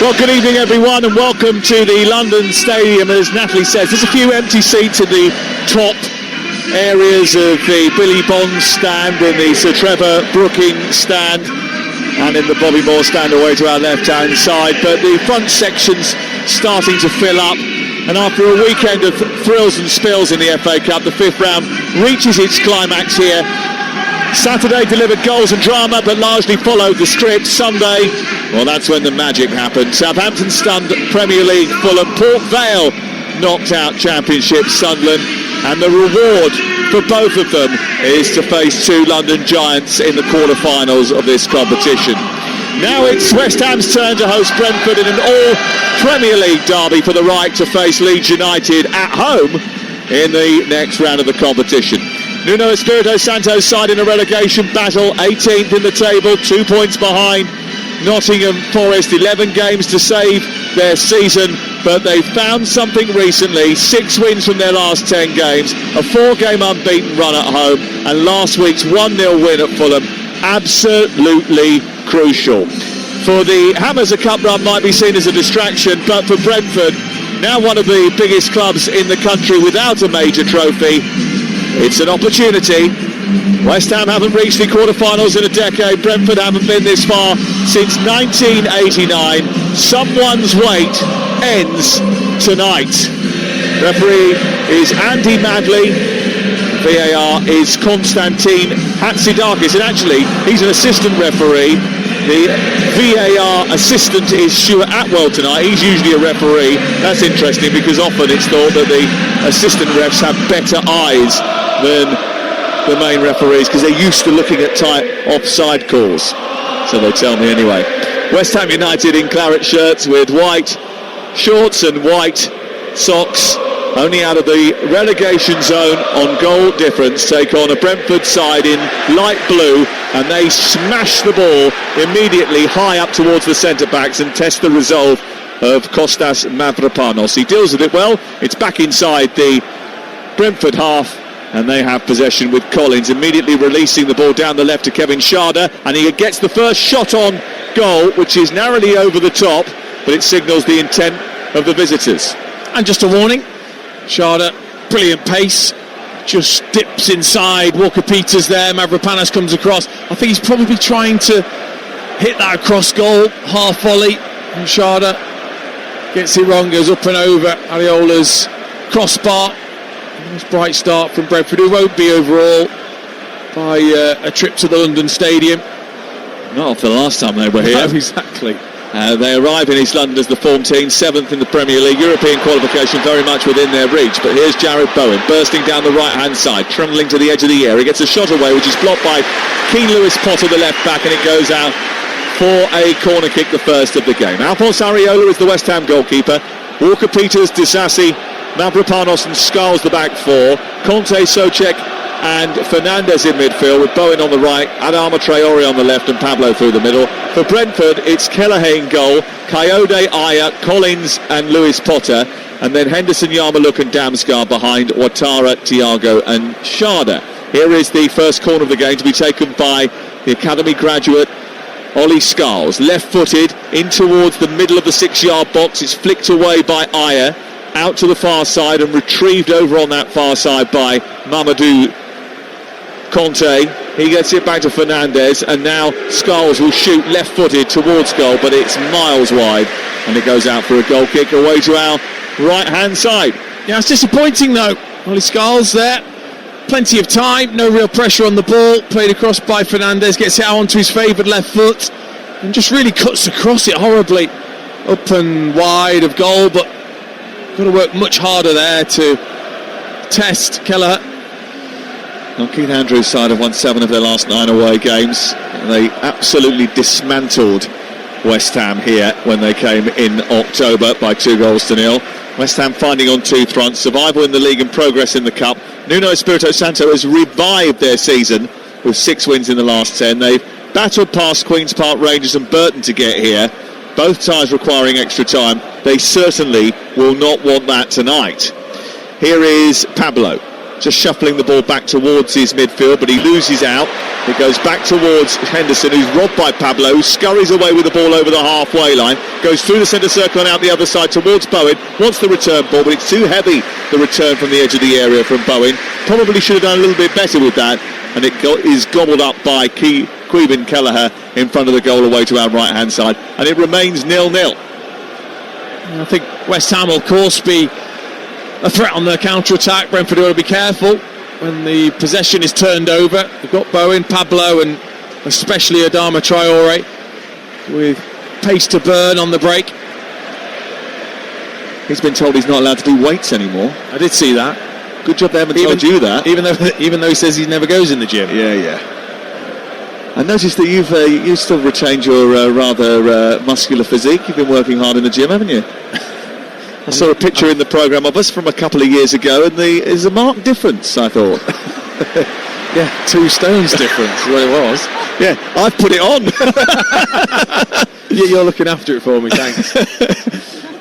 Well, good evening everyone and welcome to the London Stadium. As Natalie says, there's a few empty seats in the top areas of the Billy Bonds stand, in the Sir Trevor Brooking stand and in the Bobby Moore stand away to our left-hand side. But the front section's starting to fill up, and after a weekend of thrills and spills in the FA Cup, the fifth round reaches its climax here. Saturday delivered goals and drama, but largely followed the script. Sunday, well, that's when the magic happened. Southampton stunned Premier League Fulham. Port Vale knocked out Championship Sunderland. And the reward for both of them is to face two London giants in the quarter-finals of this competition. Now it's West Ham's turn to host Brentford in an all-Premier League derby for the right to face Leeds United at home in the next round of the competition. Nuno Espirito Santo's side in a relegation battle, 18th in the table, 2 points behind Nottingham Forest, 11 games to save their season, but they found something recently. 6 wins from their last 10 games, a 4-game unbeaten run at home, and last week's 1-0 win at Fulham, absolutely crucial. For the Hammers, a cup run might be seen as a distraction, but for Brentford, now one of the biggest clubs in the country without a major trophy, it's an opportunity. West Ham haven't reached the quarterfinals in a decade. Brentford haven't been this far since 1989. Someone's wait ends tonight. Referee is Andy Madley. VAR is Konstantin Hatzidakis. And actually, he's an assistant referee. The VAR assistant is Stuart Atwell tonight. He's usually a referee. That's interesting because often it's thought that the assistant refs have better eyes than the main referees because they're used to looking at tight offside calls. So they tell me anyway. West Ham United in claret shirts with white shorts and white socks, only out of the relegation zone on goal difference, take on a Brentford side in light blue, and they smash the ball immediately high up towards the centre-backs and test the resolve of Kostas Mavropanos. He deals with it well. It's back inside the Brentford half, and they have possession with Collins immediately releasing the ball down the left to Kevin Schade, and he gets the first shot on goal, which is narrowly over the top, but it signals the intent of the visitors. And just a warning, Schade, brilliant pace, just dips inside. Walker-Peters there, Mavropanos comes across. I think he's probably trying to hit that across goal, half volley, and Schade gets it wrong, goes up and over Ariola's crossbar. Nice bright start from Brentford, who won't be overall by a trip to the London Stadium. Not after the last time they were here. No, exactly. They arrive in East London as the form team, 7th in the Premier League. European qualification very much within their reach. But here's Jared Bowen bursting down the right-hand side, trundling to the edge of the area. He gets a shot away, which is blocked by Keane Lewis Potter, the left back, and it goes out for a corner kick, the first of the game. Alphonse Areola is the West Ham goalkeeper. Walker-Peters, Disasi, Mavropanos and Skulls the back four. Conte, Souček and Fernandes in midfield, with Bowen on the right, Adama Traore on the left and Pablo through the middle. For Brentford, it's Kelleher in goal, Kayode, Aya, Collins and Lewis Potter, and then Henderson, Yarmouk and Damsgaard behind Ouattara, Thiago and Schade. Here is the first corner of the game to be taken by the academy graduate Ollie Skulls, left-footed in towards the middle of the 6-yard box. It's flicked away by Aya, out to the far side and retrieved over on that far side by Mamadou Conte. He gets it back to Fernandes, and now Skulls will shoot left-footed towards goal, but it's miles wide, and it goes out for a goal kick away to our right-hand side. Yeah, it's disappointing though. Ollie Skulls there, plenty of time, no real pressure on the ball, played across by Fernandes, gets it out onto his favoured left foot, and just really cuts across it horribly, up and wide of goal, but got to work much harder there to test Kelleher. Well, Keith Andrews' side have won 7 of their last 9 away games. They absolutely dismantled West Ham here when they came in October by 2-0. West Ham finding on 2 fronts, survival in the league and progress in the cup. Nuno Espirito Santo has revived their season with 6 wins in the last 10. They've battled past Queen's Park Rangers and Burton to get here, both ties requiring extra time. They certainly will not want that tonight. Here is Pablo, just shuffling the ball back towards his midfield, but he loses out. It goes back towards Henderson, who's robbed by Pablo, who scurries away with the ball over the halfway line, goes through the centre circle and out the other side towards Bowen, wants the return ball, but it's too heavy, the return from the edge of the area from Bowen. Probably should have done a little bit better with that, and it is gobbled up by Queven Kelleher in front of the goal away to our right-hand side, and it remains 0-0. I think West Ham will, of course, be a threat on their counter-attack. Brentford ought to be careful when the possession is turned over. They've got Bowen, Pablo and especially Adama Traore with pace to burn on the break. He's been told he's not allowed to do weights anymore. I did see that. Good job they haven't told you that. Even though he says he never goes in the gym. Yeah. I noticed that you've still retained your rather muscular physique. You've been working hard in the gym, haven't you? I saw a picture in the programme of us from a couple of years ago, and there's a marked difference, I thought. Yeah, 2 stones difference is what it was. Yeah, I've put it on. Yeah, you're looking after it for me, thanks.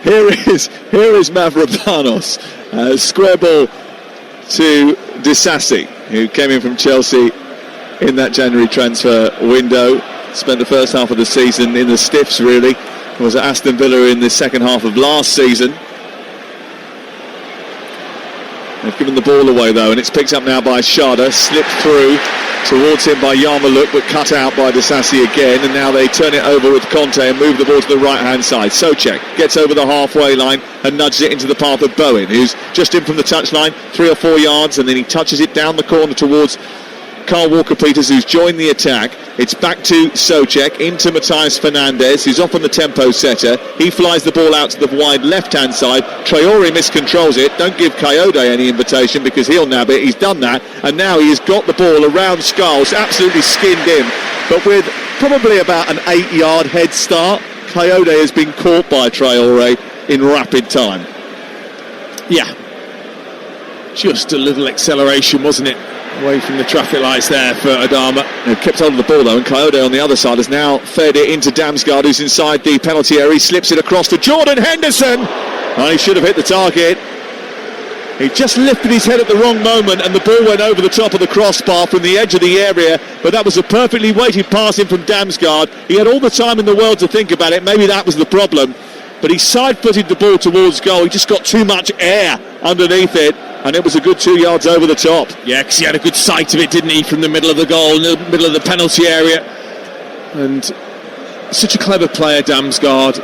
Here is Mavropanos. Square ball to Disasi, who came in from Chelsea in that January transfer window. Spent the first half of the season in the stiffs, really. Was at Aston Villa in the second half of last season. They've given the ball away though, and it's picked up now by Sharda, slipped through towards him by Yarmouk, but cut out by Disasi again, and now they turn it over with Conte and move the ball to the right hand side. Souček gets over the halfway line and nudges it into the path of Bowen, who's just in from the touchline, 3 or 4 yards, and then he touches it down the corner towards Carl Walker-Peters, who's joined the attack. It's back to Souček, into Matthias Fernandes, who's off on the tempo setter. He flies the ball out to the wide left-hand side. Traore miscontrols it. Don't give Coyote any invitation because he'll nab it. He's done that, and now he has got the ball around Scholes, absolutely skinned him. But with probably about an 8-yard head start, Coyote has been caught by Traore in rapid time. Yeah. Just a little acceleration, wasn't it? Away from the traffic lights there for Adama. They've kept hold of the ball though, and Coyote on the other side has now fed it into Damsgaard, who's inside the penalty area. He slips it across to Jordan Henderson, and he should have hit the target. He just lifted his head at the wrong moment, and the ball went over the top of the crossbar from the edge of the area, but that was a perfectly weighted pass in from Damsgaard. He had all the time in the world to think about it. Maybe that was the problem, but he side-footed the ball towards goal. He just got too much air underneath it, and it was a good 2 yards over the top. Yeah, because he had a good sight of it, didn't he, from the middle of the goal, in the middle of the penalty area. And such a clever player, Damsgaard.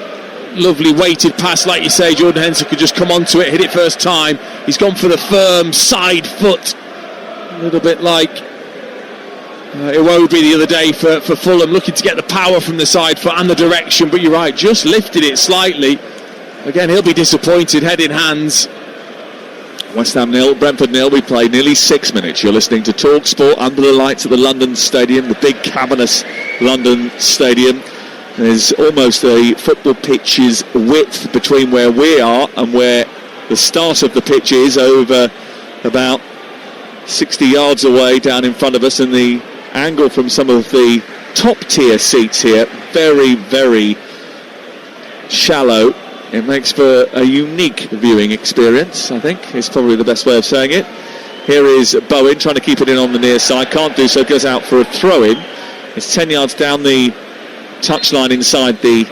Lovely weighted pass, like you say. Jordan Henderson could just come onto it, hit it first time. He's gone for the firm side foot, a little bit like Iwobi the other day for Fulham, looking to get the power from the side foot and the direction. But you're right, just lifted it slightly. Again, he'll be disappointed, head in hands. West Ham 0, Brentford 0. We played nearly 6 minutes. You're listening to Talk Sport under the lights at the London Stadium, the big cavernous London Stadium. There's almost a football pitch's width between where we are and where the start of the pitch is, over about 60 yards away down in front of us, and the angle from some of the top tier seats here, very, very shallow. It makes for a unique viewing experience, I think, is probably the best way of saying it. Here is Bowen trying to keep it in on the near side, can't do so, goes out for a throw-in. It's 10 yards down the touchline inside the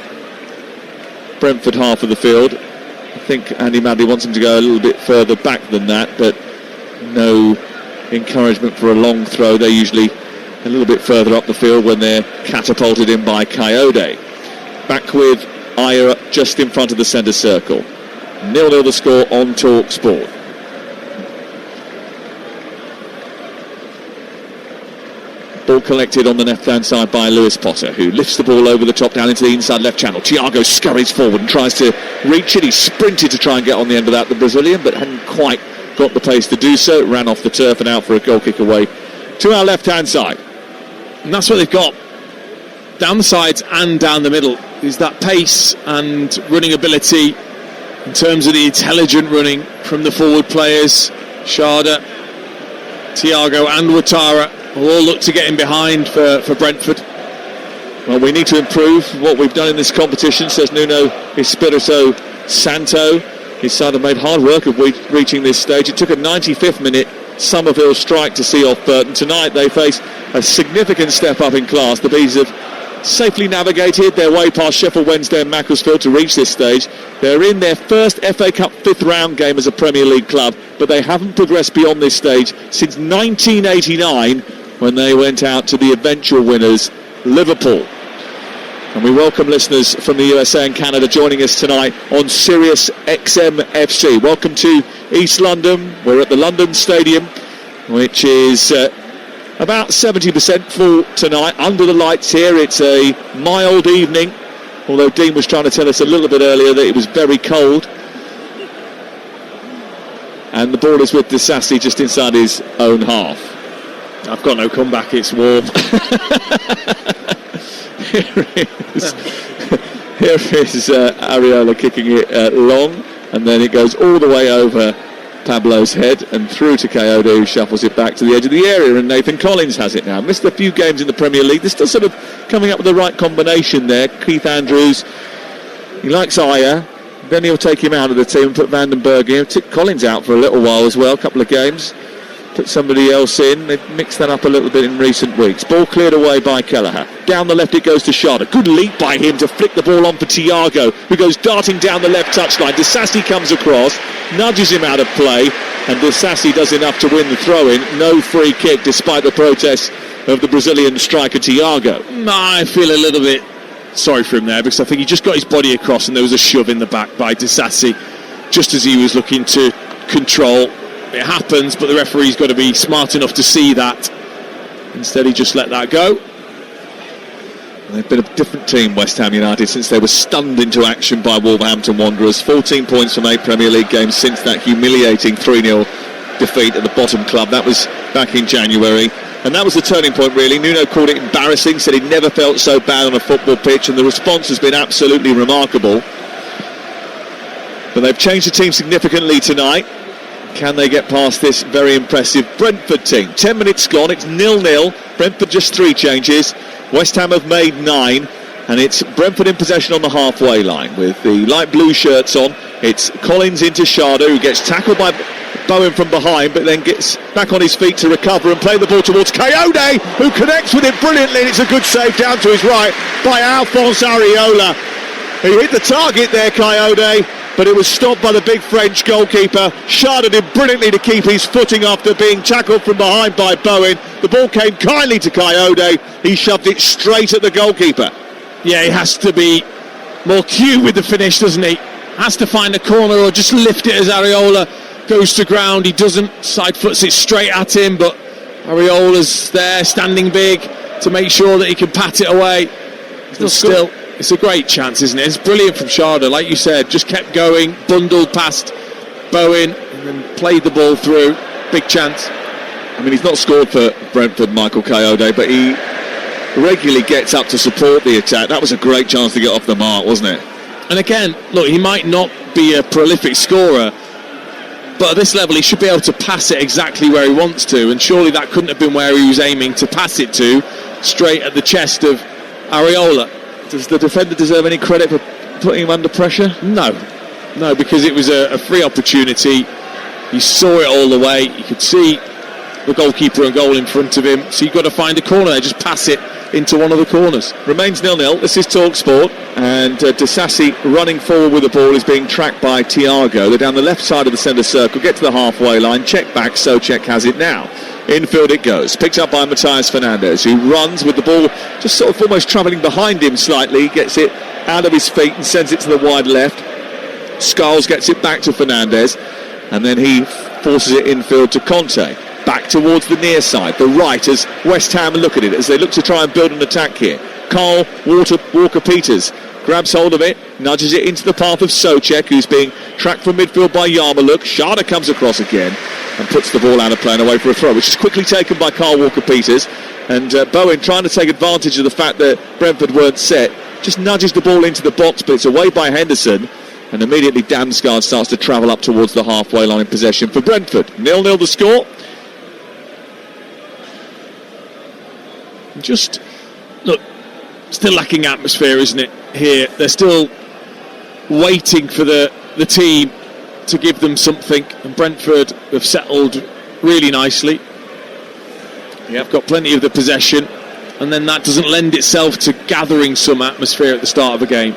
Brentford half of the field. I think Andy Madley wants him to go a little bit further back than that, but no encouragement for a long throw. They're usually a little bit further up the field when they're catapulted in by Coyote. Back with Ayer just in front of the centre circle. 0-0 the score on Talk Sport. Ball collected on the left-hand side by Lewis Potter, who lifts the ball over the top down into the inside left channel. Thiago scurries forward and tries to reach it. He sprinted to try and get on the end of that, the Brazilian, but hadn't quite got the pace to do so. It ran off the turf and out for a goal kick away to our left-hand side. And that's what they've got. Down the sides and down the middle is that pace and running ability in terms of the intelligent running from the forward players. Sharda, Thiago and Ouattara will all look to get in behind for Brentford. Well, we need to improve what we've done in this competition, says Nuno Espirito Santo. His side have made hard work of reaching this stage. It took a 95th minute Somerville strike to see off Burton. Tonight they face a significant step up in class. The Bees have safely navigated their way past Sheffield Wednesday and Macclesfield to reach this stage. They're in their first FA Cup fifth round game as a Premier League club, but they haven't progressed beyond this stage since 1989, when they went out to the eventual winners, Liverpool. And we welcome listeners from the USA and Canada joining us tonight on Sirius XM FC. Welcome to East London. We're at the London Stadium, which is about 70% full tonight. Under the lights here, it's a mild evening, although Dean was trying to tell us a little bit earlier that it was very cold. And the ball is with Disassi just inside his own half. I've got no comeback, it's warm. Here is Areola kicking it long, and then it goes all the way over Pablo's head and through to Coyote, who shuffles it back to the edge of the area, and Nathan Collins has it now. Missed a few games in the Premier League. They're still sort of coming up with the right combination there. Keith Andrews, he likes Aya, then he'll take him out of the team and put Vandenberg in. Took Collins out for a little while as well, a couple of games. Put somebody else in. They've mixed that up a little bit in recent weeks. Ball cleared away by Kelleher. Down the left it goes to Sharda. Good leap by him to flick the ball on for Thiago, who goes darting down the left touchline. Disassi comes across, nudges him out of play, and Disassi does enough to win the throw-in. No free kick despite the protests of the Brazilian striker Thiago. I feel a little bit sorry for him there, because I think he just got his body across and there was a shove in the back by Disassi just as he was looking to control. It happens, but the referee's got to be smart enough to see that. Instead, he just let that go. They've been a different team, West Ham United, since they were stunned into action by Wolverhampton Wanderers. 14 points from 8 Premier League games since that humiliating 3-0 defeat at the bottom club. That was back in January. And that was the turning point, really. Nuno called it embarrassing, said he'd never felt so bad on a football pitch, and the response has been absolutely remarkable. But they've changed the team significantly tonight. Can they get past this very impressive Brentford team? 10 minutes gone, it's 0-0. Brentford just 3 changes. West Ham have made 9. And it's Brentford in possession on the halfway line with the light blue shirts on. It's Collins into Sharda, who gets tackled by Bowen from behind, but then gets back on his feet to recover and play the ball towards Coyote, who connects with it brilliantly. And it's a good save down to his right by Alphonse Areola. He hit the target there, Coyote, but it was stopped by the big French goalkeeper. Sharda did brilliantly to keep his footing after being tackled from behind by Bowen. The ball came kindly to Coyote. He shoved it straight at the goalkeeper. Yeah, he has to be more cute with the finish, doesn't he? Has to find a corner or just lift it as Areola goes to ground. He doesn't, side foots it straight at him, but Areola's there standing big to make sure that he can pat it away. Still, it's a great chance, isn't it? It's brilliant from Sharda, like you said, just kept going, bundled past Bowen and then played the ball through. Big chance. I mean, he's not scored for Brentford, Michael Coyote, but he regularly gets up to support the attack. That was a great chance to get off the mark, wasn't it? And again, look, he might not be a prolific scorer, but at this level he should be able to pass it exactly where he wants to, and surely that couldn't have been where he was aiming to pass it to, straight at the chest of Areola. Does the defender deserve any credit for putting him under pressure? No, because it was a free opportunity. He saw it all the way. You could see the goalkeeper and goal in front of him, so you've got to find a corner there, just pass it into one of the corners. Remains 0-0. This is TalkSport, and Disassi running forward with the ball is being tracked by Thiago. They're down the left side of the centre circle, get to the halfway line, check back, Socek has it now. Infield it goes, picked up by Matthias Fernandes, who runs with the ball just sort of almost travelling behind him slightly, gets it out of his feet and sends it to the wide left. Skulls gets it back to Fernandes, and then he forces it infield to Conte. Back towards the near side, the right, as West Ham look at it, as they look to try and build an attack here. Carl Walker-Peters grabs hold of it, nudges it into the path of Socek, who's being tracked from midfield by Yarmouk. Sharda comes across again and puts the ball out of play and away for a throw, which is quickly taken by Carl Walker-Peters. And Bowen, trying to take advantage of the fact that Brentford weren't set, just nudges the ball into the box, but it's away by Henderson. And immediately Damsgaard starts to travel up towards the halfway line in possession for Brentford. 0-0 the score. Just, look, still lacking atmosphere, isn't it, here? They're still waiting for the team to give them something, and Brentford have settled really nicely. You've got plenty of the possession, and then that doesn't lend itself to gathering some atmosphere at the start of a game.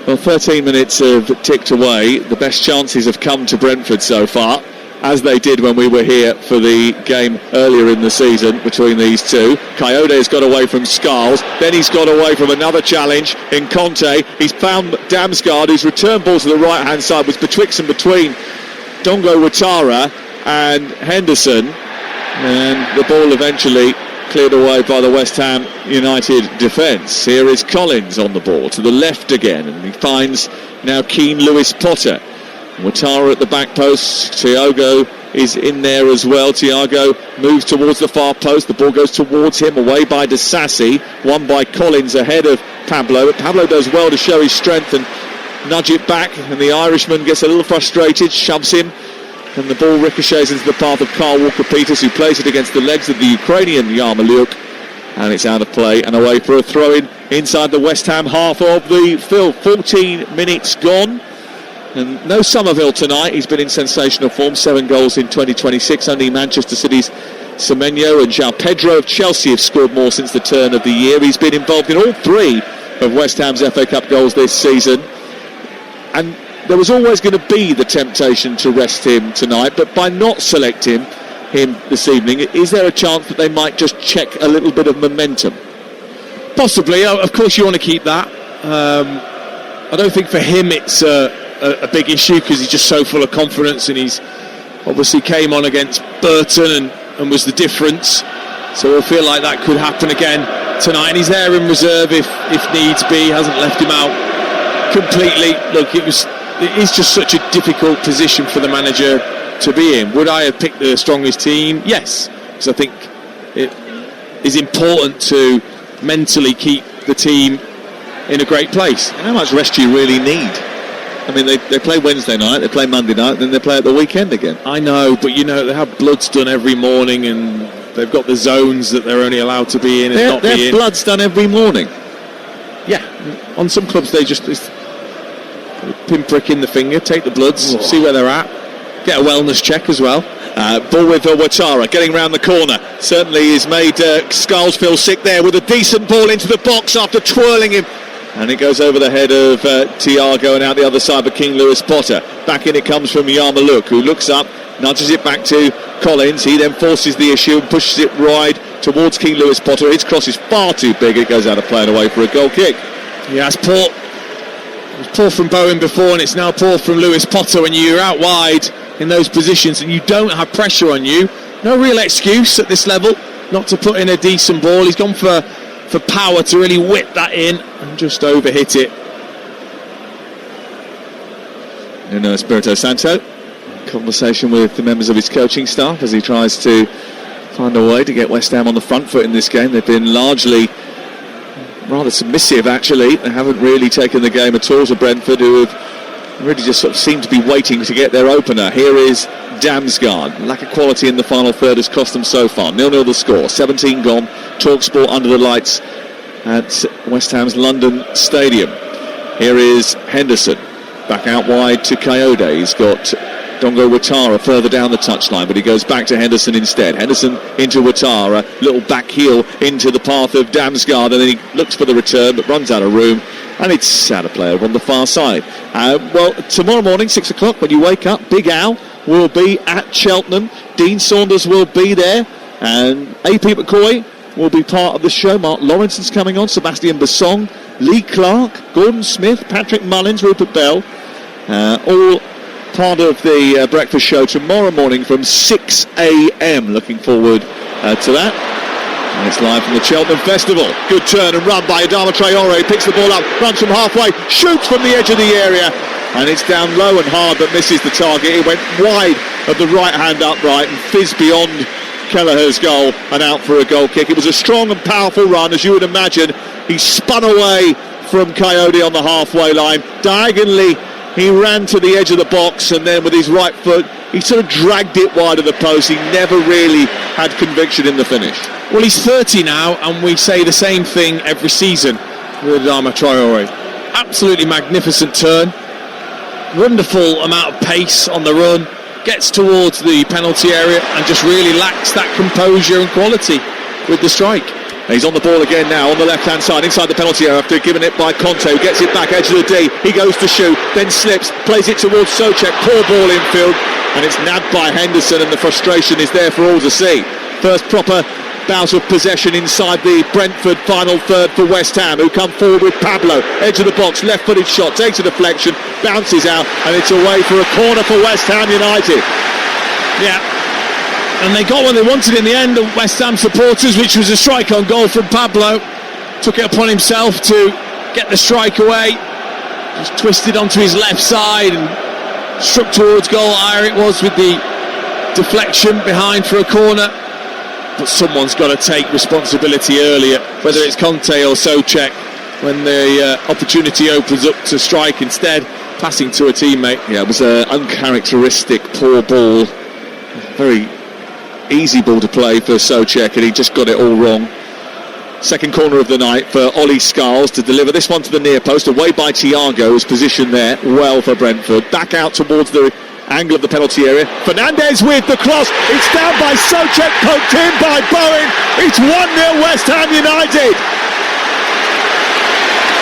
Well, 13 minutes have ticked away. The best chances have come to Brentford so far, as they did when we were here for the game earlier in the season between these two. Coyote has got away from Scarles, then he's got away from another challenge in Conte. He's found Damsgaard, whose return ball to the right hand side was betwixt and between Dongo Ouattara and Henderson, and the ball eventually cleared away by the West Ham United defence. Here is Collins on the ball to the left again, and he finds now Keane Lewis Potter. Ouattara at the back post. Thiago is in there as well. Thiago moves towards the far post. The ball goes towards him, away by Disasi, won by Collins ahead of Pablo. But Pablo does well to show his strength and nudge it back, and the Irishman gets a little frustrated, shoves him, and the ball ricochets into the path of Carl Walker-Peters, who plays it against the legs of the Ukrainian Yarmolyuk, and it's out of play and away for a throw-in inside the West Ham half of the field. 14 minutes gone, and no Somerville tonight. He's been in sensational form, 7 goals in 2026. Only Manchester City's Semenyo and João Pedro of Chelsea have scored more since the turn of the year. He's been involved in all 3 of West Ham's FA Cup goals this season, and there was always going to be the temptation to rest him tonight, but by not selecting him this evening, is there a chance that they might just check a little bit of momentum? Possibly. Of course you want to keep that. I don't think for him it's a big issue, because he's just so full of confidence, and he's obviously came on against Burton and was the difference, so we'll feel like that could happen again tonight, and he's there in reserve if needs be. Hasn't left him out completely. Look, it is just such a difficult position for the manager to be in. Would I have picked the strongest team? Yes, because I think it is important to mentally keep the team in a great place. And how much rest do you really need? I mean, they play Wednesday night, they play Monday night, then they play at the weekend again. I know, but you know, they have bloods done every morning, and they've got the zones that they're only allowed to be in and not be in. Blood's done every morning. Yeah, on some clubs they just pinprick in the finger, take the bloods, see where they're at, get a wellness check as well. Ball with Ouattara, getting round the corner. Certainly he's made Scarles feel sick there with a decent ball into the box after twirling him. And it goes over the head of Thiago and out the other side for King Lewis Potter. Back in it comes from Yarmolyuk, who looks up, nudges it back to Collins. He then forces the issue and pushes it wide towards King Lewis Potter. His cross is far too big. It goes out of play and away for a goal kick. Yeah, it's poor. It was poor from Bowen before, and it's now poor from Lewis Potter. When you're out wide in those positions and you don't have pressure on you, no real excuse at this level not to put in a decent ball. He's gone for power to really whip that in and just overhit it. Nuno Espirito Santo, conversation with the members of his coaching staff as he tries to find a way to get West Ham on the front foot in this game. They've been largely rather submissive, actually. They haven't really taken the game at all to Brentford, who have really just sort of seemed to be waiting to get their opener. Here is Damsgaard. Lack of quality in the final third has cost them so far. 0-0 the score, 17 gone. TalkSport under the lights at West Ham's London Stadium. Here is Henderson, back out wide to Coyote. He's got Dongo Ouattara further down the touchline, but he goes back to Henderson instead. Henderson into Ouattara, little back heel into the path of Damsgaard, and then he looks for the return but runs out of room, and it's out of play over on the far side. Well, tomorrow morning 6 o'clock when you wake up, Big Al will be at Cheltenham. Dean Saunders will be there, and AP McCoy will be part of the show. Mark Lawrenson's coming on, Sebastian Bassong, Lee Clark, Gordon Smith, Patrick Mullins, Rupert Bell, all part of the breakfast show tomorrow morning from 6 a.m. Looking forward to that. And it's live from the Cheltenham Festival. Good turn and run by Adama Traore. Picks the ball up, runs from halfway, shoots from the edge of the area, and it's down low and hard but misses the target. It went wide of the right hand upright and fizzed beyond Kelleher's goal and out for a goal kick. It was a strong and powerful run, as you would imagine. He spun away from Coyote on the halfway line. Diagonally, he ran to the edge of the box, and then with his right foot, he sort of dragged it wide of the post. He never really had conviction in the finish. Well, he's 30 now, and we say the same thing every season with Adama Traore. Absolutely magnificent turn. Wonderful amount of pace on the run. Gets towards the penalty area and just really lacks that composure and quality. with the strike. He's on the ball again now, on the left-hand side, inside the penalty area after giving it by Conte, who gets it back, edge of the D. He goes to shoot, then slips, plays it towards Souček, poor ball infield, and it's nabbed by Henderson, and the frustration is there for all to see. First proper bout of possession inside the Brentford final third for West Ham, who come forward with Pablo, edge of the box, left-footed shot, takes a deflection, bounces out, and it's away for a corner for West Ham United. Yeah. And they got what they wanted in the end, the West Ham supporters, which was a strike on goal from Pablo. Took it upon himself to get the strike away. Just twisted onto his left side and struck towards goal. Higher it was with the deflection behind for a corner. But someone's got to take responsibility earlier, whether it's Conte or Souček, when the opportunity opens up to strike instead, passing to a teammate. Yeah, it was an uncharacteristic poor ball. Very easy ball to play for Souček, and he just got it all wrong. Second corner of the night for Ollie Scarles to deliver this one to the near post, away by Thiago, who's positioned there well for Brentford. Back out towards the angle of the penalty area. Fernandes with the cross. It's down by Souček, poked in by Bowen. It's 1-0 West Ham United.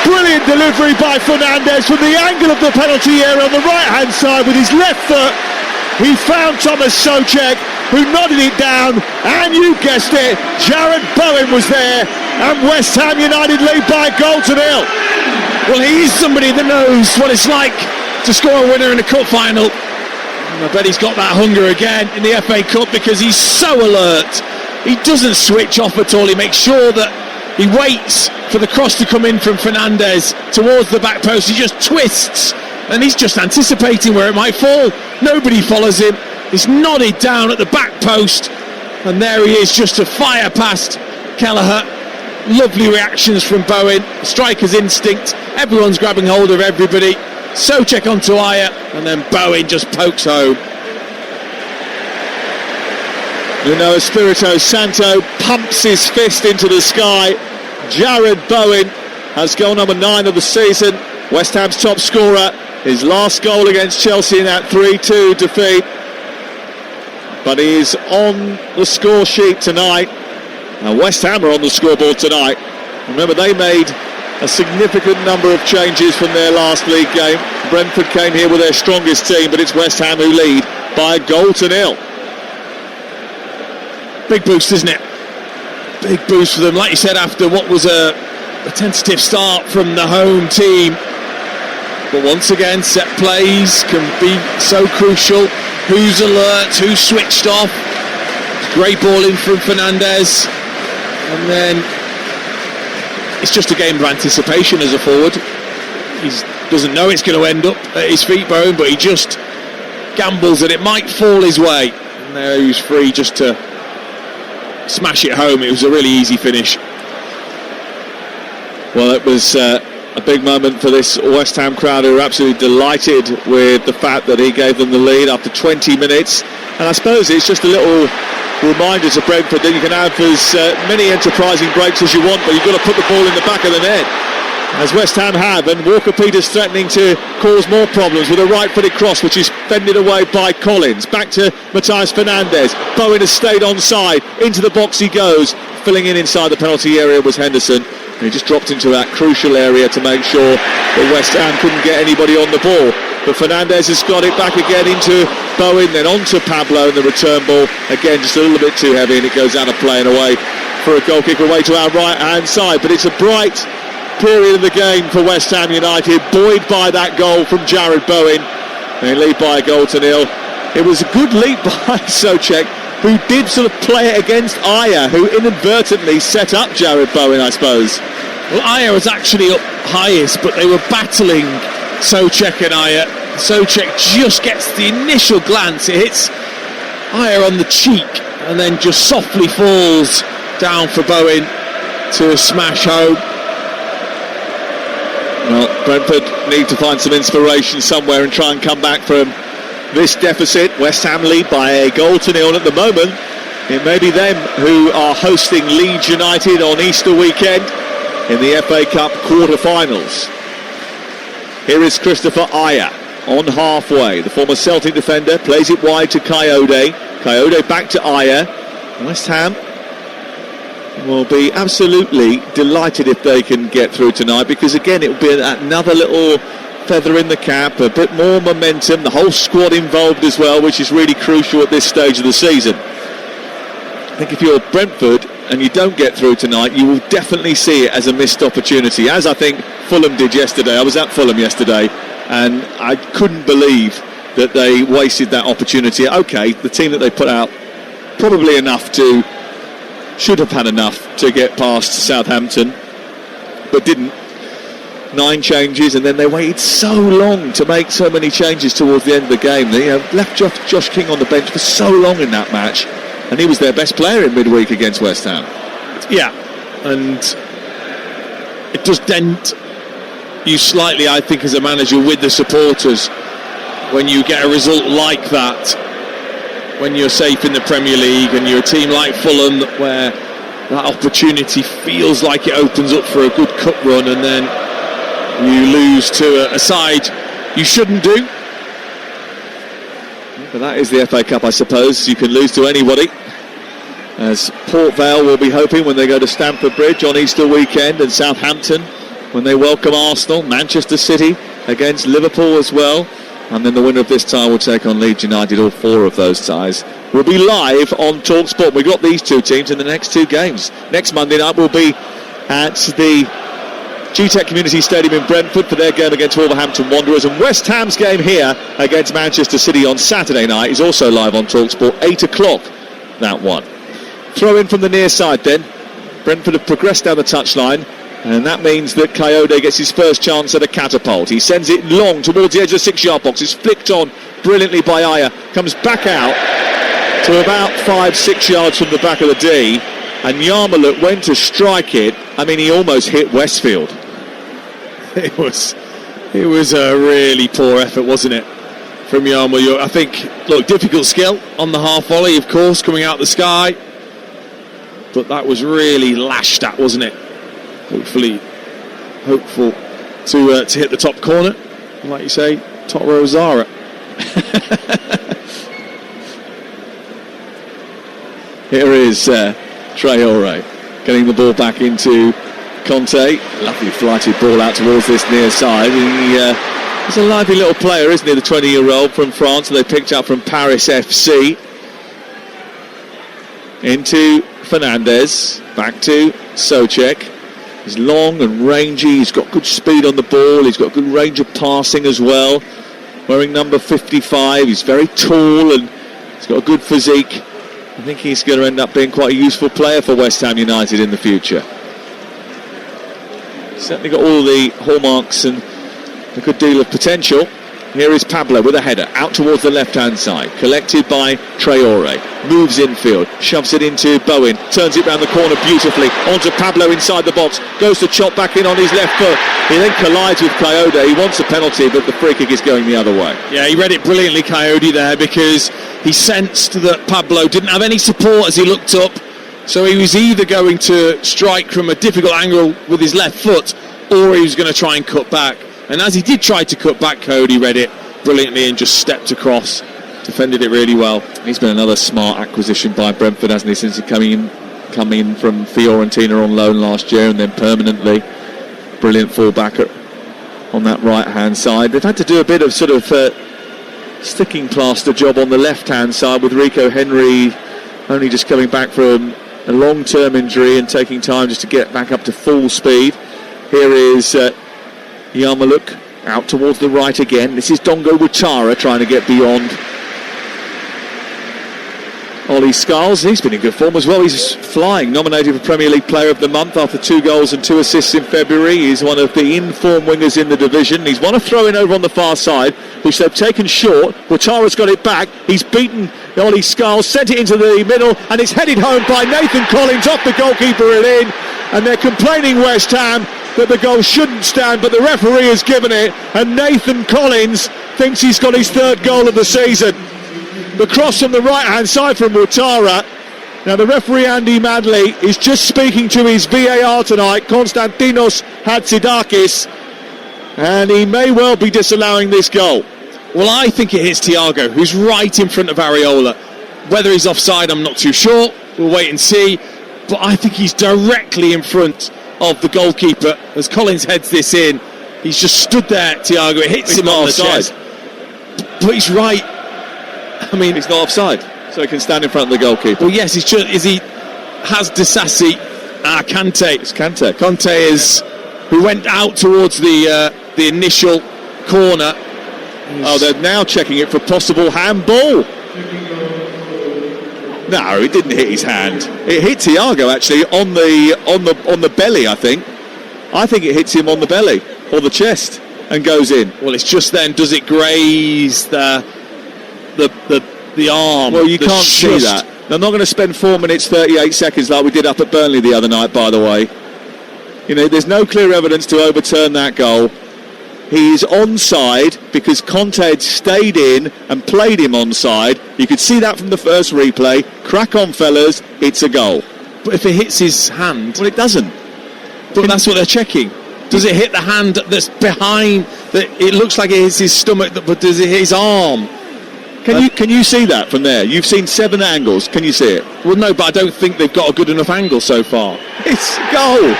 Brilliant delivery by Fernandes from the angle of the penalty area on the right-hand side with his left foot. He found Thomas Souček, who nodded it down, and you guessed it, Jarrod Bowen was there, and West Ham United lead by a goal to nil. Well, he is somebody that knows what it's like to score a winner in a cup final. And I bet he's got that hunger again in the FA Cup, because he's so alert. He doesn't switch off at all. He makes sure that he waits for the cross to come in from Fernandes towards the back post. He just twists, and he's just anticipating where it might fall. Nobody follows him. He's nodded down at the back post, and there he is, just to fire past Kelleher. Lovely reactions from Bowen, striker's instinct, everyone's grabbing hold of everybody. Souček onto Ajer, and then Bowen just pokes home. Nuno Espirito Santo pumps his fist into the sky. Jarrod Bowen has goal number 9 of the season, West Ham's top scorer. His last goal against Chelsea in that 3-2 defeat. But he is on the score sheet tonight. And West Ham are on the scoreboard tonight. Remember, they made a significant number of changes from their last league game. Brentford came here with their strongest team, but it's West Ham who lead by a goal to nil. Big boost, isn't it? Big boost for them, like you said, after what was a tentative start from the home team. But once again, set plays can be so crucial. Who's alert, who's switched off. Great ball in from Fernandes. And then it's just a game of anticipation as a forward. He doesn't know it's going to end up at his feet, Bowen, but he just gambles that it might fall his way. And there he was free just to smash it home. It was a really easy finish. Well, it was a big moment for this West Ham crowd, who are absolutely delighted with the fact that he gave them the lead after 20 minutes. And I suppose it's just a little reminder to Brentford that you can have as many enterprising breaks as you want, but you've got to put the ball in the back of the net, as West Ham have. And Walker-Peters threatening to cause more problems with a right-footed cross, which is fended away by Collins. Back to Matheus Fernandes. Bowen has stayed onside. Into the box he goes. Filling in inside the penalty area was Henderson. And he just dropped into that crucial area to make sure that West Ham couldn't get anybody on the ball. But Fernandes has got it back again into Bowen, then onto Pablo, and the return ball, again, just a little bit too heavy, and it goes out of play and away for a goal kick away to our right-hand side. But it's a bright period of the game for West Ham United, buoyed by that goal from Jarrod Bowen. They lead by a goal to nil. It was a good lead by Souček, who did sort of play it against Ajer, who inadvertently set up Jarrod Bowen, I suppose. Well, Ajer was actually up highest, but they were battling Souček and Ajer. Souček just gets the initial glance. It hits Ajer on the cheek and then just softly falls down for Bowen to smash home. Well, Brentford need to find some inspiration somewhere and try and come back from this deficit. West Ham lead by a goal to nil, and at the moment it may be them who are hosting Leeds United on Easter weekend in the FA Cup quarter-finals. Here is Christopher Ajer on halfway. The former Celtic defender plays it wide to Coyote. Coyote back to Ajer. West Ham will be absolutely delighted if they can get through tonight, because again it will be another little feather in the cap, a bit more momentum, the whole squad involved as well, which is really crucial at this stage of the season. I think if you're Brentford and you don't get through tonight, you will definitely see it as a missed opportunity, as I think Fulham did yesterday. I was at Fulham yesterday and I couldn't believe that they wasted that opportunity. Okay, the team that they put out probably should have had enough to get past Southampton, but didn't. 9 changes, and then they waited so long to make so many changes towards the end of the game. They left Josh King on the bench for so long in that match, and he was their best player in midweek against West Ham. Yeah, and it does dent you slightly, I think, as a manager with the supporters when you get a result like that, when you're safe in the Premier League and you're a team like Fulham where that opportunity feels like it opens up for a good cup run, and then you lose to a side you shouldn't do. But that is the FA Cup, I suppose. You can lose to anybody, as Port Vale will be hoping when they go to Stamford Bridge on Easter weekend, and Southampton when they welcome Arsenal, Manchester City against Liverpool as well, and then the winner of this tie will take on Leeds United. All 4 of those ties will be live on TalkSport. We've got these 2 teams in the next 2 games. Next Monday night will be at the GTEC Community Stadium in Brentford for their game against Wolverhampton Wanderers, and West Ham's game here against Manchester City on Saturday night is also live on TalkSport, 8 o'clock, that one. Throw in from the near side then. Brentford have progressed down the touchline, and that means that Coyote gets his first chance at a catapult. He sends it long towards the edge of the 6-yard box. It's flicked on brilliantly by Aya, comes back out to about 5-6 yards from the back of the D, and Yarmulke went to strike it. I mean, he almost hit Westfield. It was a really poor effort, wasn't it, from Yarmulke? I think, look, difficult skill on the half volley, of course, coming out the sky, but that was really lashed at, wasn't it? Hopeful to hit the top corner, like you say, Totoro Zara. Here is Traore getting the ball back into Conte. Lovely flighted ball out towards this near side. He's a lively little player, isn't he, the 20-year-old from France that they picked up from Paris FC. Into Fernandes, back to Souček. He's long and rangy, he's got good speed on the ball, he's got good range of passing as well. Wearing number 55, he's very tall and he's got a good physique. I think he's going to end up being quite a useful player for West Ham United in the future. Certainly got all the hallmarks and a good deal of potential. Here is Pablo with a header out towards the left-hand side, collected by Traore, moves infield, shoves it into Bowen, turns it round the corner beautifully, onto Pablo inside the box, goes to chop back in on his left foot. He then collides with Coyote. He wants a penalty, but the free kick is going the other way. Yeah, he read it brilliantly, Coyote, there, because he sensed that Pablo didn't have any support as he looked up, so he was either going to strike from a difficult angle with his left foot, or he was going to try and cut back. And as he did try to cut back, Cody read it brilliantly and just stepped across, defended it really well. He's been another smart acquisition by Brentford, hasn't he, since he come in from Fiorentina on loan last year and then permanently. Brilliant fullback on that right-hand side. They've had to do a bit of sort of sticking plaster job on the left-hand side with Rico Henry only just coming back from a long-term injury and taking time just to get back up to full speed. Here is Yarmulke out towards the right again. This is Dongo Watara trying to get beyond Ollie Scarles. He's been in good form as well. He's flying, nominated for Premier League Player of the Month after 2 goals and 2 assists in February. He's one of the in-form wingers in the division. He's won a throw-in over on the far side, which they've taken short. Watara's got it back. He's beaten Ollie Scarles, sent it into the middle, and it's headed home by Nathan Collins off the goalkeeper and in. And they're complaining, West Ham, that the goal shouldn't stand, but the referee has given it, and Nathan Collins thinks he's got his 3rd goal of the season. The cross from the right-hand side from Watara. Now the referee, Andy Madley, is just speaking to his VAR tonight, Konstantinos Hatzidakis, and he may well be disallowing this goal. Well, I think it hits Thiago, who's right in front of Areola. Whether he's offside, I'm not too sure. We'll wait and see. but I think he's directly in front of the goalkeeper as Collins heads this in. He's just stood there, Thiago. It hits him on the chest. But he's right. I mean, he's not offside, so he can stand in front of the goalkeeper. Well, yes, has Disasi, Kante. It's Kante. Kante is who went out towards the initial corner. Oh, they're now checking it for possible handball. No, it didn't hit his hand. It hit Thiago actually on the belly. I think it hits him on the belly or the chest and goes in. Well, it's just then. Does it graze the arm? Well, you can't see that. They're not going to spend 4 minutes 38 seconds like we did up at Burnley the other night. By the way, you know, there's no clear evidence to overturn that goal. He's onside because Conte had stayed in and played him onside. You could see that from the first replay. Crack on, fellas, it's a goal. But if it hits his hand... Well, it doesn't. But that's what they're checking. Does it hit the hand that's behind... It looks like it hits his stomach, but does it hit his arm? Can you see that from there? You've seen 7 angles. Can you see it? Well, no, but I don't think they've got a good enough angle so far. It's a goal.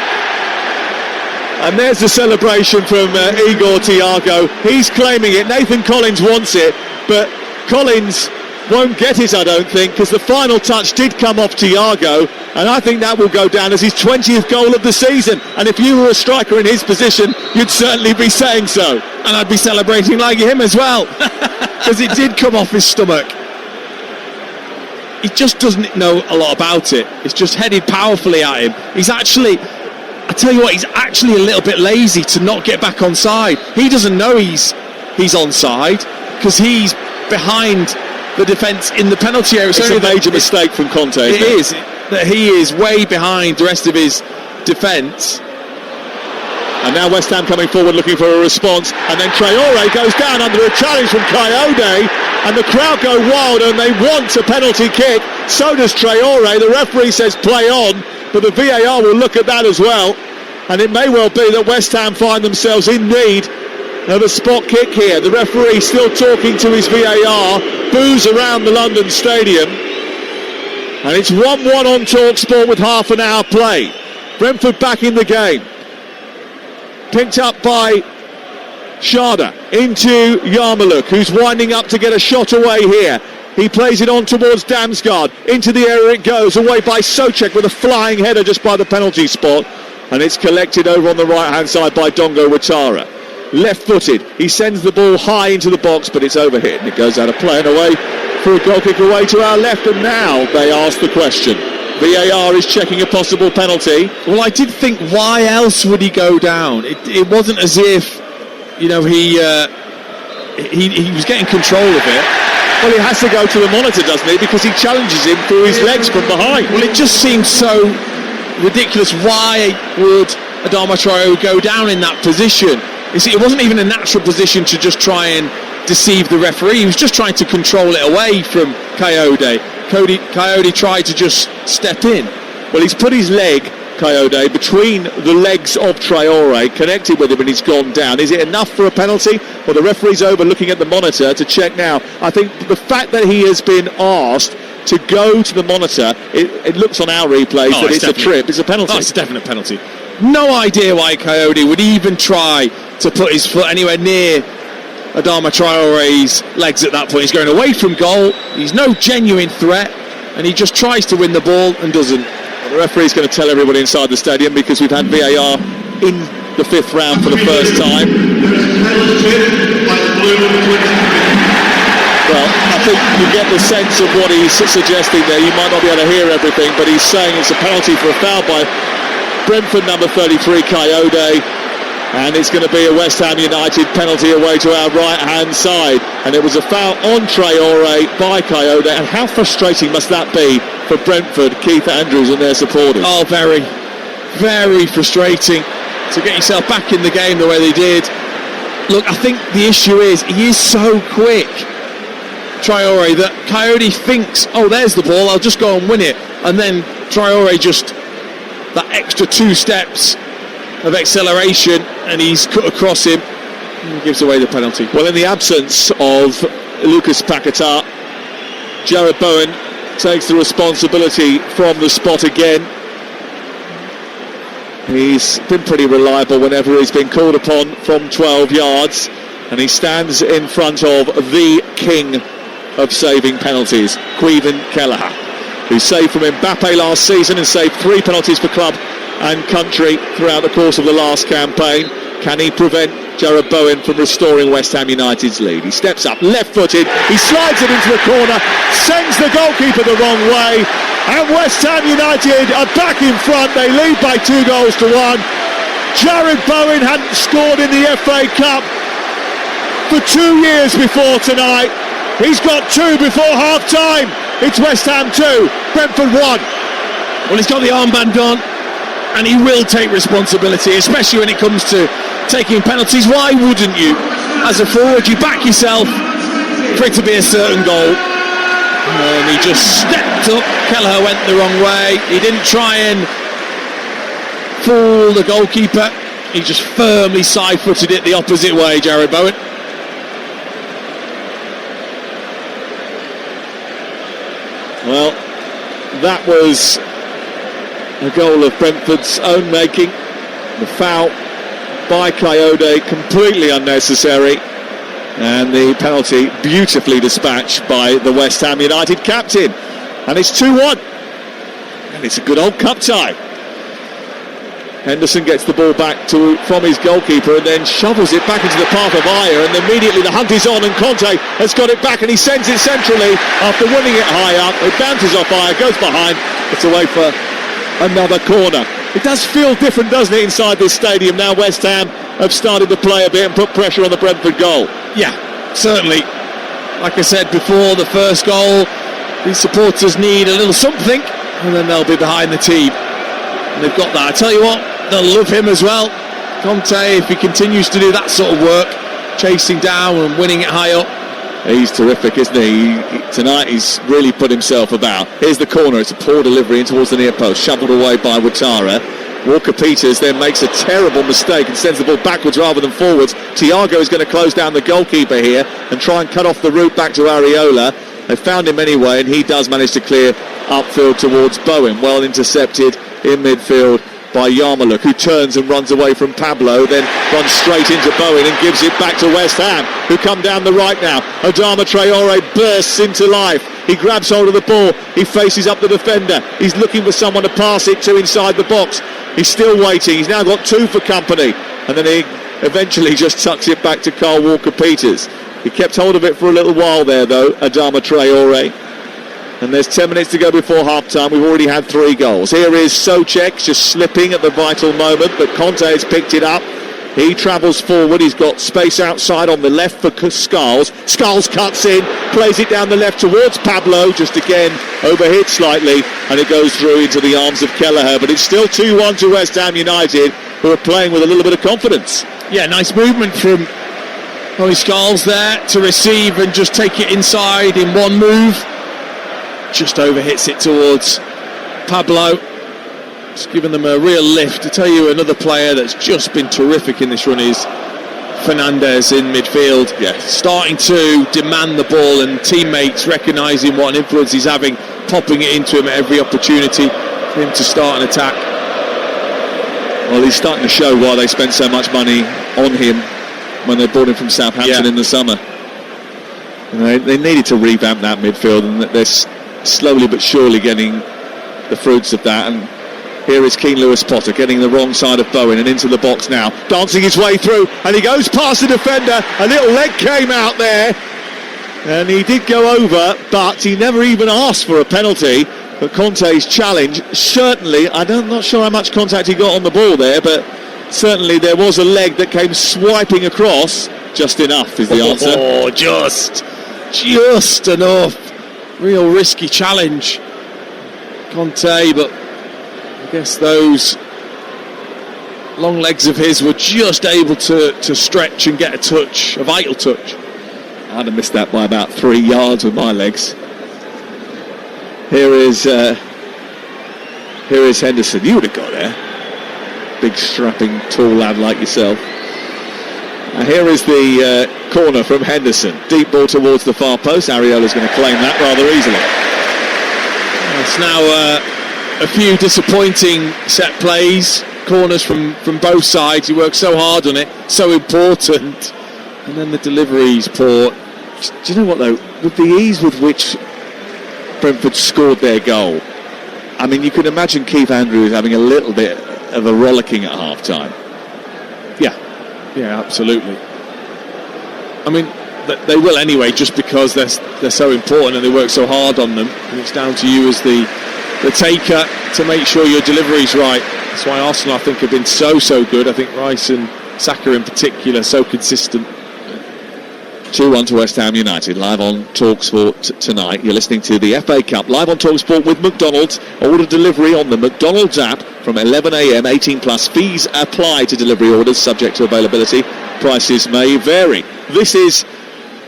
And there's the celebration from Igor Thiago. He's claiming it. Nathan Collins wants it, but Collins won't get it, I don't think, because the final touch did come off Thiago, and I think that will go down as his 20th goal of the season. And if you were a striker in his position, you'd certainly be saying so. And I'd be celebrating like him as well, because it did come off his stomach. He just doesn't know a lot about it. It's just headed powerfully at him. I tell you what, he's actually a little bit lazy to not get back onside. He doesn't know he's onside because he's behind the defence in the penalty area. It's a major mistake from Conte. It is that he is way behind the rest of his defence. And now West Ham coming forward looking for a response, and then Traore goes down under a challenge from Coyote, and the crowd go wild and they want a penalty kick. So does Traore. The referee says play on, but the VAR will look at that as well, and it may well be that West Ham find themselves in need of a spot kick here. The referee still talking to his VAR, boos around the London Stadium, and it's 1-1 on TalkSport with half an hour play. Brentford back in the game, picked up by Sharda into Yarmouk, who's winding up to get a shot away here. He plays it on towards Damsgaard. Into the area it goes, away by Souček with a flying header just by the penalty spot. And it's collected over on the right-hand side by Dongo Watara. Left-footed. He sends the ball high into the box, but it's overhit. And it goes out of play and away for a goal kick away to our left. And now they ask the question. VAR is checking a possible penalty. Well, I did think, why else would he go down? It wasn't as if, you know, he was getting control of it. Well, he has to go to the monitor, doesn't he? Because he challenges him through his legs from behind. Well, it just seems so ridiculous. Why would Adama Traore go down in that position? You see, it wasn't even a natural position to just try and deceive the referee. He was just trying to control it away from Coyote. Coyote tried to just step in. Well, he's put his leg, Coyote, between the legs of Traore, connected with him, and he's gone down. Is it enough for a penalty? Well, the referee's over looking at the monitor to check now. I think the fact that he has been asked to go to the monitor, it looks on our replays that it's a trip, it's a penalty. Oh, it's a definite penalty. No idea why Coyote would even try to put his foot anywhere near Adama Traore's legs at that point. He's going away from goal. He's no genuine threat, and he just tries to win the ball and doesn't. Well, the referee's going to tell everybody inside the stadium, because we've had VAR in the 5th round for the first time. Well, I think you get the sense of what he's suggesting there. You might not be able to hear everything, but he's saying it's a penalty for a foul by Brentford number 33, Coyote. And it's going to be a West Ham United penalty away to our right-hand side. And it was a foul on Traore by Coyote. And how frustrating must that be for Brentford, Keith Andrews and their supporters? Oh, very, very frustrating to get yourself back in the game the way they did. Look, I think the issue is he is so quick, Traore, that Coyote thinks, oh, there's the ball, I'll just go and win it. And then Traore just, that extra 2 steps of acceleration, and he's cut across him and gives away the penalty. Well, in the absence of Lucas Paquetá, Jared Bowen takes the responsibility from the spot again. He's been pretty reliable whenever he's been called upon from 12 yards, and he stands in front of the king of saving penalties, Caoimhin Kelleher, who saved from Mbappe last season and saved 3 penalties for club and country throughout the course of the last campaign. Can he prevent Jared Bowen from restoring West Ham United's lead? He steps up, left-footed, he slides it into the corner, sends the goalkeeper the wrong way, and West Ham United are back in front. They lead by 2-1. Jared Bowen hadn't scored in the FA Cup for 2 years before tonight. He's got 2 before half-time. It's West Ham 2, Brentford 1. Well, he's got the armband on, and he will take responsibility, especially when it comes to taking penalties. Why wouldn't you? As a forward, you back yourself for it to be a certain goal. And he just stepped up. Kelleher went the wrong way. He didn't try and fool the goalkeeper. He just firmly side-footed it the opposite way, Jared Bowen. Well, that was a goal of Brentford's own making. The foul by Coyote, completely unnecessary, and the penalty beautifully dispatched by the West Ham United captain. And it's 2-1, and it's a good old cup tie. Henderson gets the ball back from his goalkeeper and then shovels it back into the path of Ayer, and immediately the hunt is on, and Conte has got it back and he sends it centrally after winning it high up. It bounces off Ayer, goes behind, it's away for another corner. It does feel different, doesn't it, inside this stadium now? West Ham have started to play a bit and put pressure on the Brentford goal. Yeah, certainly. Like I said before the first goal, these supporters need a little something, and then they'll be behind the team. And they've got that. I tell you what, they'll love him as well. Conte, if he continues to do that sort of work, chasing down and winning it high up. He's terrific, isn't he? Tonight he's really put himself about. Here's the corner, it's a poor delivery in towards the near post, shoveled away by Ouattara. Walker-Peters then makes a terrible mistake and sends the ball backwards rather than forwards. Thiago is going to close down the goalkeeper here and try and cut off the route back to Areola. They found him anyway, and he does manage to clear upfield towards Bowen. Well intercepted in midfield by Yarmouk, who turns and runs away from Pablo, then runs straight into Bowen and gives it back to West Ham, who come down the right now. Adama Traore bursts into life. He grabs hold of the ball. He faces up the defender. He's looking for someone to pass it to inside the box. He's still waiting. He's now got 2 for company. And then he eventually just tucks it back to Kyle Walker-Peters. He kept hold of it for a little while there, though, Adama Traore. And there's 10 minutes to go before half-time. We've already had 3 goals. Here is Souček just slipping at the vital moment, but Conte has picked it up. He travels forward. He's got space outside on the left for Skulls. Skulls cuts in, plays it down the left towards Pablo, just again overhit slightly, and it goes through into the arms of Kelleher. But it's still 2-1 to West Ham United, who are playing with a little bit of confidence. Yeah, nice movement from Skulls there to receive and just take it inside in one move. Just overhits it towards Pablo. It's given them a real lift. To tell you, another player that's just been terrific in this run is Fernandes in midfield. Yes. Starting to demand the ball, and teammates recognising what an influence he's having, popping it into him at every opportunity for him to start an attack. Well, he's starting to show why they spent so much money on him when they bought him from Southampton in the summer. They needed to revamp that midfield, and they're slowly but surely getting the fruits of that. And here is Keane Lewis-Potter getting the wrong side of Bowen and into the box now, dancing his way through, and he goes past the defender. A little leg came out there, and he did go over, but he never even asked for a penalty. But Conte's challenge, certainly, I'm not sure how much contact he got on the ball there, but certainly there was a leg that came swiping across. Just enough is the answer. Oh, just enough. Real risky challenge, Conte, but I guess those long legs of his were just able to stretch and get a touch, a vital touch. I'd have missed that by about 3 yards with my legs. Here is Henderson. You would have got there. Big strapping tall lad like yourself. Here is the corner from Henderson. Deep ball towards the far post. Areola's going to claim that rather easily. It's now a few disappointing set plays. corners from both sides. He works so hard on it, so important. And then the delivery's poor. Do you know what, though? With the ease with which Brentford scored their goal, I mean, you can imagine Keith Andrews having a little bit of a rollicking at half-time. Yeah, absolutely. I mean, they will anyway, just because they're so important and they work so hard on them. And it's down to you as the taker to make sure your delivery's right. That's why Arsenal, I think, have been so good. I think Rice and Saka in particular, so consistent. 2-1 to West Ham United, live on TalkSport tonight. You're listening to the FA Cup, live on TalkSport with McDonald's. Order delivery on the McDonald's app from 11 a.m, 18 plus. Fees apply to delivery orders, subject to availability. Prices may vary. This is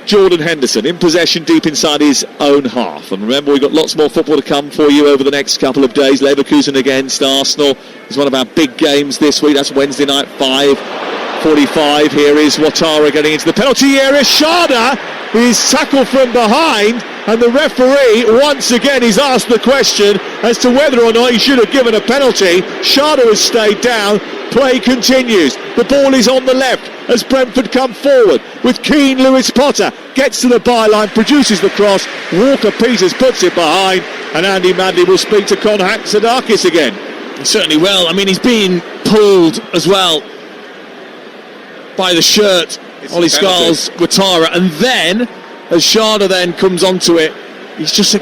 Jordan Henderson in possession deep inside his own half. And remember, we've got lots more football to come for you over the next couple of days. Leverkusen against Arsenal is one of our big games this week. That's Wednesday night, 5:45. Here is Ouattara getting into the penalty area. Schade is tackled from behind, and the referee once again is asked the question as to whether or not he should have given a penalty. Schade has stayed down. Play continues. The ball is on the left as Brentford come forward with Keane. Lewis Potter gets to the byline, produces the cross. Walker Peters puts it behind, and Andy Madley will speak to Konrad Sadakis again. He certainly will. I mean, he's being pulled as well by the shirt. Ollie Scarl's Ouattara, and then as Schade then comes onto it, he's just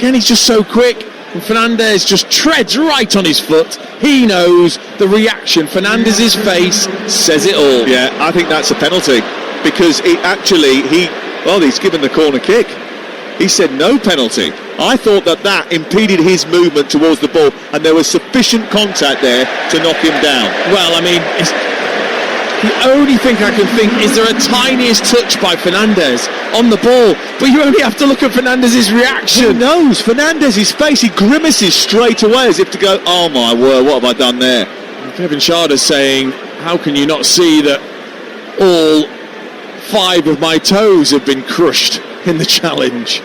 so quick, and Fernandes just treads right on his foot. He knows the reaction. Fernandez's face says it all. Yeah, I think that's a penalty, because he's given the corner kick. He said no penalty. I thought that impeded his movement towards the ball, and there was sufficient contact there to knock him down. Well, I mean, the only thing I can think is there a tiniest touch by Fernandes on the ball, but you only have to look at Fernandez's reaction. He knows Fernandez's face. He grimaces straight away as if to go, oh my word, what have I done there? Kevin Schade saying, how can you not see that all 5 of my toes have been crushed in the challenge?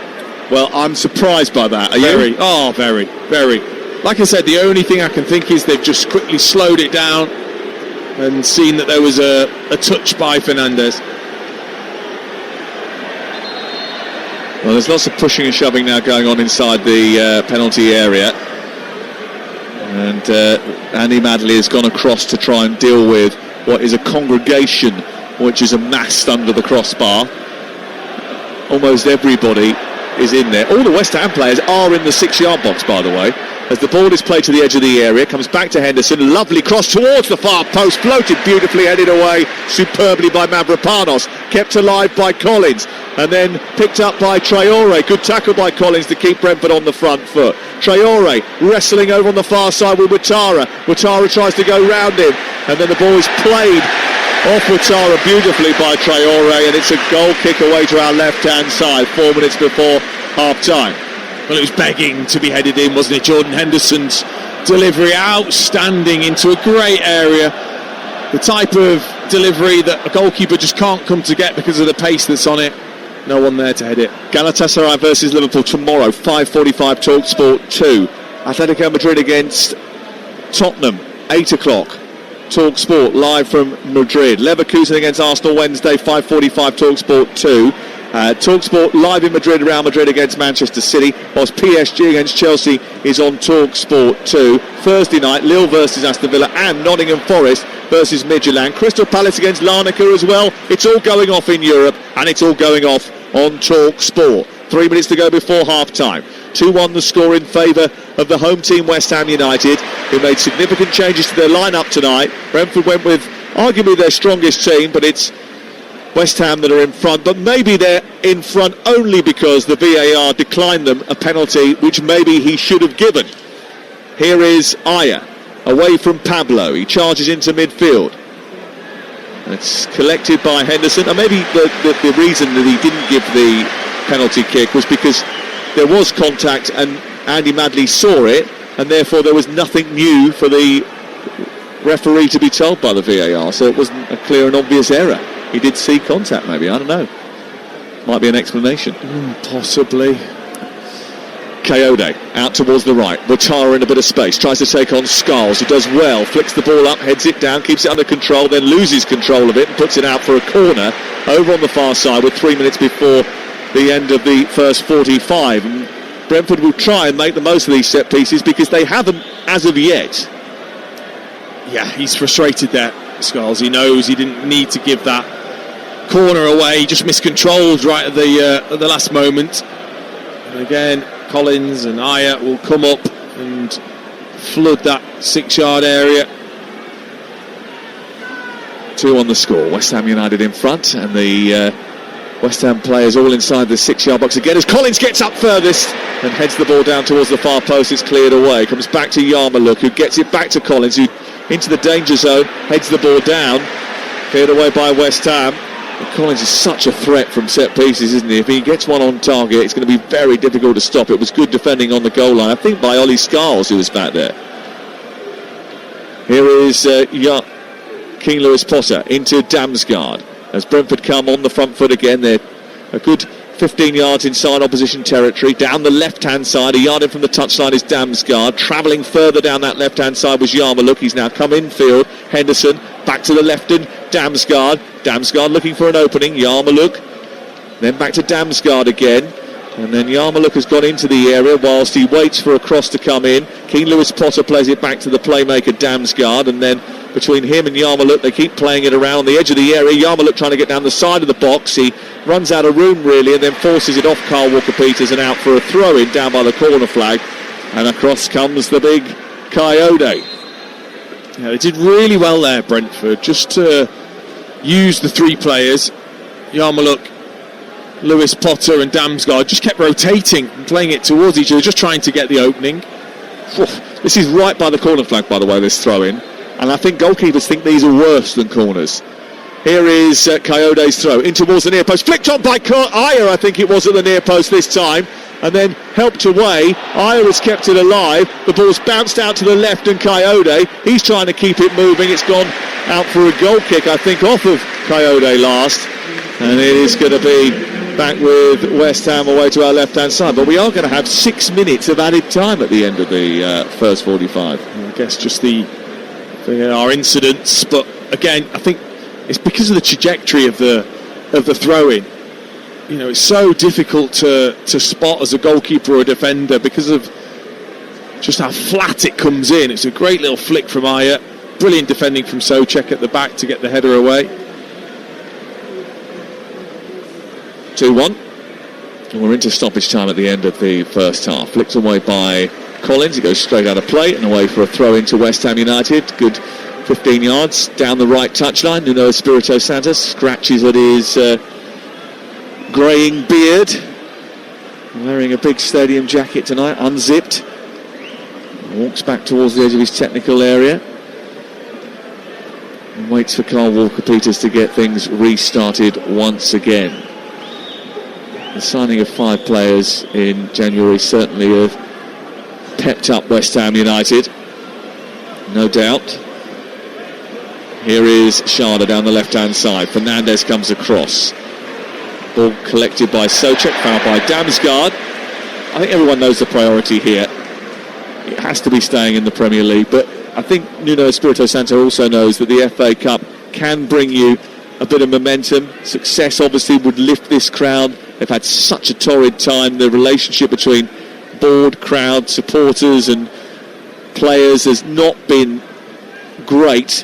Well, I'm surprised by that. Are you? Oh, very, very. Like I said, the only thing I can think is they've just quickly slowed it down and seen that there was a touch by Fernandes. Well, there's lots of pushing and shoving now going on inside the penalty area, and Andy Madley has gone across to try and deal with what is a congregation which is amassed under the crossbar. Almost everybody is in there. All the West Ham players are in the 6-yard box, by the way, as the ball is played to the edge of the area. Comes back to Henderson. Lovely cross towards the far post. Floated beautifully, headed away superbly by Mavropanos. Kept alive by Collins, and then picked up by Traore. Good tackle by Collins to keep Brentford on the front foot. Traore wrestling over on the far side with Ouattara. Ouattara tries to go round him, and then the ball is played off Ouattara beautifully by Traore, and it's a goal kick away to our left-hand side 4 minutes before half-time. Well, it was begging to be headed in, wasn't it? Jordan Henderson's delivery, outstanding into a great area. The type of delivery that a goalkeeper just can't come to get because of the pace that's on it. No one there to head it. Galatasaray versus Liverpool tomorrow, 5:45, TalkSport 2. Atletico Madrid against Tottenham, 8 o'clock. TalkSport live from Madrid. Leverkusen against Arsenal Wednesday, 5:45, TalkSport 2. TalkSport live in Madrid, Real Madrid against Manchester City, whilst PSG against Chelsea is on TalkSport 2. Thursday night, Lille versus Aston Villa and Nottingham Forest versus Midtjylland. Crystal Palace against Larnaca as well. It's all going off in Europe, and it's all going off on TalkSport. 3 minutes to go before half-time. 2-1 the score in favour of the home team West Ham United, who made significant changes to their lineup tonight. Brentford went with arguably their strongest team, but it's West Ham that are in front, but maybe they're in front only because the VAR declined them a penalty which maybe he should have given. Here is Aya, away from Pablo. He charges into midfield. It's collected by Henderson, and maybe the reason that he didn't give the penalty kick was because there was contact and Andy Madley saw it, and therefore there was nothing new for the referee to be told by the VAR, so it wasn't a clear and obvious error. He did see contact, maybe, I don't know. Might be an explanation. Possibly. Coyote out towards the right. Watara in a bit of space, tries to take on Skulls, who does well, flicks the ball up, heads it down, keeps it under control, then loses control of it and puts it out for a corner over on the far side with 3 minutes before the end of the first 45. And Brentford will try and make the most of these set pieces because they haven't as of yet. Yeah, he's frustrated there, Skulls. He knows he didn't need to give that corner away, he just miscontrolled right at the last moment. And again, Collins and Aya will come up and flood that 6-yard area. 2 on the score. West Ham United in front, and the West Ham players all inside the 6-yard box again as Collins gets up furthest and heads the ball down towards the far post. It's cleared away. Comes back to Yarmaluk, who gets it back to Collins, who into the danger zone, heads the ball down. Cleared away by West Ham. And Collins is such a threat from set pieces, isn't he? If he gets one on target, it's going to be very difficult to stop. It was good defending on the goal line, I think, by Ollie Skulls, who was back there. Here is King Lewis Potter into Damsgaard as Brentford come on the front foot again. They're a good 15 yards inside opposition territory. Down the left-hand side, a yard in from the touchline is Damsgaard. Travelling further down that left-hand side was Yarmaluk. He's now come infield. Henderson back to the left and Damsgaard. Damsgaard looking for an opening. Yarmaluk. Then back to Damsgaard again. And then Yarmaluk has gone into the area whilst he waits for a cross to come in. King Lewis Potter plays it back to the playmaker Damsgaard, and then between him and Yarmaluk they keep playing it around the edge of the area. Yarmaluk trying to get down the side of the box. He runs out of room really and then forces it off Carl Walker-Peters and out for a throw-in down by the corner flag. And across comes the big Coyote. Yeah, they did really well there, Brentford, just to use the 3 players. Yarmaluk, Lewis Potter and Damsgaard just kept rotating and playing it towards each other, just trying to get the opening. This is right by the corner flag, by the way, this throw-in. And I think goalkeepers think these are worse than corners. Here is Coyote's throw in towards the near post. Flicked on by Aya, I think it was, at the near post this time. And then helped away. Aya has kept it alive. The ball's bounced out to the left and Coyote. He's trying to keep it moving. It's gone out for a goal kick, I think, off of Coyote last. And it is going to be back with West Ham away to our left-hand side. But we are going to have 6 minutes of added time at the end of the first 45. I guess just our incidents, but again, I think it's because of the trajectory of the throw-in. You know, it's so difficult to spot as a goalkeeper or a defender because of just how flat it comes in. It's a great little flick from Aya. Brilliant defending from Souček at the back to get the header away. 2-1. And we're into stoppage time at the end of the first half. Flicked away by Collins. It goes straight out of play and away for a throw into West Ham United. Good 15 yards down the right touchline. Nuno Espirito Santo scratches at his greying beard. Wearing a big stadium jacket tonight, unzipped. Walks back towards the edge of his technical area. And waits for Carl Walker-Peters to get things restarted once again. The signing of 5 players in January certainly have pepped up West Ham United, no doubt. Here is Sharda down the left-hand side. Fernandez comes across. Ball collected by Souček, fouled by Damsgaard. I think everyone knows the priority here. It has to be staying in the Premier League, but I think Nuno Espirito Santo also knows that the FA Cup can bring you a bit of momentum. Success obviously would lift this crowd. They've had such a torrid time. The relationship between board, crowd, supporters and players has not been great.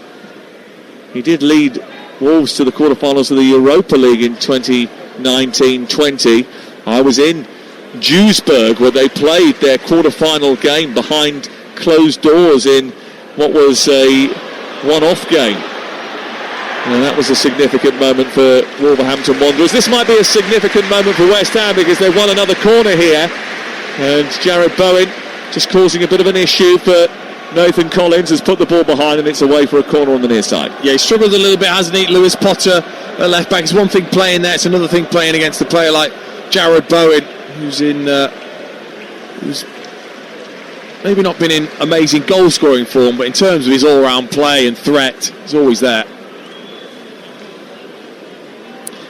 He did lead Wolves to the quarterfinals of the Europa League in 2019-20. I was in Duisburg where they played their quarter-final game behind closed doors in what was a one-off game. And that was a significant moment for Wolverhampton Wanderers. This might be a significant moment for West Ham because they've won another corner here. And Jared Bowen just causing a bit of an issue for Nathan Collins, has put the ball behind and it's away for a corner on the near side. Yeah, he struggled a little bit, hasn't he? Lewis Potter at left back. It's one thing playing there, it's another thing playing against a player like Jared Bowen, who's maybe not been in amazing goal scoring form, but in terms of his all-round play and threat, he's always there.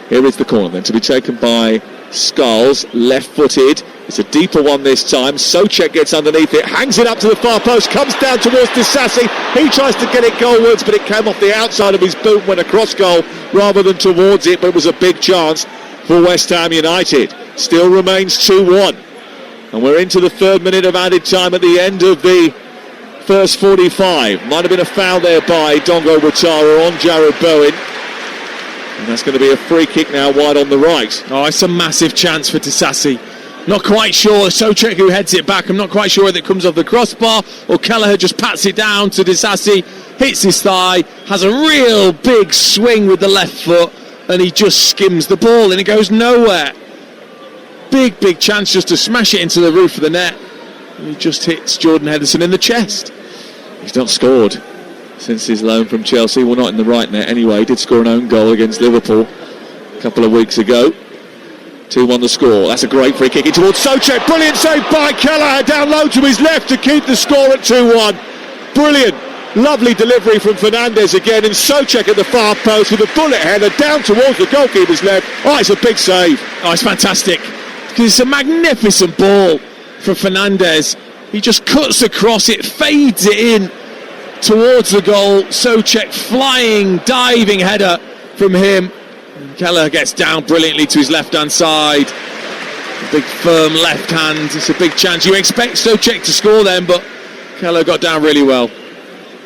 Here is the corner then to be taken by Skulls, left-footed. It's a deeper one this time. Souček gets underneath it, hangs it up to the far post, comes down towards Disasi. He tries to get it goalwards, but it came off the outside of his boot, went across goal rather than towards it, but it was a big chance for West Ham United. Still remains 2-1. And we're into the 3rd minute of added time at the end of the first 45. Might have been a foul there by Dongo Watara on Jared Bowen. And that's going to be a free kick now wide on the right. Oh, it's a massive chance for Disasi. Not quite sure. Souček who heads it back. I'm not quite sure whether it comes off the crossbar or Kelleher just pats it down to Disasi, hits his thigh, has a real big swing with the left foot, and he just skims the ball and it goes nowhere. Big chance just to smash it into the roof of the net. And he just hits Jordan Henderson in the chest. He's not scored since his loan from Chelsea. Well, not in the right net anyway. He did score an own goal against Liverpool a couple of weeks ago. 2-1 the score. That's a great free kick in towards Souček. Brilliant save by Kelleher down low to his left to keep the score at 2-1. Brilliant. Lovely delivery from Fernandes again, and Souček at the far post with a bullet header down towards the goalkeeper's left. Oh, it's a big save. Oh, it's fantastic. It's a magnificent ball from Fernandes. He just cuts across it, fades it in towards the goal. Souček flying, diving header from him. And Kelleher gets down brilliantly to his left-hand side. A big firm left hand. It's a big chance. You expect Souček to score then, but Kelleher got down really well.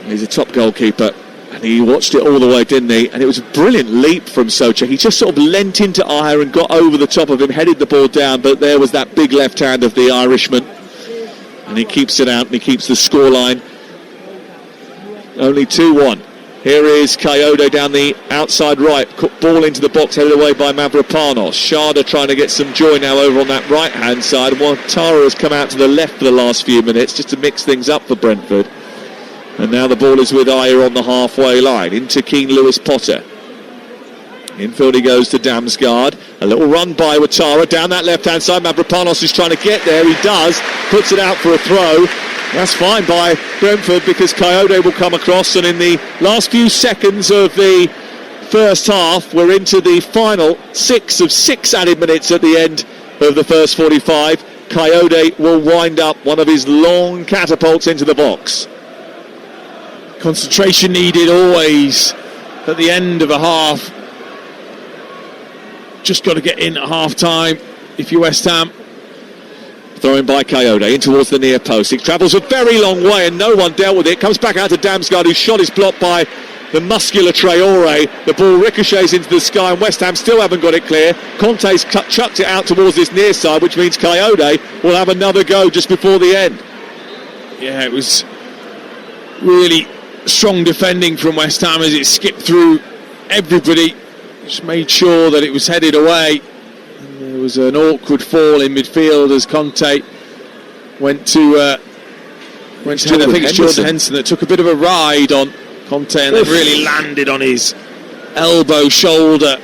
He's a top goalkeeper, and he watched it all the way, didn't he? And it was a brilliant leap from Souček. He just sort of leant into Ajer and got over the top of him, headed the ball down, but there was that big left hand of the Irishman. And he keeps it out, and he keeps the scoreline. Only 2-1. Here is Coyote down the outside right. Ball into the box, headed away by Mavropanos. Sharda trying to get some joy now over on that right-hand side. Watara has come out to the left for the last few minutes just to mix things up for Brentford. And now the ball is with Ajer on the halfway line. Into Keane Lewis-Potter. Infield he goes to Damsgaard. A little run by Watara down that left-hand side. Mavropanos is trying to get there. He does. Puts it out for a throw. That's fine by Brentford because Coyote will come across. And in the last few seconds of the first half, we're into the final 6 of 6 added minutes at the end of the first 45. Coyote will wind up one of his long catapults into the box. Concentration needed always at the end of a half. Just got to get in at half time if you're West Ham. Thrown by Coyote in towards the near post. It travels a very long way and no one dealt with it. Comes back out to Damsgaard, whose shot is blocked by the muscular Traore. The ball ricochets into the sky and West Ham still haven't got it clear. Conte's chucked it out towards this near side, which means Coyote will have another go just before the end. Yeah, it was really strong defending from West Ham as it skipped through everybody. Just made sure that it was headed away. And there was an awkward fall in midfield as Conte went to I think it's Jordan Henderson that took a bit of a ride on Conte and then really landed on his elbow, shoulder.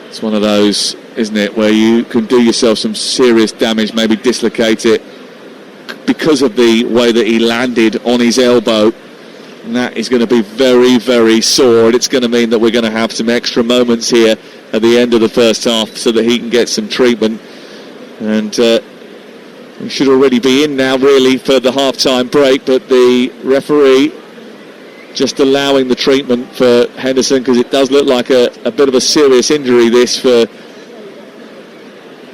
It's one of those, isn't it, where you can do yourself some serious damage, maybe dislocate it because of the way that he landed on his elbow. And that is going to be very, very sore, and it's going to mean that we're going to have some extra moments here at the end of the first half so that he can get some treatment. And we should already be in now, really, for the half-time break, but the referee just allowing the treatment for Henderson because it does look like a bit of a serious injury, this, for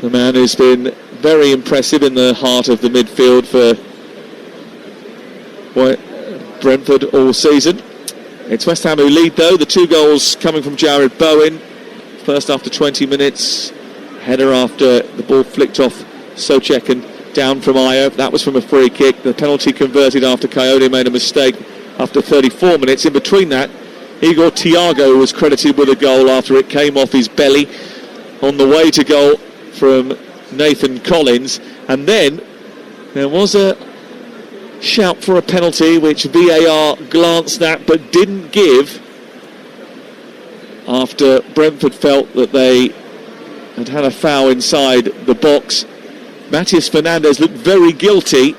the man who's been very impressive in the heart of the midfield for Brentford all season. It's West Ham who lead though. The 2 goals coming from Jared Bowen. First after 20 minutes. Header after the ball flicked off Souček and down from Ajer. That was from a free kick. The penalty converted after Coyote made a mistake after 34 minutes. In between that, Igor Thiago was credited with a goal after it came off his belly on the way to goal from Nathan Collins. And then there was a shout for a penalty which VAR glanced at but didn't give after Brentford felt that they had a foul inside the box. Matías Fernandes looked very guilty.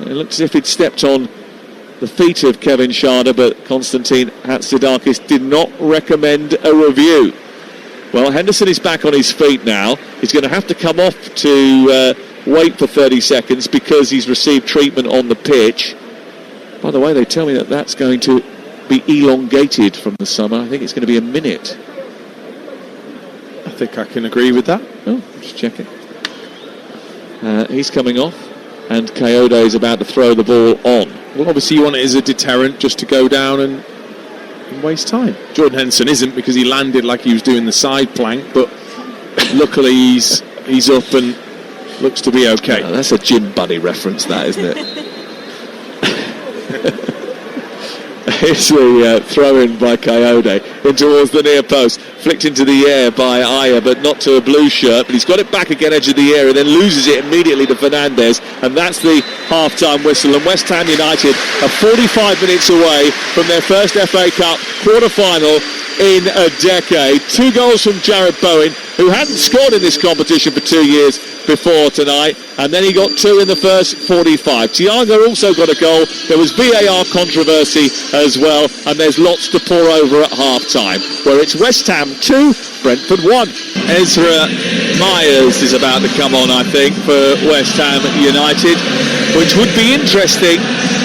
It looked as if he'd stepped on the feet of Kevin Sharda, but Konstantin Hatzidakis did not recommend a review. Well, Henderson is back on his feet now. He's going to have to come off to wait for 30 seconds because he's received treatment on the pitch. By the way, they tell me that that's going to be elongated from the summer. I think it's going to be a minute. I think I can agree with that. Oh, just checking. He's coming off, and Kayode is about to throw the ball on. Well, obviously you want it as a deterrent just to go down and waste time. Jordan Henderson isn't, because he landed like he was doing the side plank, but luckily he's up and looks to be okay. Oh, that's a Gym Buddy reference, that, isn't it? Here's the throw-in by Kayode in towards the near post, flicked into the air by Aya, but not to a blue shirt, but he's got it back again, edge of the area, and then loses it immediately to Fernandez, and that's the half-time whistle. And West Ham United are 45 minutes away from their first FA Cup quarter-final in a decade. 2 goals from Jared Bowen, who hadn't scored in this competition for 2 years before tonight, and then he got 2 in the first 45. Thiago also got a goal. There was VAR controversy as well, and there's lots to pour over at half-time, where it's West Ham 2, Brentford 1. Ezra Myers is about to come on, I think, for West Ham United, which would be interesting,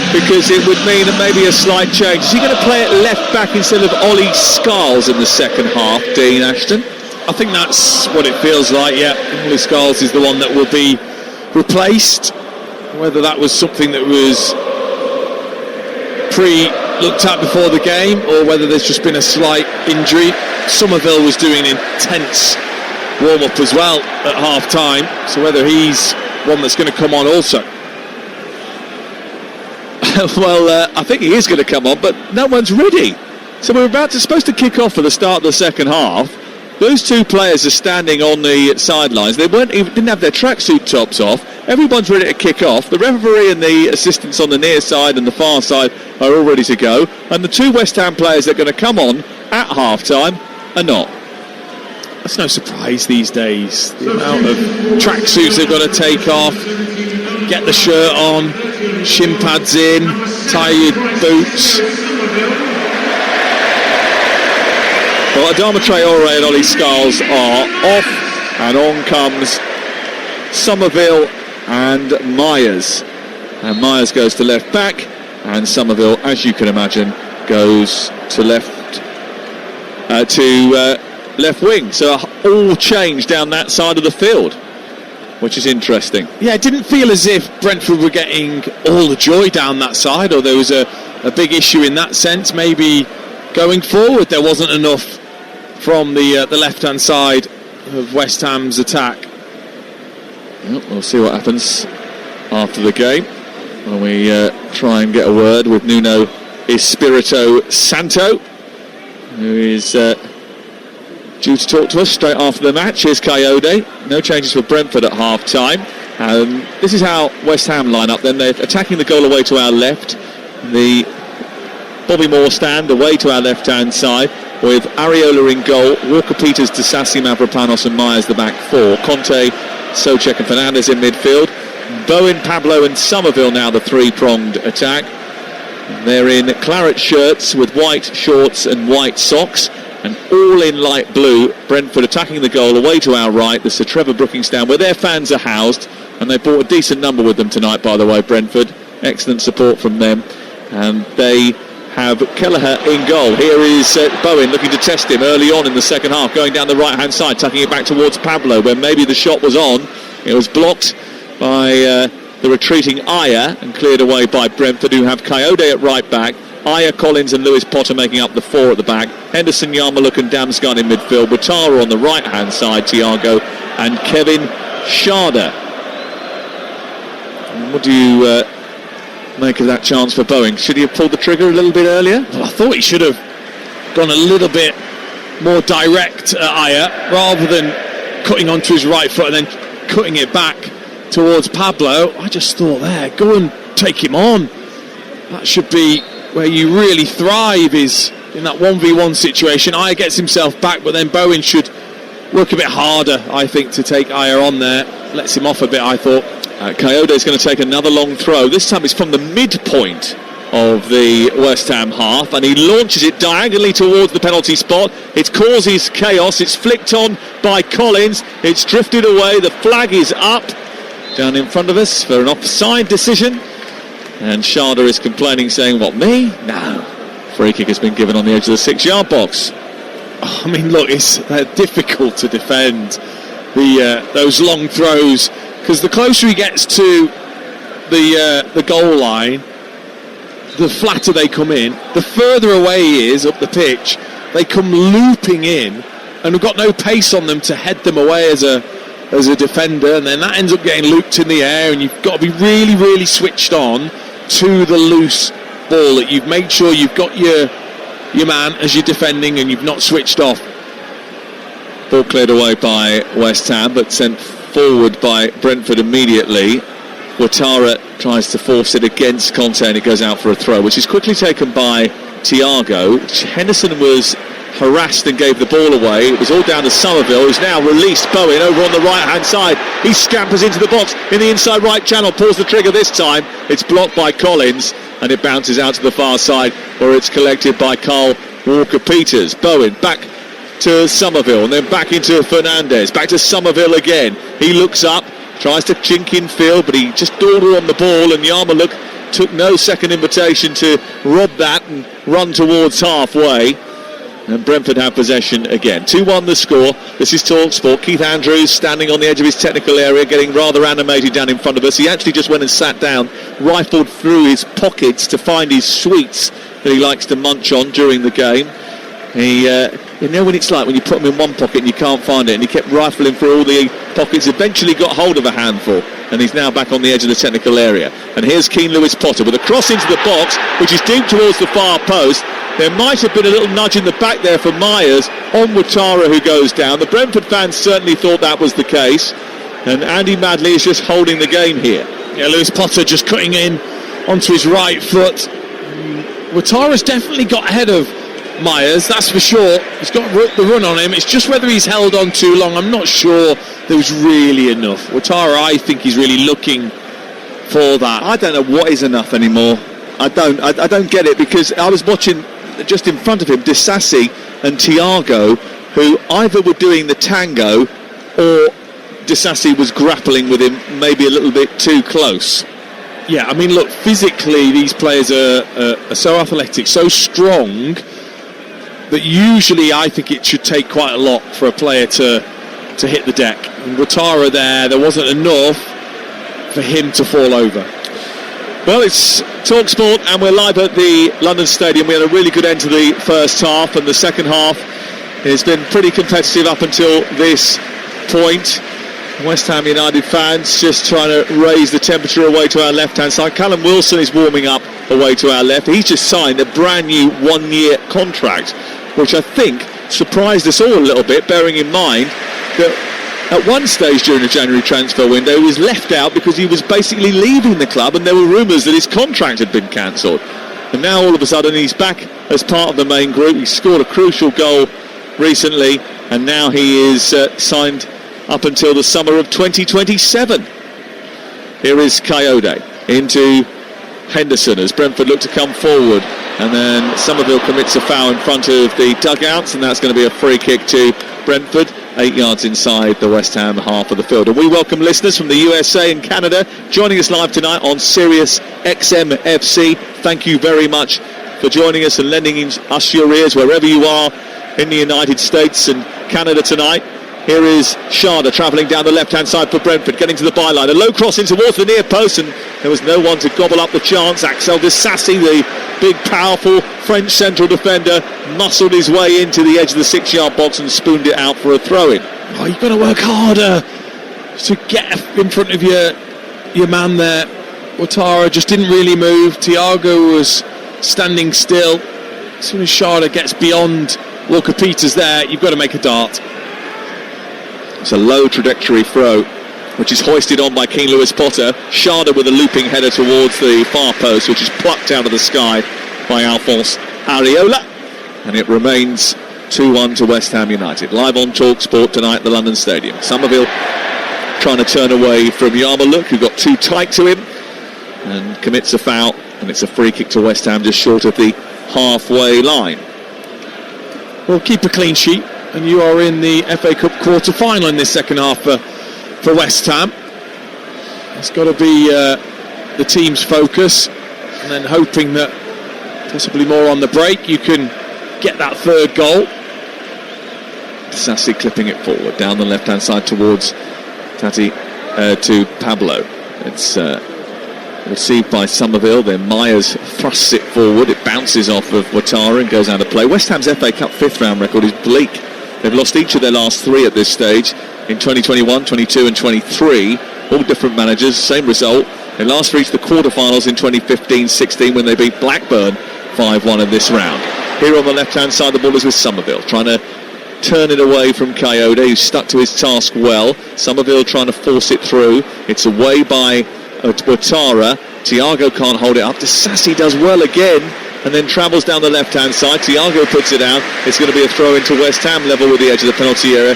because it would mean maybe a slight change. Is he going to play at left back instead of Ollie Scarles in the second half, Dean Ashton? I think that's what it feels like, yeah. Ollie Scarles is the one that will be replaced. Whether that was something that was looked at before the game, or whether there's just been a slight injury. Somerville was doing an intense warm-up as well at half-time, so whether he's one that's going to come on also. Well, I think he is going to come on, but no one's ready. So we're supposed to kick off for the start of the second half. Those 2 players are standing on the sidelines. They didn't have their tracksuit tops off. Everyone's ready to kick off. The referee and the assistants on the near side and the far side are all ready to go. And the 2 West Ham players that are going to come on at half-time are not. That's no surprise these days. The amount of tracksuits they've got to take off, get the shirt on, shin pads in, tie your boots. Well, Adama Traore and Ollie Scarles are off, and on comes Somerville and Myers. And Myers goes to left back, and Somerville, as you can imagine, goes to left wing. So all change down that side of the field, which is interesting. Yeah, it didn't feel as if Brentford were getting all the joy down that side, or there was a big issue in that sense. Maybe going forward there wasn't enough from the left-hand side of West Ham's attack. Well, we'll see what happens after the game when we try and get a word with Nuno Espirito Santo, who is due to talk to us straight after the match. Here's Kayode. No changes for Brentford at half-time. This is how West Ham line up then. They're attacking the goal away to our left. The Bobby Moore stand away to our left-hand side, with Areola in goal, Walker-Peters, Disasi, Mavropanos and Myers the back 4. Conte, Souček and Fernandez in midfield. Bowen, Pablo and Somerville now the 3-pronged attack. They're in claret shirts with white shorts and white socks, and all in light blue. Brentford attacking the goal away to our right, the Sir Trevor Brooking stand, where their fans are housed, and they brought a decent number with them tonight, by the way, Brentford. Excellent support from them. And they have Kelleher in goal. Here is Bowen looking to test him early on in the second half, going down the right-hand side, tucking it back towards Pablo, where maybe the shot was on. It was blocked by the retreating Aya and cleared away by Brentford, who have Kayode at right back, Aya, Collins and Lewis Potter making up the 4 at the back, Henderson, Yarmulke and Damsgaard in midfield, Watara on the right-hand side, Thiago and Kevin Schade. What do you make of that chance for Bowen? Should he have pulled the trigger a little bit earlier? Well, I thought he should have gone a little bit more direct at Aya, rather than cutting onto his right foot and then cutting it back towards Pablo. I just thought, there, go and take him on. That should be where you really thrive, is in that 1v1 situation. Aya gets himself back, but then Bowen should work a bit harder, I think, to take Aya on there. Lets him off a bit, I thought. Kayode is going to take another long throw. This time it's from the midpoint of the West Ham half, and he launches it diagonally towards the penalty spot. It causes chaos. It's flicked on by Collins. It's drifted away. The flag is up down in front of us for an offside decision, and Sharda is complaining, saying, what, me? No. Free kick has been given on the edge of the 6-yard box. I mean, look, it's difficult to defend those long throws, because the closer he gets to the goal line, the flatter they come in. The further away he is up the pitch, they come looping in, and we've got no pace on them to head them away as a defender, and then that ends up getting looped in the air, and you've got to be really, really switched on to the loose ball, that you've made sure you've got your man as you're defending and you've not switched off. Ball cleared away by West Ham, but sent forward by Brentford immediately. Ouattara tries to force it against Conte, and it goes out for a throw, which is quickly taken by Thiago. Henderson was harassed and gave the ball away. It was all down to Somerville, who's now released Bowen over on the right hand side. He scampers into the box in the inside right channel, pulls the trigger this time. It's blocked by Collins, and it bounces out to the far side, where it's collected by Carl Walker-Peters. Bowen back to Somerville, and then back into Fernandes, back to Somerville again. He looks up, tries to chink in field, but he just dawdled on the ball, and Yarmouk took no second invitation to rob that and run towards halfway. And Brentford have possession again. 2-1 the score. This is TalkSport. Keith Andrews standing on the edge of his technical area, getting rather animated down in front of us. He actually just went and sat down, rifled through his pockets to find his sweets that he likes to munch on during the game. You know when it's like when you put them in one pocket and you can't find it, and he kept rifling through all the pockets, eventually got hold of a handful, and he's now back on the edge of the technical area. And here's Keane Lewis-Potter with a cross into the box, which is deep towards the far post. There might have been a little nudge in the back there for Myers on Ouattara, who goes down. The Brentford fans certainly thought that was the case, and Andy Madley is just holding the game here. Yeah, Lewis-Potter just cutting in onto his right foot. Ouattara's definitely got ahead of Myers, that's for sure. He's got the run on him. It's just whether he's held on too long. I'm not sure there was really enough. Ouattara, I think he's really looking for that. I don't know what is enough anymore. I don't get it, because I was watching just in front of him Disasi and Thiago, who either were doing the tango or Disasi was grappling with him maybe a little bit too close. Yeah, I mean, look, physically these players are so athletic, so strong, that usually I think it should take quite a lot for a player to hit the deck. And Ouattara there wasn't enough for him to fall over. Well, it's TalkSport, and we're live at the London Stadium. We had a really good end to the first half, and the second half has been pretty competitive up until this point. West Ham United fans just trying to raise the temperature away to our left-hand side. Callum Wilson is warming up away to our left. He's just signed a brand new one-year contract, which I think surprised us all a little bit, bearing in mind that at one stage during the January transfer window he was left out because he was basically leaving the club, and there were rumours that his contract had been cancelled. And now all of a sudden he's back as part of the main group. He scored a crucial goal recently, and now he is signed up until the summer of 2027. Here is Coyote into Henderson as Brentford look to come forward, and then Somerville commits a foul in front of the dugouts, and that's going to be a free kick to Brentford, 8 yards inside the West Ham half of the field. And we welcome listeners from the USA and Canada joining us live tonight on Sirius XM FC. Thank you very much for joining us and lending us your ears wherever you are in the United States and Canada tonight. Here is Sharda travelling down the left-hand side for Brentford, getting to the byline. A low cross in towards the near post, and there was no one to gobble up the chance. Axel Disasi, the big, powerful French central defender, muscled his way into the edge of the 6-yard box and spooned it out for a throw-in. Oh, you've got to work harder to get in front of your man there. Ouattara just didn't really move. Thiago was standing still. As soon as Sharda gets beyond Walker-Peters there, you've got to make a dart. It's a low trajectory throw, which is hoisted on by Keane Lewis-Potter. Sharda with a looping header towards the far post, which is plucked out of the sky by Alphonse Areola. And it remains 2-1 to West Ham United. Live on TalkSport tonight at the London Stadium. Somerville trying to turn away from Yarmouk, who got too tight to him. and commits a foul, and it's a free kick to West Ham just short of the halfway line. Well, keep a clean sheet and you are in the FA Cup quarter-final in this second half for West Ham. It's got to be the team's focus, and then hoping that possibly more on the break you can get that third goal. Sassy clipping it forward down the left-hand side towards to Pablo. It's received by Somerville, then Myers thrusts it forward, it bounces off of Ouattara and goes out of play. West Ham's FA Cup fifth round record is bleak. They've lost each of their last three at this stage, in 2021, 22 and 23, all different managers, same result. They last reached the quarterfinals in 2015-16 when they beat Blackburn 5-1 in this round. Here on the left-hand side, the ball is with Somerville, trying to turn it away from Coyote, who's stuck to his task well. Somerville trying to force it through. It's away by Ouattara. Thiago can't hold it up. Sassy does well again, and then travels down the left-hand side. Thiago puts it out. It's going to be a throw into West Ham, level with the edge of the penalty area.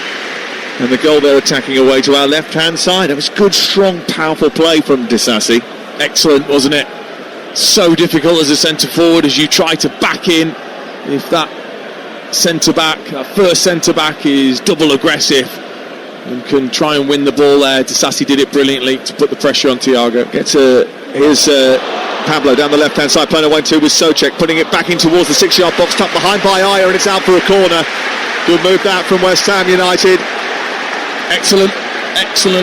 And the goal there attacking away to our left-hand side. It was good, strong, powerful play from Sassy. Excellent, wasn't it? So difficult as a centre-forward as you try to back in. If that centre-back, that first centre-back is double aggressive and can try and win the ball there. Sassy did it brilliantly to put the pressure on Thiago. Here's Pablo down the left-hand side, playing away to with Souček, putting it back in towards the 6-yard box, tucked behind by Ayer, and it's out for a corner. Good move that from West Ham United. Excellent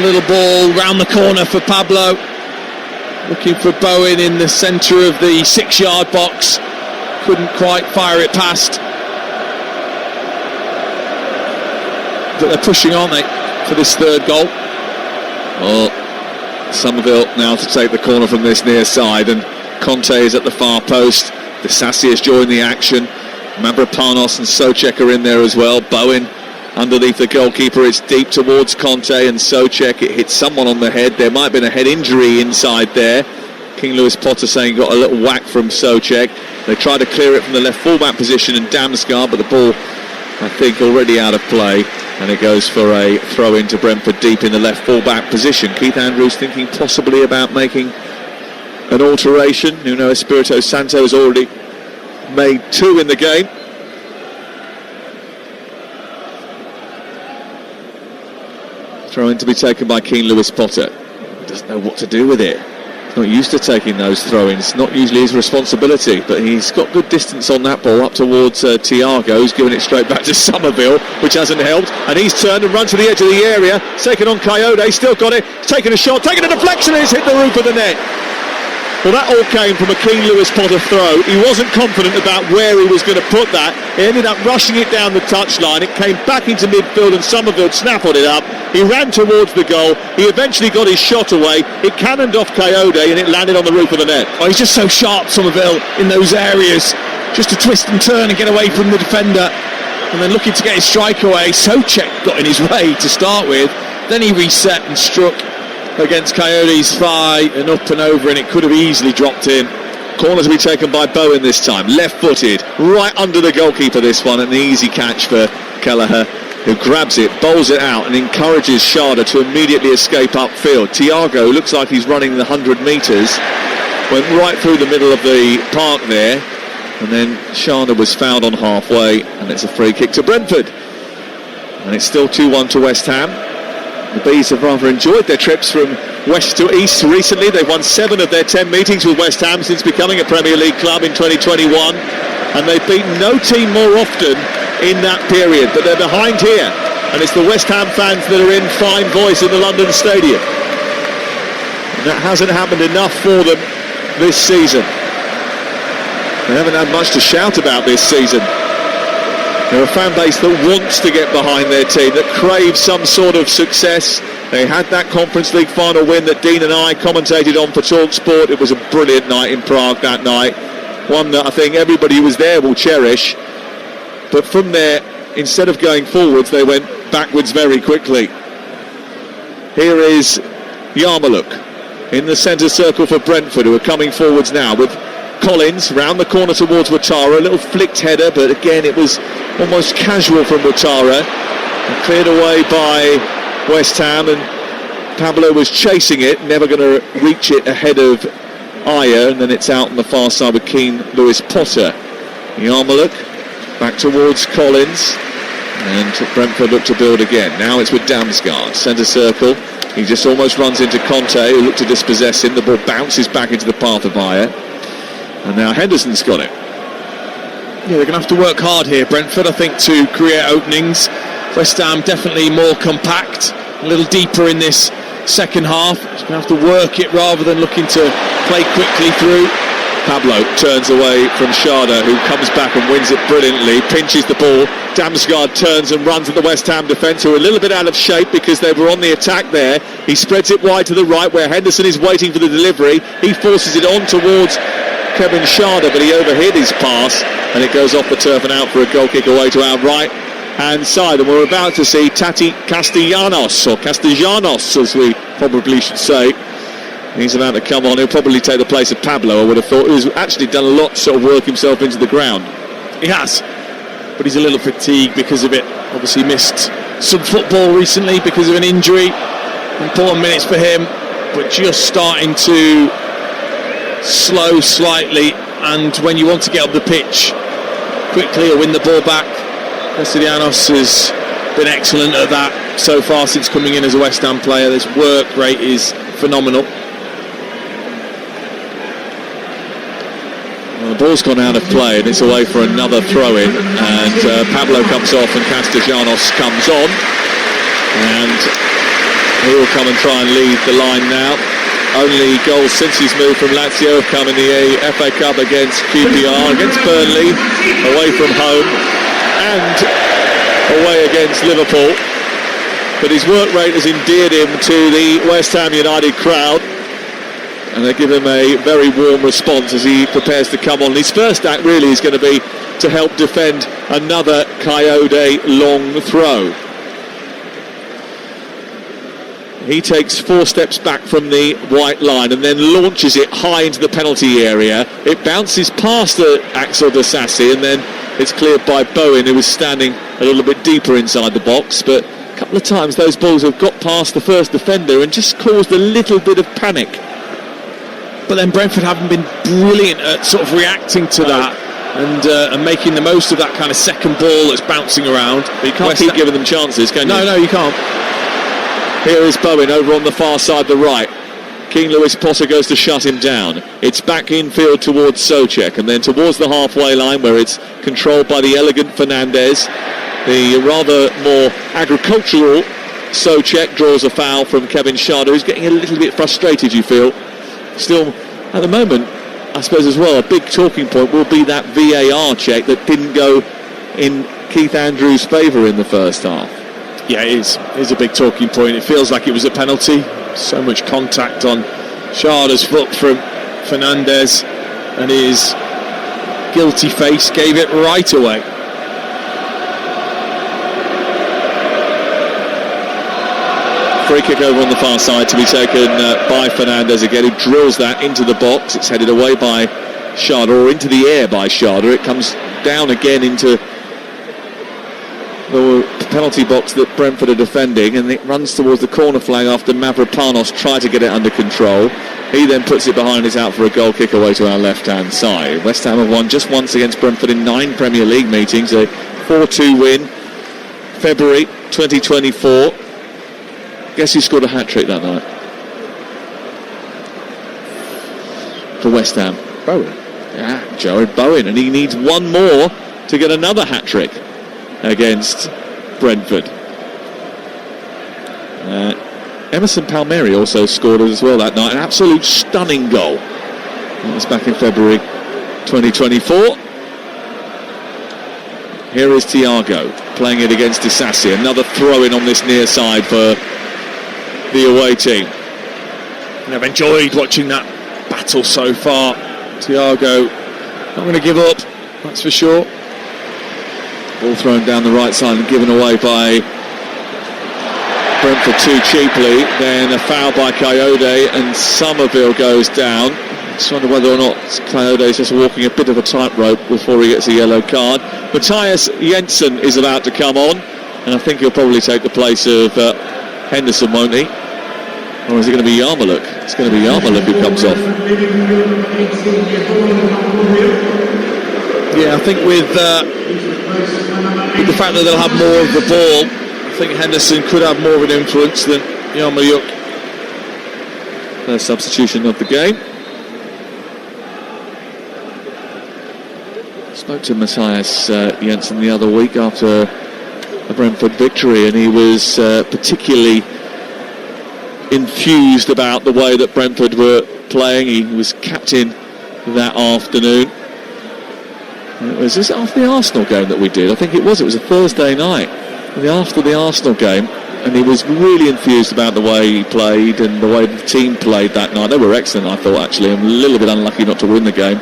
little ball round the corner for Pablo. Looking for Bowen in the centre of the 6-yard box. Couldn't quite fire it past. But they're pushing, aren't they, for this third goal? Well, Somerville now to take the corner from this near side, and Conte is at the far post. Sassy has joined the action. Mavropanos and Souček are in there as well. Bowen underneath the goalkeeper. It's deep towards Conte and Souček. It hits someone on the head. There might have been a head injury inside there. King Lewis Potter saying got a little whack from Souček. They try to clear it from the left fullback position in Damsgaard, but the ball, I think, already out of play, and it goes for a throw into Brentford deep in the left fullback position. Keith Andrews thinking possibly about making an alteration. Nuno Espirito Santo has already made 2 in the game. Throw in to be taken by King Lewis Potter. He doesn't know what to do with it. He's not used to taking those throw-ins. Not usually his responsibility, but he's got good distance on that ball up towards Thiago, who's given it straight back to Somerville, which hasn't helped. And he's turned and run to the edge of the area. Taken on Coyote, still got it. Taken a shot, taken a deflection, and it's hit the roof of the net. Well, that all came from a King Lewis Potter throw. He wasn't confident about where he was going to put that. He ended up rushing it down the touchline. It came back into midfield and Somerville snaffled it up. He ran towards the goal. He eventually got his shot away. It cannoned off Coyote and it landed on the roof of the net. Oh, he's just so sharp, Somerville, in those areas. Just to twist and turn and get away from the defender. And then looking to get his strike away. Souček got in his way to start with. Then he reset and struck against Coyote's thigh and up and over, and it could have easily dropped in. Corner to be taken by Bowen this time, left-footed, right under the goalkeeper this one, and an easy catch for Kelleher, who grabs it, bowls it out and encourages Sharda to immediately escape upfield. Thiago looks like he's running the 100 metres, went right through the middle of the park there, and then Sharda was fouled on halfway, and it's a free kick to Brentford. And it's still 2-1 to West Ham. The Bees have rather enjoyed their trips from west to east recently. They've won 7 of their 10 meetings with West Ham since becoming a Premier League club in 2021, and they've beaten no team more often in that period, but they're behind here, and it's the West Ham fans that are in fine voice in the London Stadium. And that hasn't happened enough for them this season. They haven't had much to shout about this season. They're a fan base that wants to get behind their team, that craves some sort of success. They had that Conference League final win that Dean and I commentated on for TalkSport. It was a brilliant night in Prague that night, one that I think everybody who was there will cherish. But from there, instead of going forwards, they went backwards very quickly. Here is Yarmoluk in the centre circle for Brentford, who are coming forwards now with Collins round the corner towards Ouattara. A little flicked header, but again it was almost casual from Ouattara, and cleared away by West Ham, and Pablo was chasing it, never going to reach it ahead of Ayer, and then it's out on the far side with Keane, Lewis Potter. Yarmulke back towards Collins, and Brentford look to build again. Now it's with Damsgaard, centre circle. He just almost runs into Conte, who looked to dispossess him. The ball bounces back into the path of Ayer, and now Henderson's got it. Yeah, they're going to have to work hard here, Brentford, I think, to create openings. West Ham definitely more compact, a little deeper in this second half. He's going to have to work it rather than looking to play quickly through. Pablo turns away from Schade, who comes back and wins it brilliantly, pinches the ball. Damsgaard turns and runs at the West Ham defence, who are a little bit out of shape because they were on the attack there. He spreads it wide to the right where Henderson is waiting for the delivery. He forces it on towards Kevin Schade, but he overhit his pass and it goes off the turf and out for a goal kick away to our right-hand side. And we're about to see Tati Castellanos, or Castellanos as we probably should say. He's about to come on. He'll probably take the place of Pablo, I would have thought, who's actually done a lot to sort of work himself into the ground. He has, but he's a little fatigued because of it. Obviously missed some football recently because of an injury. Important minutes for him, but just starting to slow slightly, and when you want to get up the pitch quickly or win the ball back, Castellanos has been excellent at that so far since coming in as a West Ham player. His work rate is phenomenal. Well, the ball's gone out of play and it's away for another throw-in, and Pablo comes off and Castellanos comes on, and he will come and try and lead the line now. Only goals since he's moved from Lazio have come in the FA Cup against QPR, against Burnley, away from home, and away against Liverpool. But his work rate has endeared him to the West Ham United crowd, and they give him a very warm response as he prepares to come on. His first act really is going to be to help defend another Coyote long throw. He takes 4 steps back from the white line and then launches it high into the penalty area. It bounces past Axel Disasi, and then it's cleared by Bowen, who was standing a little bit deeper inside the box. But a couple of times those balls have got past the first defender and just caused a little bit of panic. But then Brentford haven't been brilliant at sort of reacting to that and making the most of that kind of second ball that's bouncing around. But you can't keep giving them chances, can you? No, you can't. Here is Bowen over on the far side, the right. King Lewis Potter goes to shut him down. It's back infield towards Souček, and then towards the halfway line where it's controlled by the elegant Fernandez. The rather more agricultural Souček draws a foul from Kevin Schade, who's getting a little bit frustrated, you feel. Still, at the moment, I suppose as well, a big talking point will be that VAR check that didn't go in Keith Andrews' favour in the first half. Yeah, it is a big talking point. It feels like it was a penalty. So much contact on Schade's foot from Fernandez, and his guilty face gave it right away. Free kick over on the far side to be taken by Fernandez again, who drills that into the box. It's headed away by Schade, or into the air by Schade. It comes down again into the penalty box that Brentford are defending, and it runs towards the corner flag after Mavropanos tried to get it under control. He then puts it behind. It's out for a goal kick away to our left-hand side. West Ham have won just once against Brentford in 9 Premier League meetings, a 4-2 win, February 2024. Guess who scored a hat-trick that night? For West Ham. Bowen. Yeah, Jared Bowen, and he needs one more to get another hat-trick against Brentford. Emerson Palmieri also scored as well that night, an absolute stunning goal. That was back in February 2024. Here is Thiago playing it against Disasi. Another throw-in on this near side for the away team. And I've enjoyed watching that battle so far. Thiago not going to give up, that's for sure. Ball thrown down the right side and given away by Brentford too cheaply. Then a foul by Coyote, and Somerville goes down. Just wonder whether or not Coyote is just walking a bit of a tightrope before he gets a yellow card. Matthias Jensen is about to come on, and I think he'll probably take the place of Henderson, won't he? Or is it going to be Yarmuluk? It's going to be Yarmuluk who comes off. Yeah, I think with the fact that they'll have more of the ball, I think Henderson could have more of an influence than Yarmuluk. First substitution of the game. Spoke to Matthias Jensen the other week after a Brentford victory, and he was particularly enthused about the way that Brentford were playing. He was captain that afternoon. Was this after the Arsenal game that we did? I think it was a Thursday night after the Arsenal game, and he was really enthused about the way he played and the way the team played that night. They were excellent, I thought, actually. I'm a little bit unlucky not to win the game,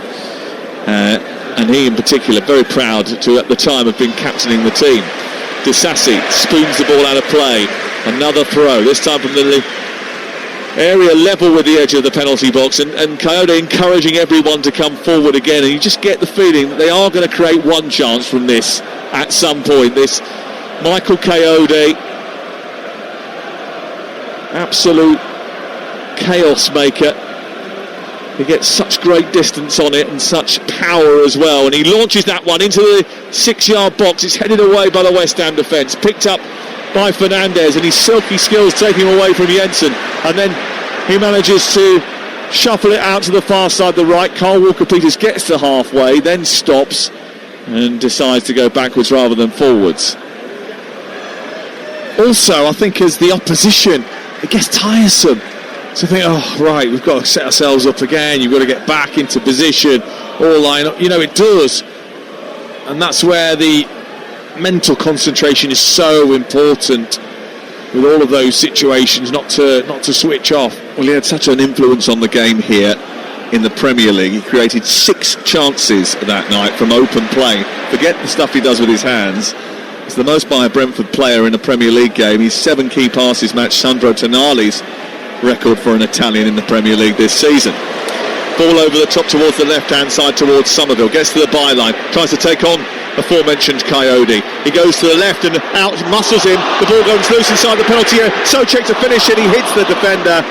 and he in particular very proud to at the time have been captaining the team. Disasi spoons the ball out of play, another throw, this time from the area level with the edge of the penalty box, and Coyote encouraging everyone to come forward again, and you just get the feeling that they are going to create one chance from this at some point. This Michael Coyote, absolute chaos maker. He gets such great distance on it and such power as well, and he launches that one into the 6-yard box. It's headed away by the West Ham defence, picked up by Fernandez, and his silky skills take him away from Jensen, and then he manages to shuffle it out to the far side, the right. Carl Walker-Peters gets to halfway, then stops and decides to go backwards rather than forwards. Also, I think as the opposition, it gets tiresome to think, oh right, we've got to set ourselves up again, you've got to get back into position, all line up. It does, and that's where the mental concentration is so important with all of those situations, not to switch off. Well, he had such an influence on the game here in the Premier League. He created 6 chances that night from open play. Forget the stuff he does with his hands. It's the most by a Brentford player in a Premier League game. His 7 key passes match Sandro Tonali's record for an Italian in the Premier League this season. Ball over the top towards the left-hand side towards Somerville. Gets to the byline, tries to take on aforementioned Coyote. He goes to the left and out, muscles him. The ball goes loose inside the penalty area. Souček to finish it. He hits the defender,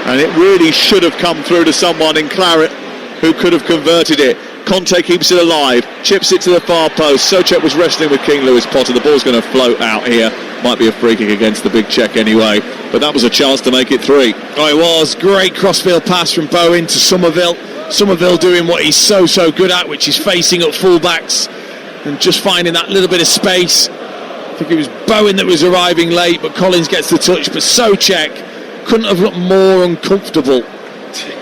and it really should have come through to someone in claret who could have converted it. Conte keeps it alive, chips it to the far post. Souček was wrestling with King Lewis Potter. The ball's going to float out here. Might be a free kick against the big Czech anyway, but that was a chance to make it 3. Oh, it was. Great crossfield pass from Bowen to Somerville. Somerville doing what he's so good at, which is facing up full-backs and just finding that little bit of space. I think it was Bowen that was arriving late, but Collins gets the touch. But Souček couldn't have looked more uncomfortable,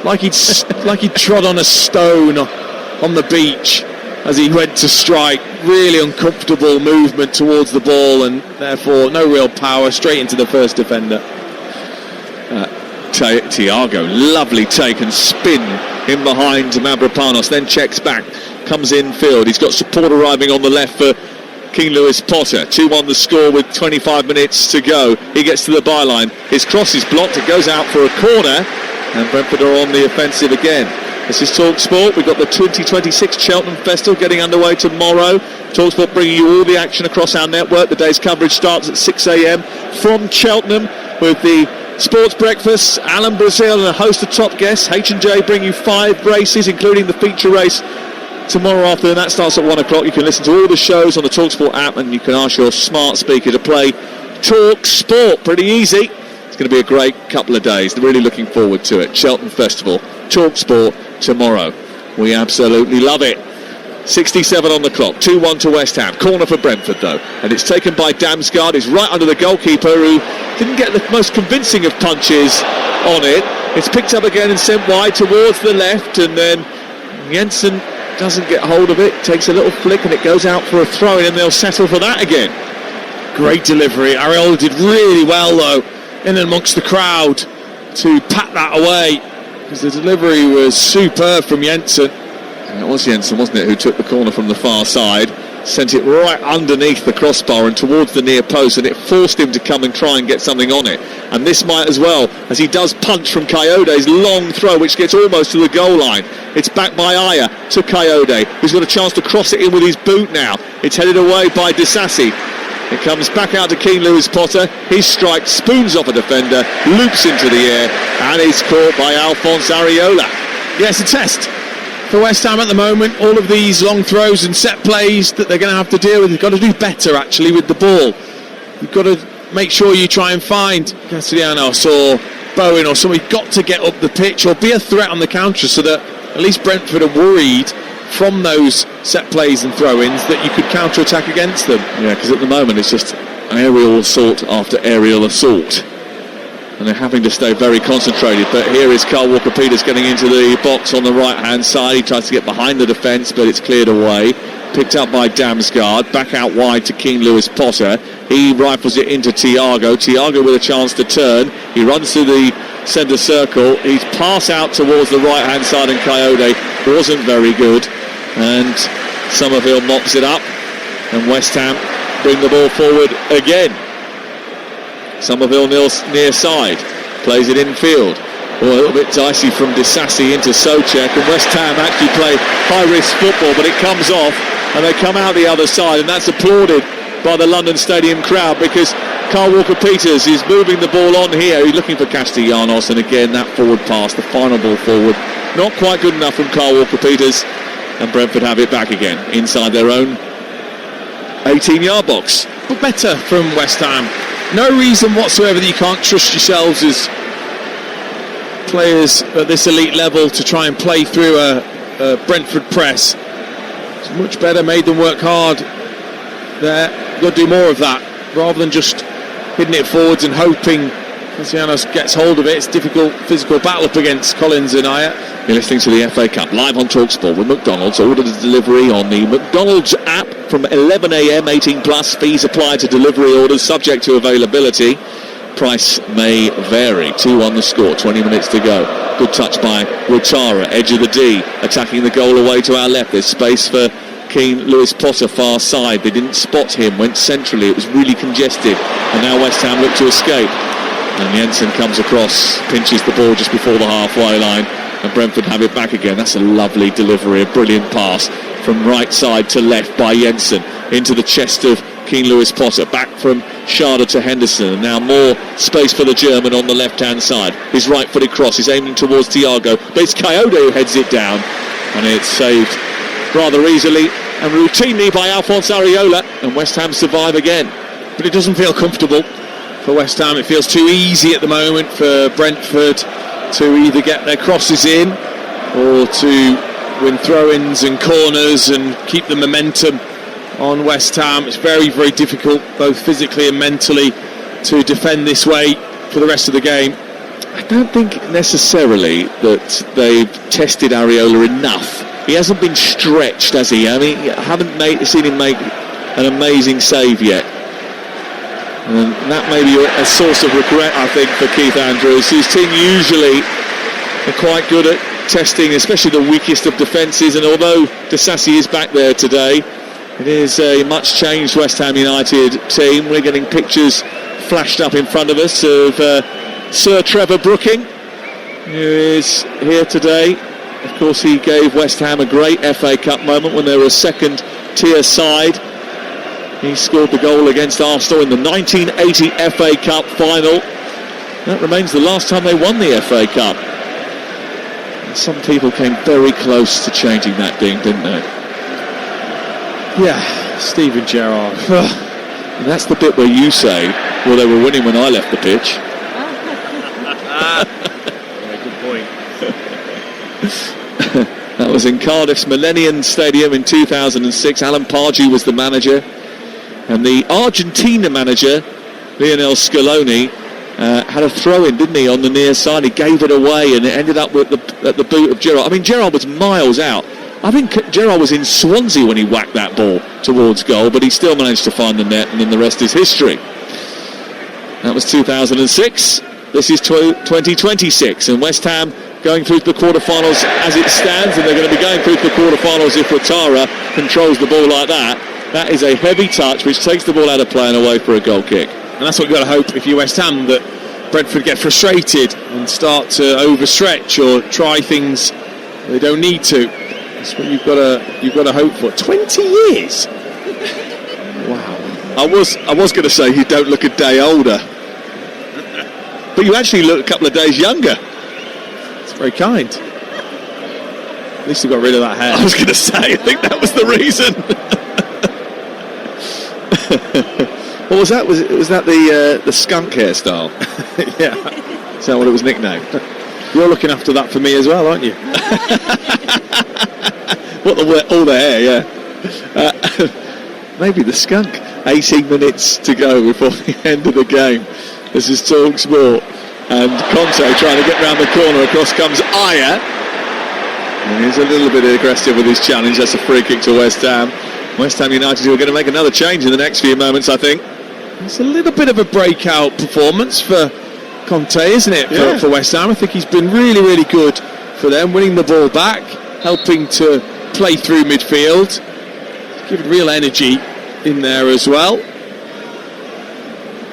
like he'd trod on a stone on the beach as he went to strike. Really uncomfortable movement towards the ball, and therefore no real power, straight into the first defender. Thiago, lovely take and spin in behind Mavropanos, then checks back, comes infield. He's got support arriving on the left for King Lewis Potter. 2-1 the score with 25 minutes to go. He gets to the byline, his cross is blocked, it goes out for a corner, and Brentford are on the offensive again. This is TalkSport. We've got the 2026 Cheltenham Festival getting underway tomorrow. TalkSport bringing you all the action across our network. The day's coverage starts at 6 a.m. from Cheltenham with the sports breakfast, Alan Brazil and a host of top guests. H&J bring you 5 races, including the feature race tomorrow afternoon. That starts at 1 o'clock. You can listen to all the shows on the TalkSport app, and you can ask your smart speaker to play TalkSport. Pretty easy. It's going to be a great couple of days. Really looking forward to it. Cheltenham Festival, TalkSport tomorrow. We absolutely love it. 67 on the clock, 2-1 to West Ham. Corner for Brentford though, and it's taken by Damsgaard. It's right under the goalkeeper, who didn't get the most convincing of punches on it. It's picked up again and sent wide towards the left, and then Jensen doesn't get hold of it, takes a little flick, and it goes out for a throw-in, and they'll settle for that again. Great delivery. Areola did really well though in amongst the crowd to pat that away, because the delivery was superb from Jensen. And it was Jensen, wasn't it, who took the corner from the far side, sent it right underneath the crossbar and towards the near post, and it forced him to come and try and get something on it. And this might as well, as he does punch from Coyote's long throw, which gets almost to the goal line. It's back by Aya to Coyote, who's got a chance to cross it in with his boot now. It's headed away by Disasi. It comes back out to Keane Lewis Potter. His strike spoons off a defender, loops into the air, and is caught by Alphonse Areola. Yeah, it's a test for West Ham at the moment. All of these long throws and set plays that they're going to have to deal with. They've got to do better, actually, with the ball. You've got to make sure you try and find Castellanos or Bowen or somebody. You've got to get up the pitch or be a threat on the counter, so that at least Brentford are worried from those set plays and throw-ins that you could counter-attack against them. Yeah, because at the moment it's just aerial assault after aerial assault, and they're having to stay very concentrated. But here is Carl Walker-Peters getting into the box on the right-hand side. He tries to get behind the defence, but it's cleared away. Picked up by Damsgaard. Back out wide to Keane Lewis Potter. He rifles it into Thiago. Thiago with a chance to turn. He runs to the centre circle. He's pass out towards the right-hand side, and Coyote wasn't very good. And Somerville mops it up, and West Ham bring the ball forward again. Somerville near side, plays it infield. A little bit dicey from Disasi into Soucek, and West Ham actually play high-risk football, but it comes off, and they come out the other side, and that's applauded by the London Stadium crowd, because Carl Walker-Peters is moving the ball on here. He's looking for Castellanos, and again that forward pass, the final ball forward, not quite good enough from Carl Walker-Peters, and Brentford have it back again inside their own 18-yard box. But better from West Ham. No reason whatsoever that you can't trust yourselves as players at this elite level to try and play through a Brentford press. It's much better, made them work hard there. Got to do more of that rather than just hitting it forwards and hoping Castellanos gets hold of it. It's a difficult physical battle up against Collins and Ayer. You're listening to the FA Cup live on TalkSport with McDonald's. Order the delivery on the McDonald's app from 11 a.m. 18 plus. Fees apply to delivery orders subject to availability. Price may vary. 2 on the score, 20 minutes to go. Good touch by Rotara, edge of the D, attacking the goal away to our left. There's space for Keane Lewis Potter, far side. They didn't spot him, went centrally. It was really congested, and now West Ham look to escape. And Jensen comes across, pinches the ball just before the halfway line, and Brentford have it back again. That's a lovely delivery, a brilliant pass from right side to left by Jensen into the chest of Keane Lewis Potter, back from Schade to Henderson, and now more space for the German on the left hand side. His right footed cross is aiming towards Thiago, but it's Coyote who heads it down, and it's saved rather easily and routinely by Alphonse Areola, and West Ham survive again. But it doesn't feel comfortable for West Ham. It feels too easy at the moment for Brentford to either get their crosses in or to win throw-ins and corners and keep the momentum on West Ham. It's very, very difficult, both physically and mentally, to defend this way for the rest of the game. I don't think necessarily that they've tested Areola enough. He hasn't been stretched, has he? I mean, I haven't seen him make an amazing save yet. And that may be a source of regret, I think, for Keith Andrews. His team usually are quite good at testing, especially the weakest of defences. And although Disasi is back there today, it is a much changed West Ham United team. We're getting pictures flashed up in front of us of Sir Trevor Brooking, who is here today. Of course, he gave West Ham a great FA Cup moment when they were a second-tier side. He scored the goal against Arsenal in the 1980 FA Cup final. That remains the last time they won the FA Cup. And some people came very close to changing that thing, didn't they? Yeah, Steven Gerrard. And that's the bit where you say, well, they were winning when I left the pitch. Yeah, good point. That was in Cardiff's Millennium Stadium in 2006. Alan Pardew was the manager. And the Argentina manager, Lionel Scaloni, had a throw-in, didn't he, on the near side. He gave it away, and it ended up at the boot of Gerrard. I mean, Gerrard was miles out. I think Gerrard was in Swansea when he whacked that ball towards goal, but he still managed to find the net, and then the rest is history. That was 2006. This is 2026, and West Ham going through to the quarterfinals as it stands, and they're going to be going through to the quarterfinals if Rotara controls the ball like that. That is a heavy touch which takes the ball out of play and away for a goal kick. And that's what you've got to hope if you're West Ham, that Brentford get frustrated and start to overstretch or try things they don't need to. That's what you've got to hope for. 20 years! Wow. I was going to say you don't look a day older, but you actually look a couple of days younger. It's very kind. At least you got rid of that hair. I was going to say, I think that was the reason. What was that? Was that the skunk hairstyle? Yeah. Is that what it was nicknamed? You're looking after that for me as well, aren't you? All the hair, yeah. Maybe the skunk. 18 minutes to go before the end of the game. This is Talk Sport. And Conte trying to get round the corner. Across comes Aya. And he's a little bit aggressive with his challenge. That's a free kick to West Ham. West Ham United who are going to make another change in the next few moments, I think. It's a little bit of a breakout performance for Conte, isn't it, for West Ham? I think he's been really, really good for them, winning the ball back, helping to play through midfield, giving real energy in there as well.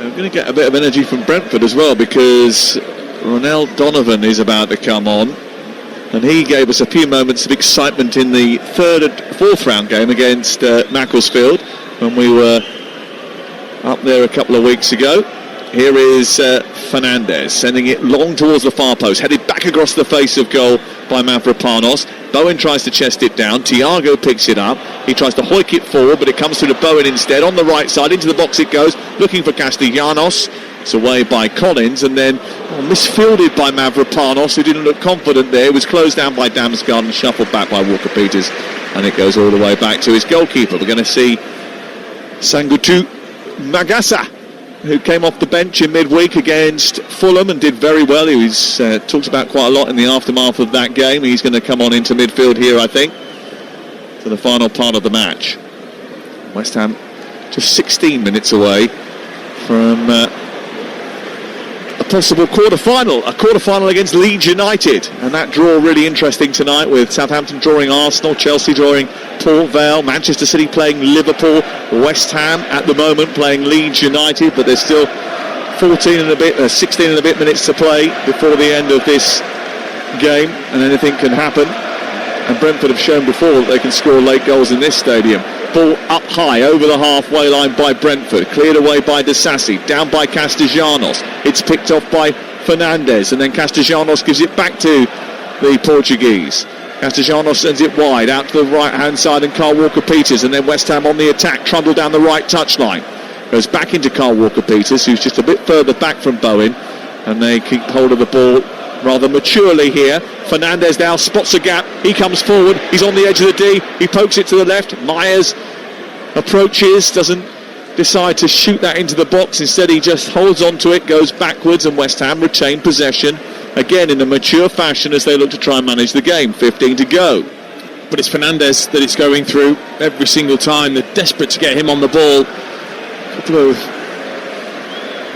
I'm going to get a bit of energy from Brentford as well, because Ronald Donovan is about to come on, and he gave us a few moments of excitement in the fourth round game against Macclesfield when we were up there a couple of weeks ago. Here is Fernandez sending it long towards the far post, headed back across the face of goal by Mavropanos. Bowen tries to chest it down. Thiago picks it up. He tries to hoik it forward, but it comes through to Bowen instead. On the right side, into the box it goes, looking for Castellanos. It's away by Collins, and then misfielded by Mavropanos, who didn't look confident there. It was closed down by Damsgaard and shuffled back by Walker-Peters, and it goes all the way back to his goalkeeper. We're going to see Sangutu Magasa, who came off the bench in midweek against Fulham and did very well. He was talked about quite a lot in the aftermath of that game. He's going to come on into midfield here, I think, for the final part of the match. West Ham just 16 minutes away from a possible quarter-final against Leeds United, and that draw really interesting tonight, with Southampton drawing Arsenal, Chelsea drawing Port Vale, Manchester City playing Liverpool, West Ham at the moment playing Leeds United, but there's still 16 and a bit minutes to play before the end of this game, and anything can happen. And Brentford have shown before that they can score late goals in this stadium. Ball up high over the halfway line by Brentford, cleared away by De Sassi, down by Castellanos. It's picked off by Fernandez, and then Castellanos gives it back to the Portuguese. Castellanos sends it wide out to the right hand side, and Carl Walker-Peters, and then West Ham on the attack, trundle down the right touchline. Goes back into Carl Walker-Peters, who's just a bit further back from Bowen, and they keep hold of the ball rather maturely here. Fernandez now spots a gap, he comes forward, he's on the edge of the D, he pokes it to the left. Myers approaches, doesn't decide to shoot that into the box, instead he just holds on to it, goes backwards, and West Ham retain possession again in a mature fashion as they look to try and manage the game. 15 to go. But it's Fernandez that it's going through every single time. They're desperate to get him on the ball. A couple of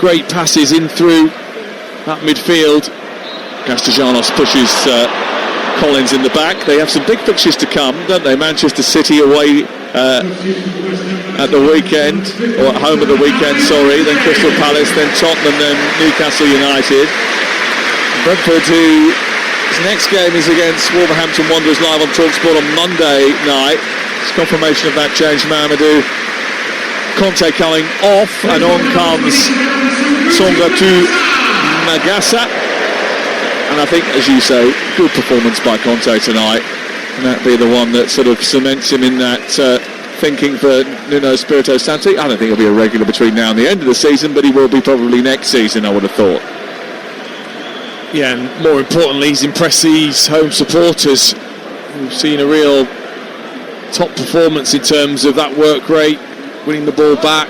great passes in through that midfield. Castellanos pushes Collins in the back. They have some big fixtures to come, don't they? Manchester City away at the weekend, or at home at the weekend, sorry. Then Crystal Palace, then Tottenham, then Newcastle United. Brentford, whose next game is against Wolverhampton Wanderers live on TalkSport on Monday night. It's confirmation of that change. Mamadou Conte coming off, and on comes Songatu Magasa. And I think, as you say, good performance by Conte tonight, and that'd be the one that sort of cements him in that thinking for Nuno Espirito Santo. I don't think he'll be a regular between now and the end of the season, but he will be probably next season, I would have thought. Yeah, and more importantly, he's impressed these home supporters. We've seen a real top performance in terms of that work rate, winning the ball back,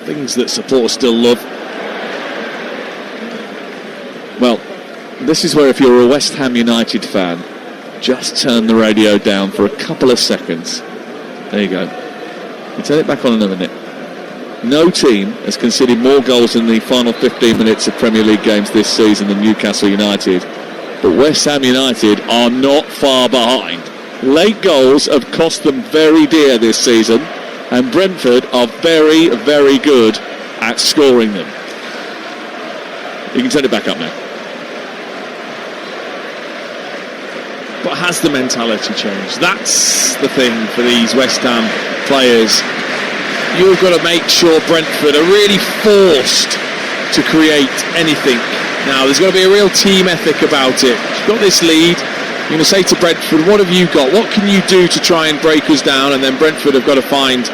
things that supporters still love. Well, this is where, if you're a West Ham United fan, just turn the radio down for a couple of seconds. There you go. You turn it back on in a minute. No team has conceded more goals in the final 15 minutes of Premier League games this season than Newcastle United. But West Ham United are not far behind. Late goals have cost them very dear this season, and Brentford are very, very good at scoring them. You can turn it back up now. But has the mentality changed? That's the thing for these West Ham players. you've got to make sure Brentford are really forced to create anything. Now, there's got to be a real team ethic about it. You've got this lead. You're going to say to Brentford, what have you got? What can you do to try and break us down? And then Brentford have got to find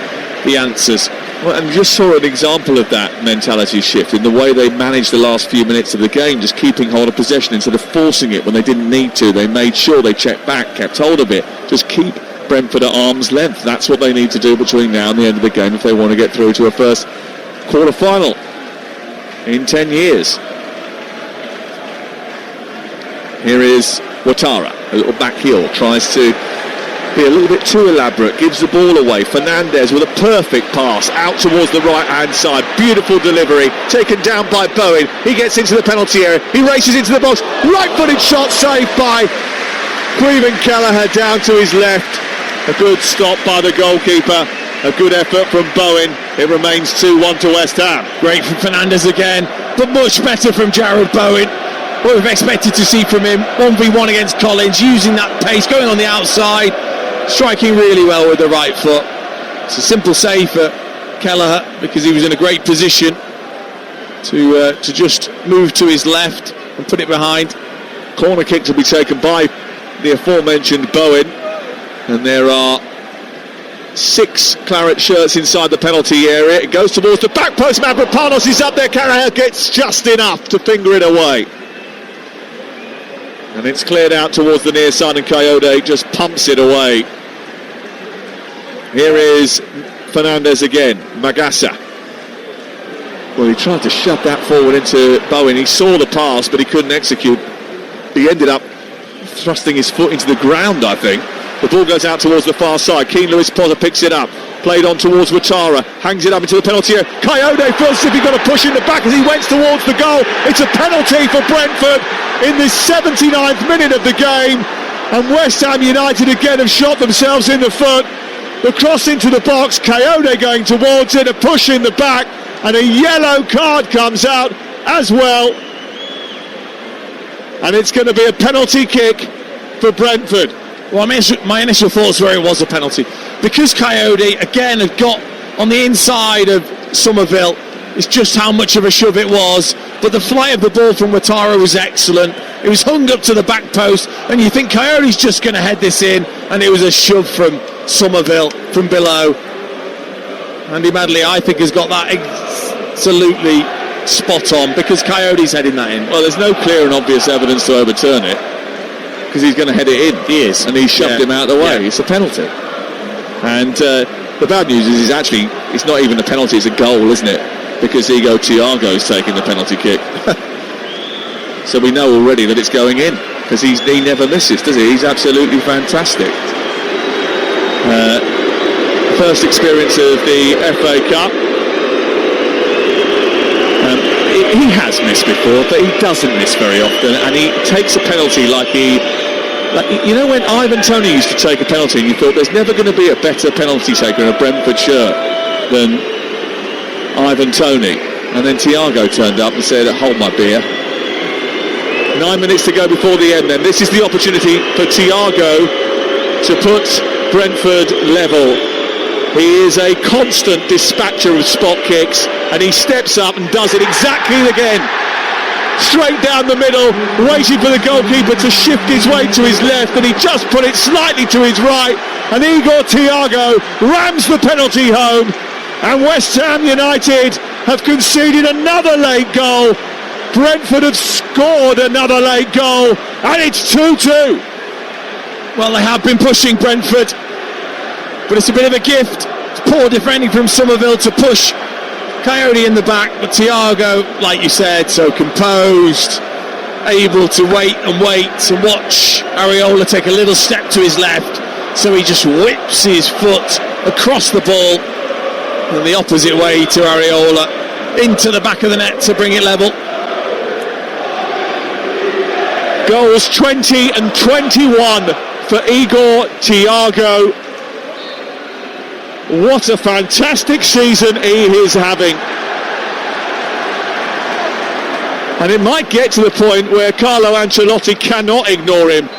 the answers. Well, and just saw an example of that mentality shift in the way they managed the last few minutes of the game, just keeping hold of possession instead of forcing it when they didn't need to. They made sure they checked back, kept hold of it. Just keep Brentford at arm's length. That's what they need to do between now and the end of the game if they want to get through to a first quarter-final in 10 years. Here is Ouattara, a little back heel, tries to be a little bit too elaborate, gives the ball away. Fernandes with a perfect pass out towards the right-hand side. Beautiful delivery, taken down by Bowen. He gets into the penalty area, he races into the box. Right-footed shot saved by Creven Kelleher down to his left. A good stop by the goalkeeper. A good effort from Bowen. It remains 2-1 to West Ham. Great from Fernandes again, but much better from Jarrod Bowen. What we've expected to see from him, 1v1 against Collins, using that pace, going on the outside, striking really well with the right foot. It's a simple save for Kelleher because he was in a great position to just move to his left and put it behind. Corner kick to be taken by the aforementioned Bowen, and there are 6 claret shirts inside the penalty area. It goes towards the back post. Mavropanos is up there. Kelleher gets just enough to finger it away. And it's cleared out towards the near side, and Coyote just pumps it away. Here is Fernandes again. Magassa. Well, he tried to shove that forward into Bowen. He saw the pass, but he couldn't execute. He ended up thrusting his foot into the ground, I think. The ball goes out towards the far side. Keane Lewis Potter picks it up. Played on towards Ouattara. Hangs it up into the penalty area. Coyote feels as if he's got to push in the back as he went towards the goal. It's a penalty for Brentford in the 79th minute of the game. And West Ham United again have shot themselves in the foot. The cross into the box. Coyote going towards it. A push in the back. And a yellow card comes out as well. And it's going to be a penalty kick for Brentford. Well, my initial thoughts were it was a penalty. Because Coyote, again, had got on the inside of Somerville, it's just how much of a shove it was. But the flight of the ball from Ouattara was excellent. It was hung up to the back post, and you think Coyote's just going to head this in, and it was a shove from Somerville, from below. Andy Madley, I think, has got that absolutely spot on, because Coyote's heading that in. Well, there's no clear and obvious evidence to overturn it, because he's going to head it in. He is. And he shoved him out of the way. Yeah. It's a penalty. And the bad news is it's not even a penalty, it's a goal, isn't it? Because Igor Thiago's taking the penalty kick. So we know already that it's going in, because he never misses, does he? He's absolutely fantastic. First experience of the FA Cup. He has missed before, but he doesn't miss very often, and he takes a penalty like you know when Ivan Toney used to take a penalty and you thought there's never going to be a better penalty taker in a Brentford shirt than Ivan Toney, and then Thiago turned up and said, hold my beer. 9 minutes to go before the end then. This is the opportunity for Thiago to put Brentford level. He is a constant dispatcher of spot kicks, and he steps up and does it exactly again. Straight down the middle, waiting for the goalkeeper to shift his weight to his left, and he just put it slightly to his right, and Igor Thiago rams the penalty home, and West Ham United have conceded another late goal. Brentford have scored another late goal, and it's 2-2. Well, they have been pushing Brentford, but it's a bit of a gift. It's poor defending from Somerville to push Coyote in the back, but Thiago, like you said, so composed, able to wait and watch Areola take a little step to his left, so he just whips his foot across the ball and the opposite way to Areola into the back of the net to bring it level. Goals 20 and 21 for Igor Thiago. What a fantastic season he is having. And it might get to the point where Carlo Ancelotti cannot ignore him.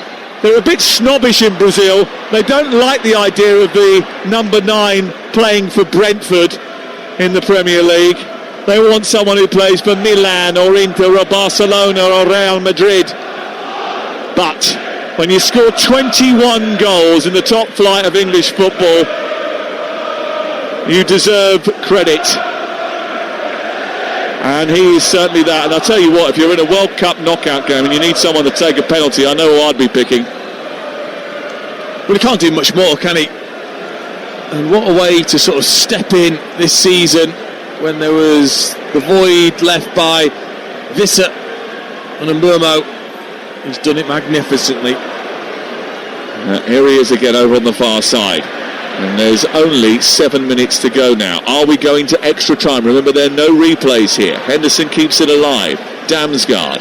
They're a bit snobbish in Brazil. They don't like the idea of the number 9 playing for Brentford. in the Premier League. They want someone who plays for Milan or Inter or Barcelona or Real Madrid. But when you score 21 goals in the top flight of English football, you deserve credit. And he is certainly that. And I'll tell you what, if you're in a World Cup knockout game and you need someone to take a penalty, I know who I'd be picking. Well, he can't do much more, can he? And what a way to sort of step in this season when there was the void left by Visser and Mbeumo. He's done it magnificently. Here he is again over on the far side. And there's only 7 minutes to go now. Are we going to extra time? Remember, there are no replays here. Henderson keeps it alive. Damsgaard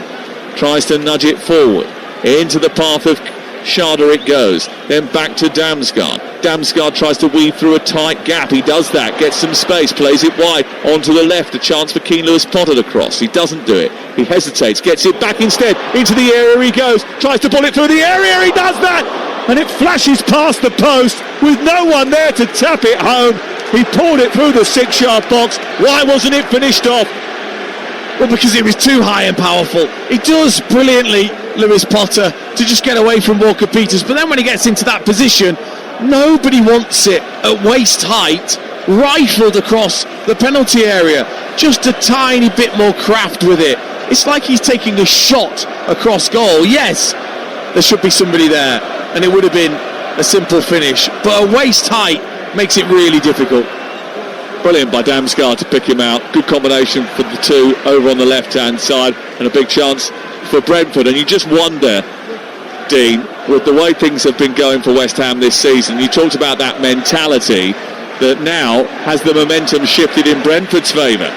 tries to nudge it forward. Into the path of Schade it goes. Then back to Damsgaard. Damsgaard tries to weave through a tight gap. He does that. Gets some space. Plays it wide. Onto the left. A chance for Keane Lewis Potter to cross. He doesn't do it. He hesitates. Gets it back instead. Into the area he goes. Tries to pull it through the area. He does that. And it flashes past the post with no one there to tap it home. He pulled it through the 6-yard box. Why wasn't it finished off? Well, because it was too high and powerful. He does brilliantly, Lewis Potter, to just get away from Walker-Peters. But then when he gets into that position, nobody wants it at waist height, rifled across the penalty area. Just a tiny bit more craft with it. It's like he's taking a shot across goal. Yes, there should be somebody there, and it would have been a simple finish. But a waist height makes it really difficult. Brilliant by Damsgaard to pick him out. Good combination for the two over on the left-hand side, and a big chance for Brentford. And you just wonder, Dean, with the way things have been going for West Ham this season, you talked about that mentality that now has the momentum shifted in Brentford's favour.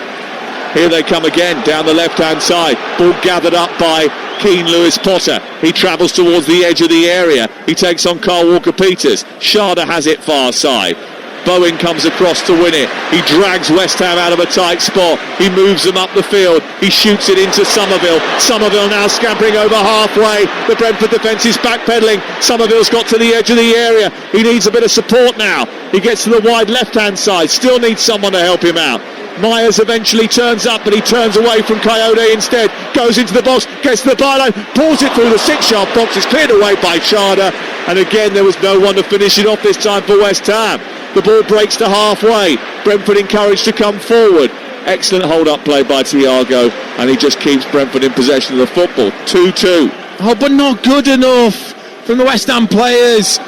Here they come again, down the left-hand side. Ball gathered up by Keane Lewis Potter. He travels towards the edge of the area. He takes on Kyle Walker-Peters. Schade has it far side. Bowen comes across to win it. He drags West Ham out of a tight spot. He moves them up the field. He shoots it into Somerville. Somerville now scampering over halfway. The Brentford defence is backpedaling. Somerville's got to the edge of the area. He needs a bit of support now. He gets to the wide left-hand side. Still needs someone to help him out. Myers eventually turns up, but he turns away from Coyote instead. Goes into the box, gets to the byline, pulls it through the 6-yard box. It's cleared away by Schade. And again, there was no one to finish it off this time for West Ham. The ball breaks to halfway. Brentford encouraged to come forward. Excellent hold-up play by Thiago, and he just keeps Brentford in possession of the football. 2-2. Oh, but not good enough from the West Ham players.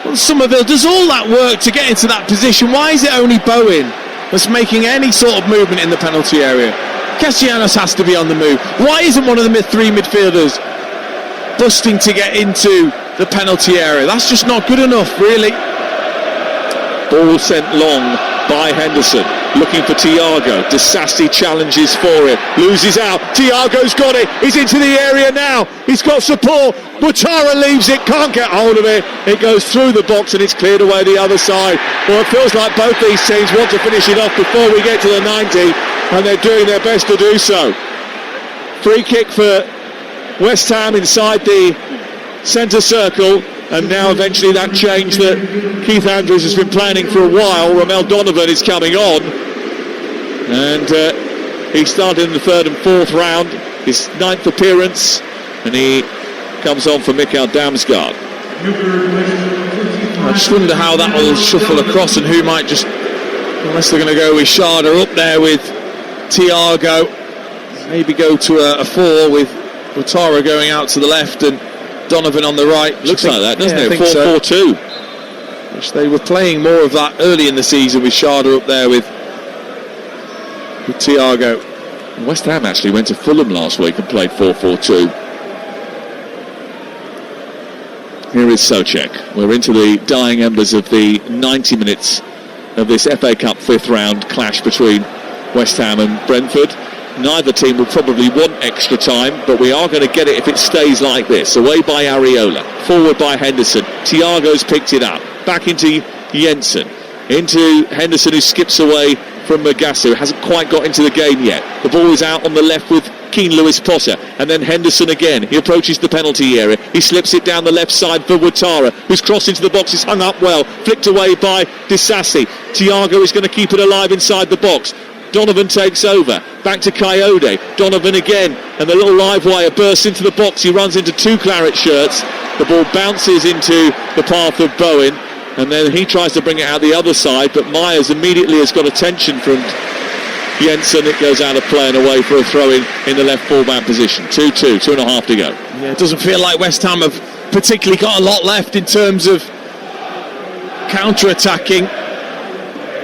Well, Somerville does all that work to get into that position. Why is it only Bowen that's making any sort of movement in the penalty area? Castellanos has to be on the move. Why isn't one of the three midfielders busting to get into the penalty area? That's just not good enough, really. Ball sent long by Henderson, looking for Thiago. Disasti challenges for it, loses out. Thiago's got it. He's into the area now. He's got support. Ouattara leaves it, can't get hold of it. It goes through the box and it's cleared away the other side. Well, it feels like both these teams want to finish it off before we get to the 90, and they're doing their best to do so. Free kick for West Ham inside the centre circle. And now eventually that change that Keith Andrews has been planning for a while. Ramel Donovan is coming on. And he started in the third and fourth round, his 9th appearance. And he comes on for Mikael Damsgaard. I just wonder how that will shuffle across and who might just, unless they're going to go with Schade up there with Thiago, maybe go to a 4 with Ouattara going out to the left and Donovan on the right. Looks like that, doesn't it? 4-4-2. Which they were playing more of that early in the season with Schade up there with Thiago. West Ham actually went to Fulham last week and played 4-4-2. Here is Souček. We're into the dying embers of the 90 minutes of this FA Cup 5th round clash between West Ham and Brentford. Neither team will probably want extra time, but we are going to get it if it stays like this. Away by Areola, forward by Henderson. Thiago's picked it up. Back into Jensen. Into Henderson, who skips away from Magasu. Hasn't quite got into the game yet. The ball is out on the left with Keane Lewis Potter, and then Henderson again. He approaches the penalty area. He slips it down the left side for Ouattara, who's crossed into the box. He's hung up well, flicked away by Disasi. Thiago is going to keep it alive inside the box. Donovan takes over, back to Coyote, Donovan again, and the little live wire bursts into the box. He runs into two claret shirts, the ball bounces into the path of Bowen, and then he tries to bring it out the other side, but Myers immediately has got attention from Jensen. It goes out of play and away for a throw in the left full-back position. 2-2, 2.5 to go. Yeah, it doesn't feel like West Ham have particularly got a lot left in terms of counter-attacking.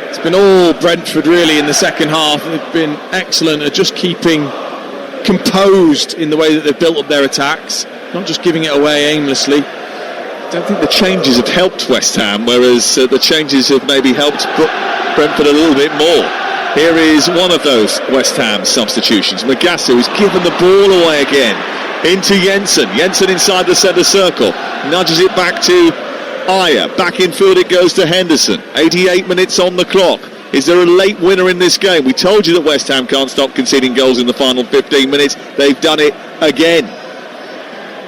It's been all Brentford really in the second half. They've been excellent at just keeping composed in the way that they've built up their attacks, not just giving it away aimlessly. I don't think the changes have helped West Ham, whereas the changes have maybe helped Brentford a little bit more. Here is one of those West Ham substitutions. Magasu has given the ball away again into Jensen. Jensen inside the centre circle, nudges it back to Ayer. Back in field it goes to Henderson. 88 minutes on the clock. Is there a late winner in this game? We told you that West Ham can't stop conceding goals in the final 15 minutes. They've done it again.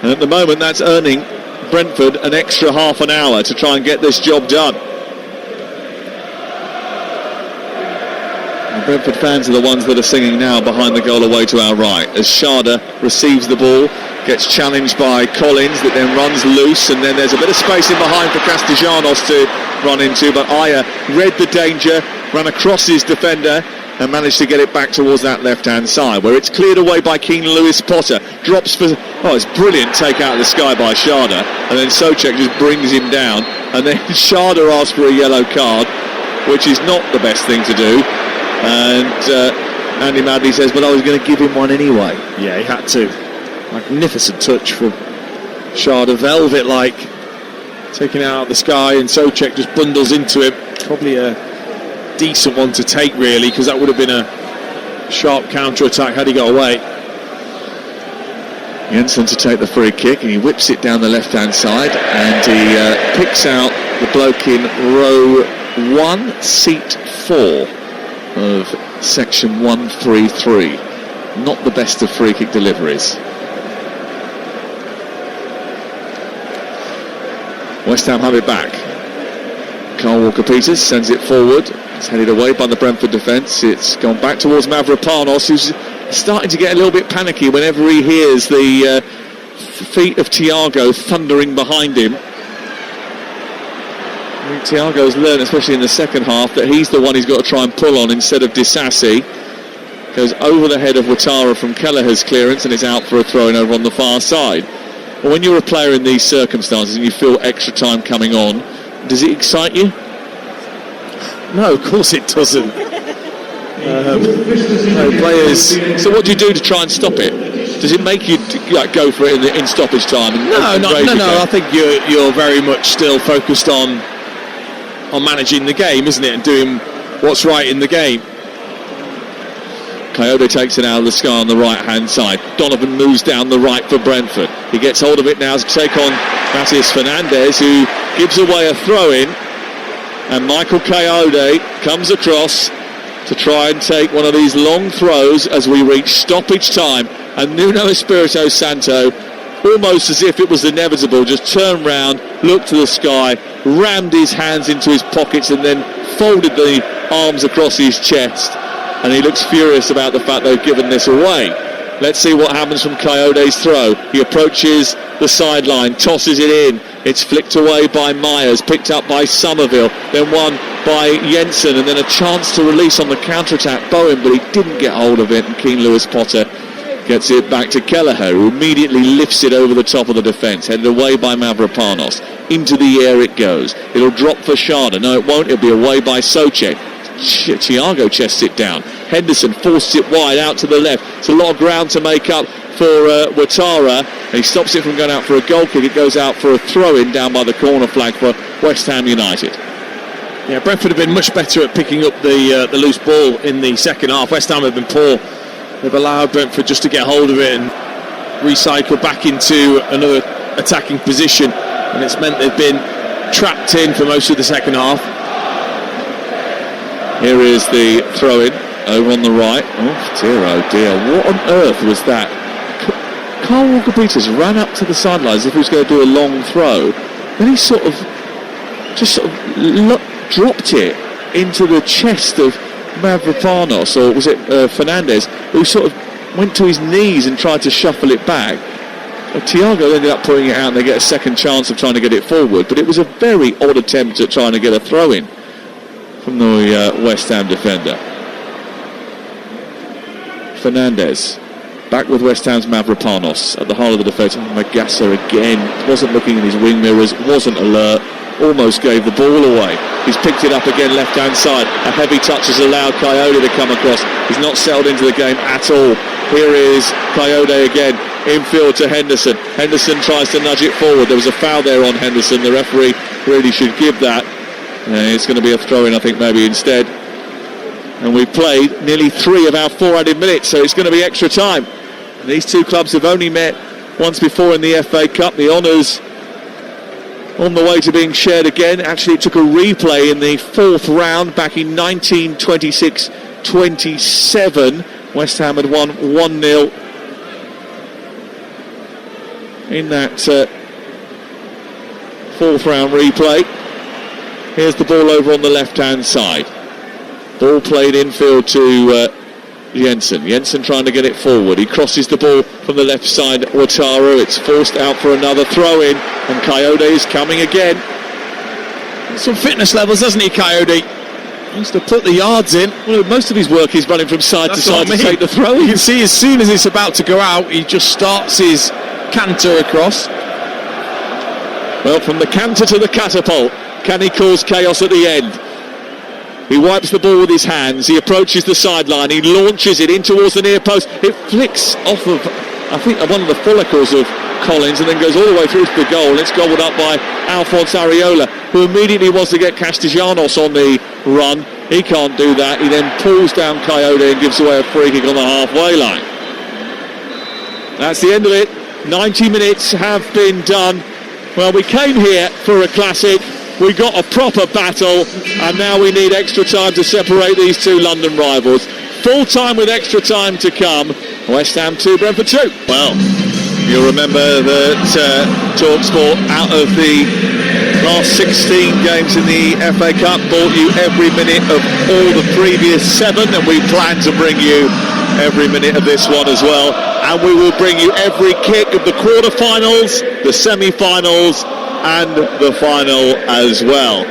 And at the moment that's earning Brentford an extra half an hour to try and get this job done. The Brentford fans are the ones that are singing now behind the goal away to our right, as Schade receives the ball, gets challenged by Collins, that then runs loose, and then there's a bit of space in behind for Castellanos to run into, but Ayer read the danger, ran across his defender and managed to get it back towards that left-hand side, where it's cleared away by Keane Lewis Potter. Drops for... it's brilliant take out of the sky by Schade, and then Souček just brings him down, and then Schade asks for a yellow card, which is not the best thing to do. And Andy Madley says, but I was going to give him one anyway. Yeah, he had to. Magnificent touch from Schade, velvet-like, taking it out of the sky, and Souček just bundles into it. Probably a decent one to take, really, because that would have been a sharp counter-attack had he got away. Jensen to take the free kick, and he whips it down the left-hand side, and he picks out the bloke in row 1, seat 4 of section 133. Not the best of free kick deliveries. West Ham have it back. Carl Walker-Peters sends it forward. It's headed away by the Brentford defence. It's gone back towards Mavropanos, who's starting to get a little bit panicky whenever he hears the feet of Thiago thundering behind him. I think Thiago's learned, especially in the second half, that he's the one he's got to try and pull on instead of Disasi. Goes over the head of Ouattara from Kelleher's clearance and is out for a throw-in over on the far side. Well, when you're a player in these circumstances and you feel extra time coming on, does it excite you? No, of course it doesn't. No players. So what do you do to try and stop it? Does it make you go for it in stoppage time? And no. I think you're very much still focused on managing the game, isn't it, and doing what's right in the game. Coyote takes it out of the sky on the right-hand side. Donovan moves down the right for Brentford. He gets hold of it now to take on Matheus Fernandes, who gives away a throw-in. And Michael Coyote comes across to try and take one of these long throws as we reach stoppage time. And Nuno Espirito Santo, almost as if it was inevitable, just turned round, looked to the sky, rammed his hands into his pockets and then folded the arms across his chest. And he looks furious about the fact they've given this away. Let's see what happens from Coyote's throw. He approaches the sideline, tosses it in. It's flicked away by Myers, picked up by Somerville, then won by Jensen, and then a chance to release on the counter-attack Bowen, but he didn't get hold of it, and Keane Lewis Potter gets it back to Kelleher, who immediately lifts it over the top of the defence, headed away by Mavropanos. Into the air it goes. It'll drop for Schade. No, it won't. It'll be away by Souček. Thiago chests it down. Henderson forces it wide out to the left. It's a lot of ground to make up for Ouattara. He stops it from going out for a goal kick. It goes out for a throw-in down by the corner flag for West Ham United. Yeah, Brentford have been much better at picking up the loose ball in the second half. West Ham have been poor. They've allowed Brentford just to get hold of it and recycle back into another attacking position, and it's meant they've been trapped in for most of the second half. Here is the throw-in over on the right. Oh dear, what on earth was that? Carl Walker-Peters ran up to the sidelines as if he was going to do a long throw. Then he dropped it into the chest of Mavropanos, or was it Fernandez, who sort of went to his knees and tried to shuffle it back. Thiago ended up putting it out and they get a second chance of trying to get it forward, but it was a very odd attempt at trying to get a throw-in from the West Ham defender. Fernandez back with West Ham's Mavropanos at the heart of the defence. Magassa again wasn't looking in his wing mirrors, wasn't alert, almost gave the ball away. He's picked it up again left hand side. A heavy touch has allowed Coyote to come across. He's not settled into the game at all. Here is Coyote again, infield to Henderson. Henderson tries to nudge it forward. There was a foul there on Henderson. The referee really should give that. It's going to be a throw-in, I think, maybe instead. And we've played nearly 3 of our 4 added minutes, so it's going to be extra time. And these two clubs have only met once before in the FA Cup. The honours on the way to being shared again. Actually, it took a replay in the 4th round back in 1926-27. West Ham had won 1-0 in that 4th round replay. Here's the ball over on the left-hand side. Ball played infield to Jensen. Jensen trying to get it forward. He crosses the ball from the left side. Ouattara. It's forced out for another throw-in, and Coyote is coming again. Some fitness levels, doesn't he, Coyote? He used to put the yards in. Well, most of his work is running from side to side to take the throw. You can see as soon as it's about to go out, he just starts his canter across. Well, from the canter to the catapult, can he cause chaos at the end? He wipes the ball with his hands. He approaches the sideline. He launches it in towards the near post. It flicks off of, I think, one of the follicles of Collins and then goes all the way through to the goal. It's gobbled up by Alphonse Areola, who immediately wants to get Castellanos on the run. He can't do that. He then pulls down Coyote and gives away a free kick on the halfway line. That's the end of it. 90 minutes have been done. Well, we came here for a classic. We got a proper battle, and now we need extra time to separate these two London rivals. Full time with extra time to come. West Ham 2, Brentford 2. Well, you'll remember that TalkSport, out of the last 16 games in the FA Cup, bought you every minute of all the previous 7, and we plan to bring you every minute of this one as well. And we will bring you every kick of the quarter-finals, the semi-finals, and the final as well.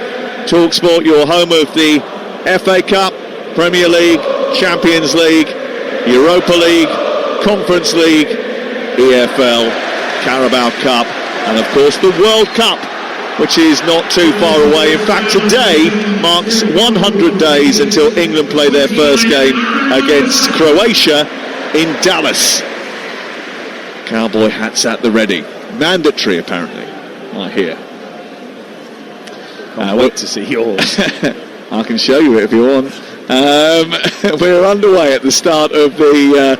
TalkSport, your home of the FA Cup, Premier League, Champions League, Europa League, Conference League, EFL, Carabao Cup, and of course the World Cup, which is not too far away. In fact, today marks 100 days until England play their first game against Croatia in Dallas. Cowboy hats at the ready. Mandatory, apparently, I hear. Can't wait to see yours. I can show you it if you want. We're underway at the start of the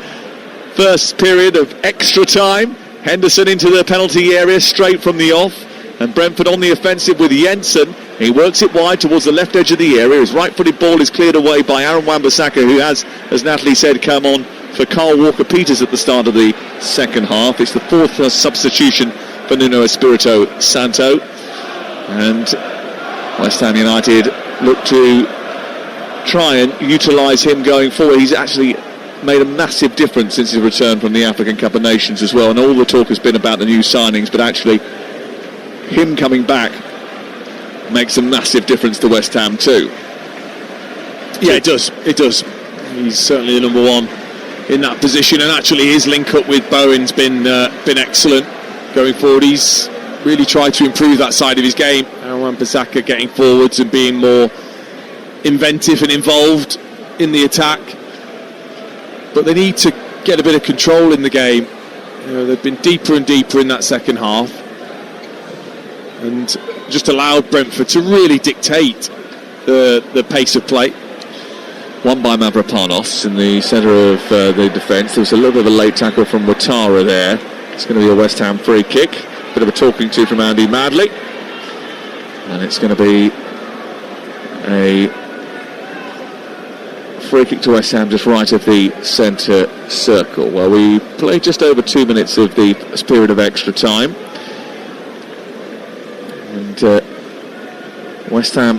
first period of extra time. Henderson into the penalty area straight from the off, and Brentford on the offensive with Jensen. He works it wide towards the left edge of the area. His right-footed ball is cleared away by Aaron Wan-Bissaka, who has, as Natalie said, come on for Carl Walker-Peters at the start of the second half. It's the 4th substitution for Nuno Espirito Santo, and West Ham United look to try and utilise him going forward. He's actually made a massive difference since his return from the African Cup of Nations as well, and all the talk has been about the new signings, but actually him coming back makes a massive difference to West Ham too. Yeah, it does. He's certainly the number one in that position, and actually his link up with Bowen's been excellent going forward. He's really tried to improve that side of his game. Wan-Bissaka getting forwards and being more inventive and involved in the attack, but they need to get a bit of control in the game. You know, they've been deeper and deeper in that second half, and just allowed Brentford to really dictate the pace of play. One by Mavropanos in the centre of the defence. There was a little bit of a late tackle from Ouattara there. It's going to be a West Ham free kick. Bit of a talking to from Andy Madley. And it's going to be a free kick to West Ham just right of the centre circle. Well, we played just over 2 minutes of the period of extra time. And West Ham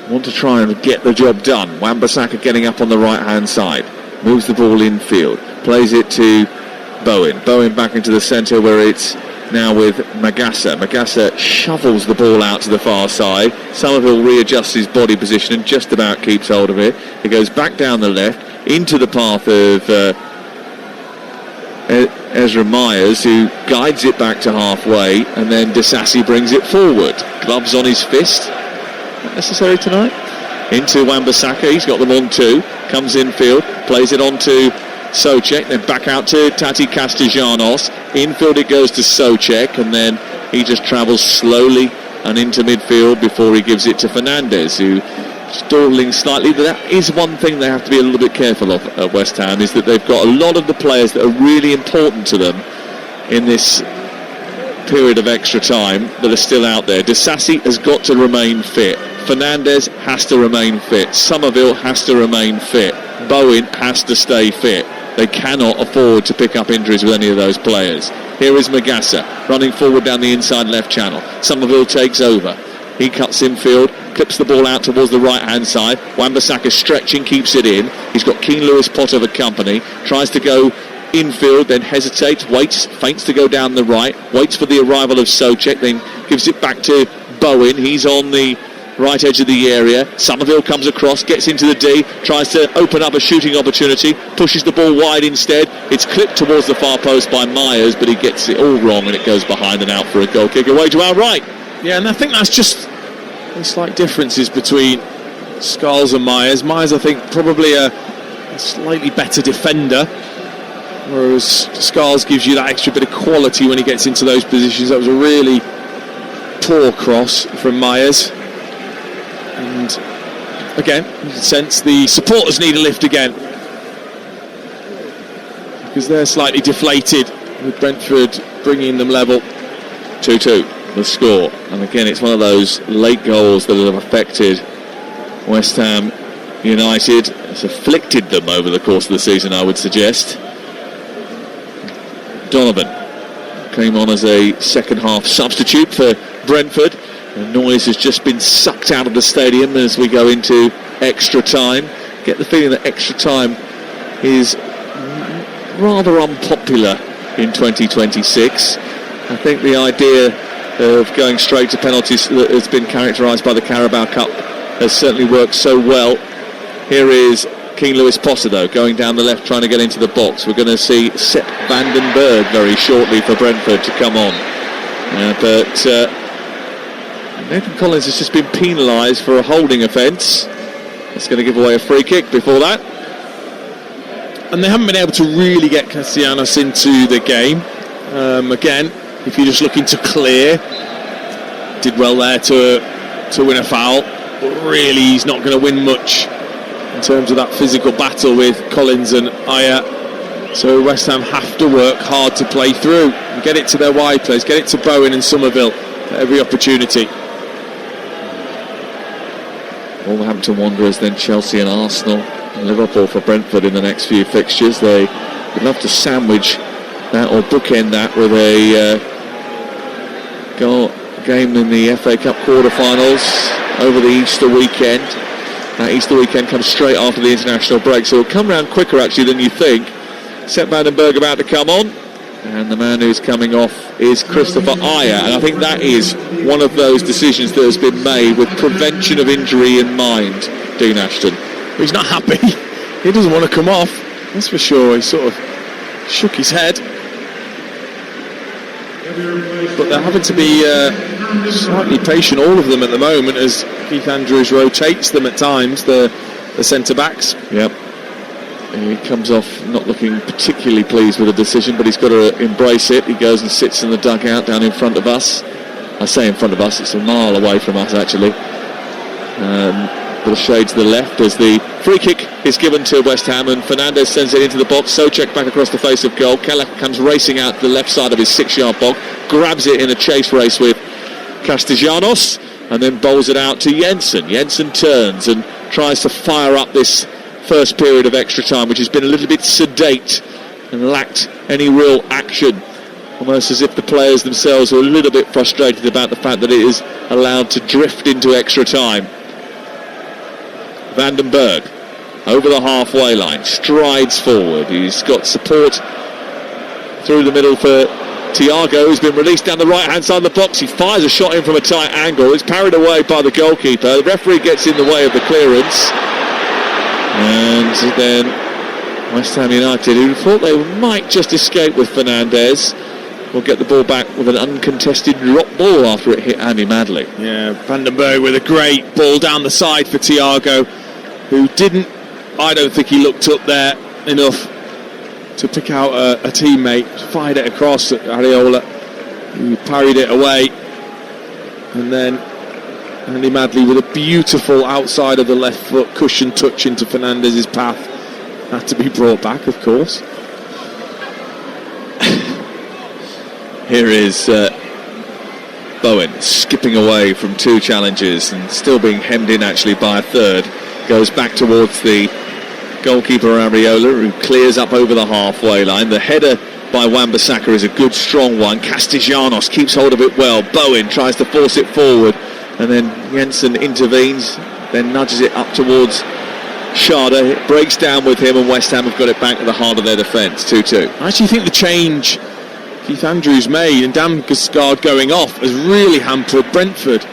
want to try and get the job done. Wan-Bissaka getting up on the right-hand side. Moves the ball infield. Plays it to Bowen. Bowen back into the centre where it's now with Magassa. Magassa shovels the ball out to the far side. Somerville readjusts his body position and just about keeps hold of it. It goes back down the left into the path of Ezra Myers, who guides it back to halfway, and then Disasi brings it forward. Gloves on his fist. Not necessary tonight. Into Wan-Bissaka. He's got them on two. Comes infield. Plays it on to Souček, then back out to Tati Castellanos. Infield it goes to Souček, and then he just travels slowly and into midfield before he gives it to Fernandez, who stalling slightly. But that is one thing they have to be a little bit careful of at West Ham, is that they've got a lot of the players that are really important to them in this period of extra time that are still out there. Disasi has got to remain fit. Fernandez has to remain fit. Somerville has to remain fit. Bowen has to stay fit. They cannot afford to pick up injuries with any of those players. Here is Magassa running forward down the inside left channel. Somerville takes over. He cuts infield, clips the ball out towards the right hand side. Wan-Bissaka stretching, keeps it in. He's got Keane Lewis Potter of company. Tries to go infield, then hesitates, waits, feints to go down the right, waits for the arrival of Souček, then gives it back to Bowen. He's on the right edge of the area. Somerville comes across, gets into the D, tries to open up a shooting opportunity, pushes the ball wide instead. It's clipped towards the far post by Myers, but he gets it all wrong and it goes behind and out for a goal kick away to our right. Yeah, and I think that's just the slight differences between Scholes and Myers. Myers, I think, probably a slightly better defender, whereas Scholes gives you that extra bit of quality when he gets into those positions. That was a really poor cross from Myers. And again, you can sense the supporters need a lift again, because they're slightly deflated with Brentford bringing them level. 2-2 the score, and again it's one of those late goals that have affected West Ham United. It's afflicted them over the course of the season, I would suggest. Donovan came on as a second half substitute for Brentford. The noise has just been sucked out of the stadium as we go into extra time. Get the feeling that extra time is rather unpopular in 2026. I think the idea of going straight to penalties that has been characterised by the Carabao Cup has certainly worked so well. Here is Keane Lewis Potter, though, going down the left, trying to get into the box. We're going to see Sepp van den Berg very shortly for Brentford to come on. But Nathan Collins has just been penalised for a holding offence. It's going to give away a free kick before that. And they haven't been able to really get Castellanos into the game. Again, if you're just looking to clear, did well there to win a foul. But really, he's not going to win much in terms of that physical battle with Collins and Aya. So West Ham have to work hard to play through and get it to their wide players, get it to Bowen and Somerville at every opportunity. Wolverhampton Wanderers, then Chelsea and Arsenal, and Liverpool for Brentford in the next few fixtures. They would love to sandwich that or bookend that with a game in the FA Cup quarter-finals over the Easter weekend. That Easter weekend comes straight after the international break, so it'll come round quicker actually than you think. Sepp van den Berg about to come on, and the man who's coming off is Christopher Aya, and I think that is one of those decisions that has been made with prevention of injury in mind. Dean Ashton. He's not happy. He doesn't want to come off, that's for sure. He sort of shook his head. But they're having to be slightly patient, all of them at the moment, as Keith Andrews rotates them at times, the centre-backs. Yep. He comes off not looking particularly pleased with the decision, but he's got to embrace it. He goes and sits in the dugout down in front of us. I say in front of us, it's a mile away from us actually. With a shade to the left as the free kick is given to West Ham, and Fernandez sends it into the box. Souček back across the face of goal. Keller comes racing out to the left side of his 6-yard box, grabs it in a chase race with Castellanos, and then bowls it out to Jensen. Jensen turns and tries to fire up this first period of extra time, which has been a little bit sedate and lacked any real action, almost as if the players themselves are a little bit frustrated about the fact that it is allowed to drift into extra time. Vandenberg over the halfway line, strides forward. He's got support through the middle for Thiago, who's been released down the right-hand side of the box. He fires a shot in from a tight angle. It's parried away by the goalkeeper. The referee gets in the way of the clearance. And then West Ham United, who thought they might just escape with Fernandes, will get the ball back with an uncontested drop ball after it hit Andy Madley. Yeah, Vandenberg with a great ball down the side for Thiago, who I don't think he looked up there enough to pick out a teammate. Fired it across at Areola, who parried it away, and then Andy Madley with a beautiful outside of the left foot cushion touch into Fernandes' path. Had to be brought back, of course. Here is Bowen skipping away from two challenges and still being hemmed in actually by a third. Goes back towards the goalkeeper Areola, who clears up over the halfway line. The header by Wan-Bissaka is a good strong one. Castellanos keeps hold of it well. Bowen tries to force it forward, and then Jensen intervenes, then nudges it up towards Schade. It breaks down with him, and West Ham have got it back at the heart of their defence. 2-2. I actually think the change Keith Andrews made and Damsgaard going off has really hampered Brentford.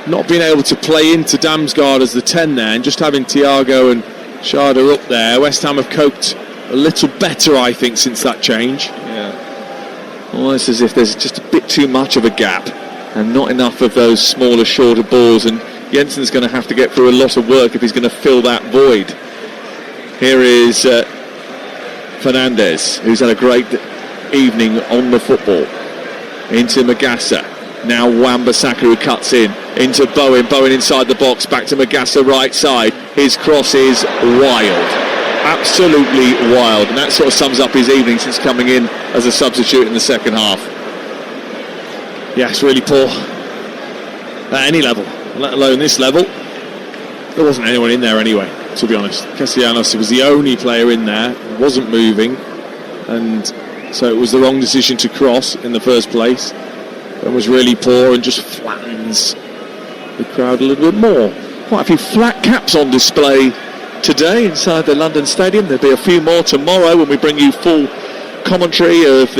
Not being able to play into Damsgaard as the 10 there, and just having Thiago and Schade up there. West Ham have coped a little better, I think, since that change. Yeah. Almost as if there's just a bit too much of a gap and not enough of those smaller, shorter balls, and Jensen's going to have to get through a lot of work if he's going to fill that void. Here is Fernandes, who's had a great evening on the football. Into Magassa. Now Wan-Bissaka, who cuts in. Into Bowen. Bowen inside the box. Back to Magassa, right side. His cross is wild. Absolutely wild. And that sort of sums up his evening since coming in as a substitute in the second half. Yeah, it's really poor. At any level, let alone this level. There wasn't anyone in there anyway, to be honest. Castellanos was the only player in there. Wasn't moving. And so it was the wrong decision to cross in the first place. And was really poor and just flattens the crowd a little bit more. Quite a few flat caps on display today inside the London Stadium. There'll be a few more tomorrow when we bring you full commentary of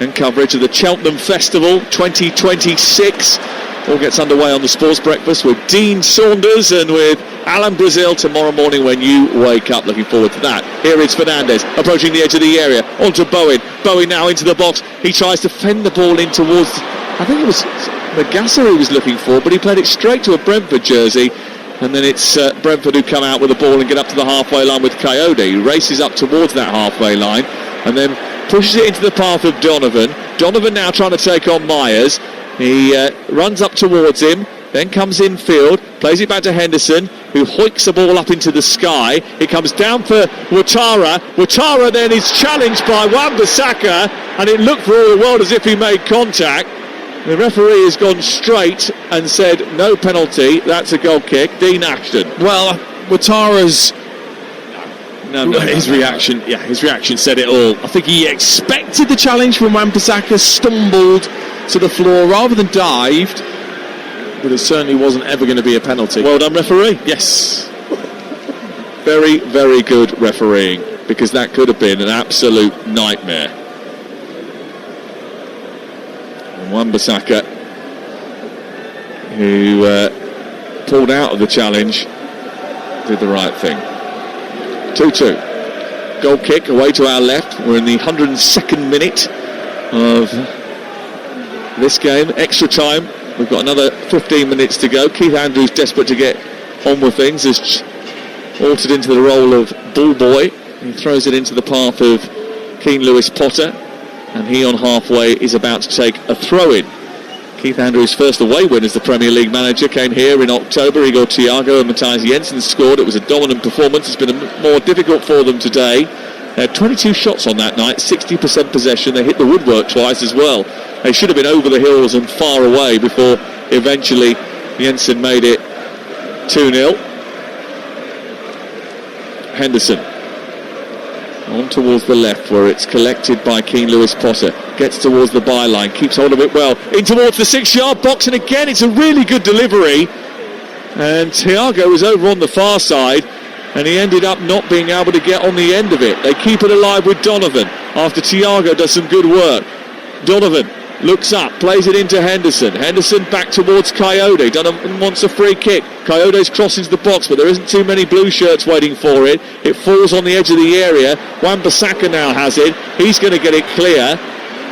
and coverage of the Cheltenham Festival 2026. All gets underway on the Sports Breakfast with Dean Saunders and with Alan Brazil tomorrow morning when you wake up. Looking forward to that. Here is Fernandes approaching the edge of the area. Onto Bowen. Bowen now into the box. He tries to fend the ball in towards, I think it was Magassa he was looking for, but he played it straight to a Brentford jersey. And then it's Brentford who come out with the ball and get up to the halfway line with Coyote. He races up towards that halfway line and then pushes it into the path of Donovan. Donovan now trying to take on Myers. He runs up towards him, then comes infield, plays it back to Henderson, who hoiks the ball up into the sky. It comes down for Ouattara. Ouattara then is challenged by Wan-Bissaka, and it looked for all the world as if he made contact. The referee has gone straight and said no penalty. That's a goal kick. Dean Ashton. Well, Ouattara's his reaction said it all. I think he expected the challenge from Wan-Bissaka, stumbled to the floor rather than dived, but it certainly wasn't ever going to be a penalty. Well done, referee. Yes. Very, very good refereeing, because that could have been an absolute nightmare. Wan-Bissaka, who pulled out of the challenge, did the right thing. 2-2. Goal kick away to our left. We're in the 102nd minute of this game. Extra time. We've got another 15 minutes to go. Keith Andrews desperate to get on with things, has altered into the role of ball boy. He throws it into the path of Keane Lewis Potter, and he on halfway is about to take a throw-in. Keith Andrews' first away win as the Premier League manager came here in October. Igor Thiago and Matthias Jensen scored. It was a dominant performance. It's been more difficult for them today. They had 22 shots on that night, 60% possession. They hit the woodwork twice as well. They should have been over the hills and far away before eventually Jensen made it 2-0. Henderson on towards the left, where it's collected by Keane Lewis Potter. Gets towards the byline, keeps hold of it well. In towards the 6-yard box, and again it's a really good delivery. and Thiago was over on the far side, and he ended up not being able to get on the end of it. They keep it alive with Donovan after Thiago does some good work. Donovan looks up, plays it into Henderson. Henderson back towards Coyote. Donovan wants a free kick. Coyote's crossing the box, but there isn't too many blue shirts waiting for it. It falls on the edge of the area. Wan-Bissaka now has it. He's going to get it clear,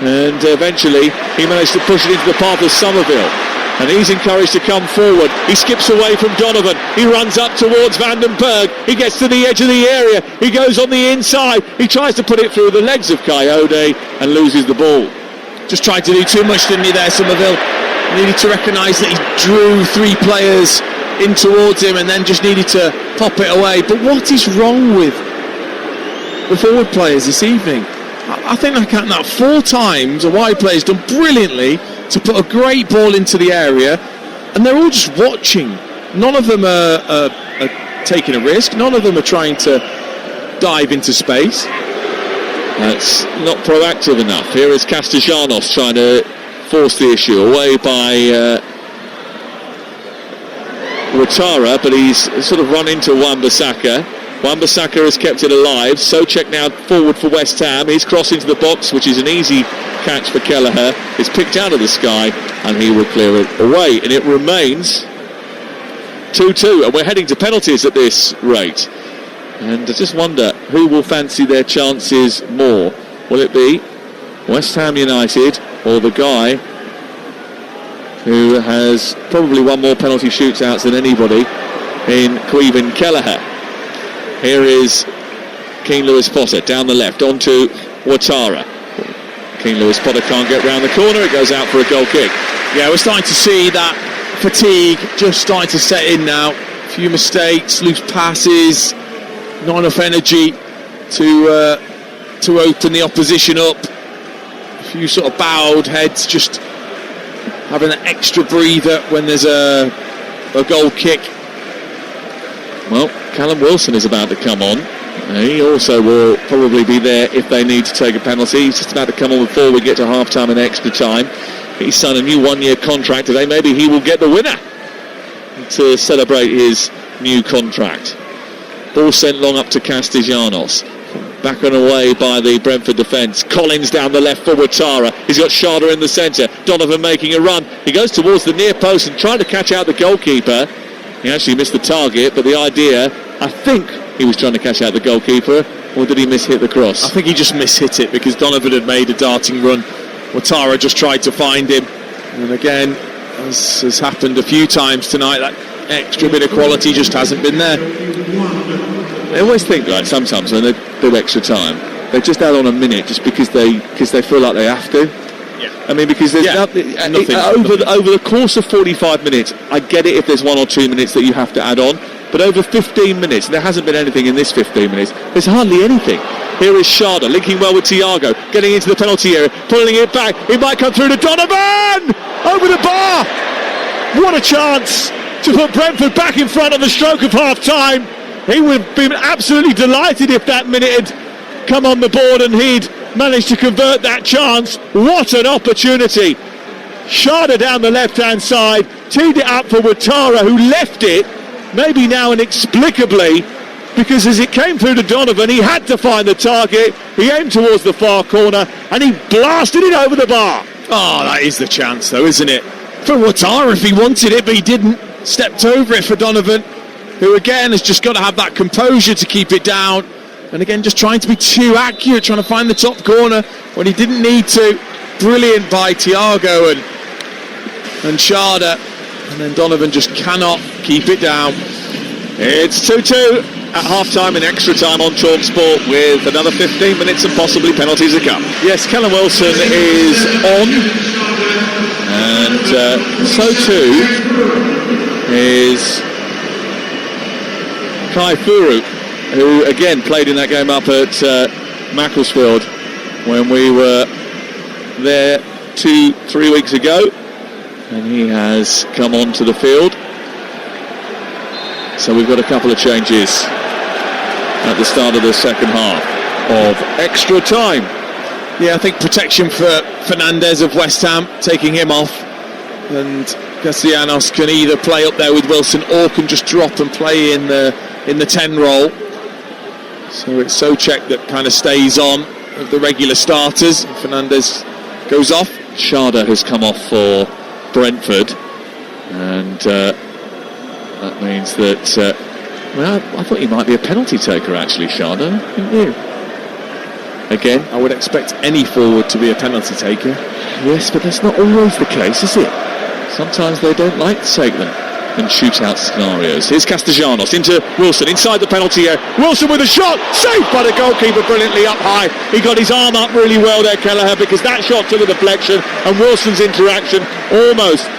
and eventually he managed to push it into the path of Somerville. And he's encouraged to come forward. He skips away from Donovan. He runs up towards Van den Berg. He gets to the edge of the area. He goes on the inside. He tries to put it through the legs of Coyote and loses the ball. Just tried to do too much, didn't he there, Somerville? Needed to recognise that he drew 3 players in towards him and then just needed to pop it away. But what is wrong with the forward players this evening? I think I count that 4 times a wide player's done brilliantly to put a great ball into the area, and they're all just watching. None of them are taking a risk. None of them are trying to dive into space. That's not proactive enough. Here is Castellanos trying to force the issue away by Ouattara, but he's sort of run into Wan-Bissaka. Wan-Bissaka has kept it alive. Souček now forward for West Ham. He's crossed into the box, which is an easy catch for Kelleher. It's picked out of the sky, and he will clear it away. And it remains 2-2, and we're heading to penalties at this rate. And I just wonder who will fancy their chances more. Will it be West Ham United or the guy who has probably won more penalty shootouts than anybody in Caoimhin Kelleher? Here is Keane Lewis Potter down the left onto Ouattara. Keane Lewis Potter can't get round the corner. It goes out for a goal kick. Yeah, we're starting to see that fatigue just starting to set in now. A few mistakes, loose passes, not enough energy to open the opposition up. A few sort of bowed heads, just having an extra breather when there's a goal kick. Well, Callum Wilson is about to come on. He also will probably be there if they need to take a penalty. He's just about to come on before we get to half-time and extra time. He's signed a new 1-year contract today. Maybe he will get the winner to celebrate his new contract. Ball sent long up to Castellanos. Back and away by the Brentford defence. Collins down the left for Ouattara. He's got Sharda in the centre. Donovan making a run. He goes towards the near post and trying to catch out the goalkeeper. He actually missed the target, but the idea, I think he was trying to catch out the goalkeeper, or did he miss-hit the cross? I think he just miss-hit it because Donovan had made a darting run. Ouattara just tried to find him. And again, as has happened a few times tonight, that extra bit of quality just hasn't been there. I always think, like, sometimes when they do extra time, they just add on a minute just because they feel like they have to. Yeah. I mean, because there's nothing over the course of 45 minutes, I get it if there's 1 or 2 minutes that you have to add on, but over 15 minutes, and there hasn't been anything in this 15 minutes, there's hardly anything. Here is Sharda, linking well with Thiago, getting into the penalty area, pulling it back, it might come through to Donovan! Over the bar! What a chance to put Brentford back in front at the stroke of half-time. He would have been absolutely delighted if that minute had come on the board and he'd managed to convert that chance. What an opportunity. Sharda down the left-hand side, teed it up for Ouattara, who left it, maybe now inexplicably, because as it came through to Donovan, he had to find the target. He aimed towards the far corner and he blasted it over the bar. Oh, that is the chance though, isn't it? For Ouattara if he wanted it, but he didn't. Stepped over it for Donovan, who again has just got to have that composure to keep it down. And again, just trying to be too accurate, trying to find the top corner when he didn't need to. Brilliant by Thiago and Sharda. And then Donovan just cannot keep it down. It's 2-2 at half-time and extra time on TalkSport with another 15 minutes and possibly penalties to come. Yes, Callum Wilson is on. And so too is Kai Furu, who again played in that game up at Macclesfield when we were there 2-3 weeks ago, and he has come onto the field. So we've got a couple of changes at the start of the second half of extra time. Yeah, I think protection for Fernandez of West Ham, taking him off. and Castellanos can either play up there with Wilson or can just drop and play in the 10 role. So it's Souček that kind of stays on of the regular starters. Fernandez goes off. Sharda has come off for Brentford, and that means that I thought he might be a penalty taker actually, Sharda, didn't you? Again, I would expect any forward to be a penalty taker. Yes, but that's not always the case, is it? Sometimes they don't like to take them in shootout scenarios. Here's Castellanos into Wilson, inside the penalty area. Wilson with a shot, saved by the goalkeeper brilliantly up high. He got his arm up really well there, Kelleher, because that shot took a deflection, and Wilson's interaction, almost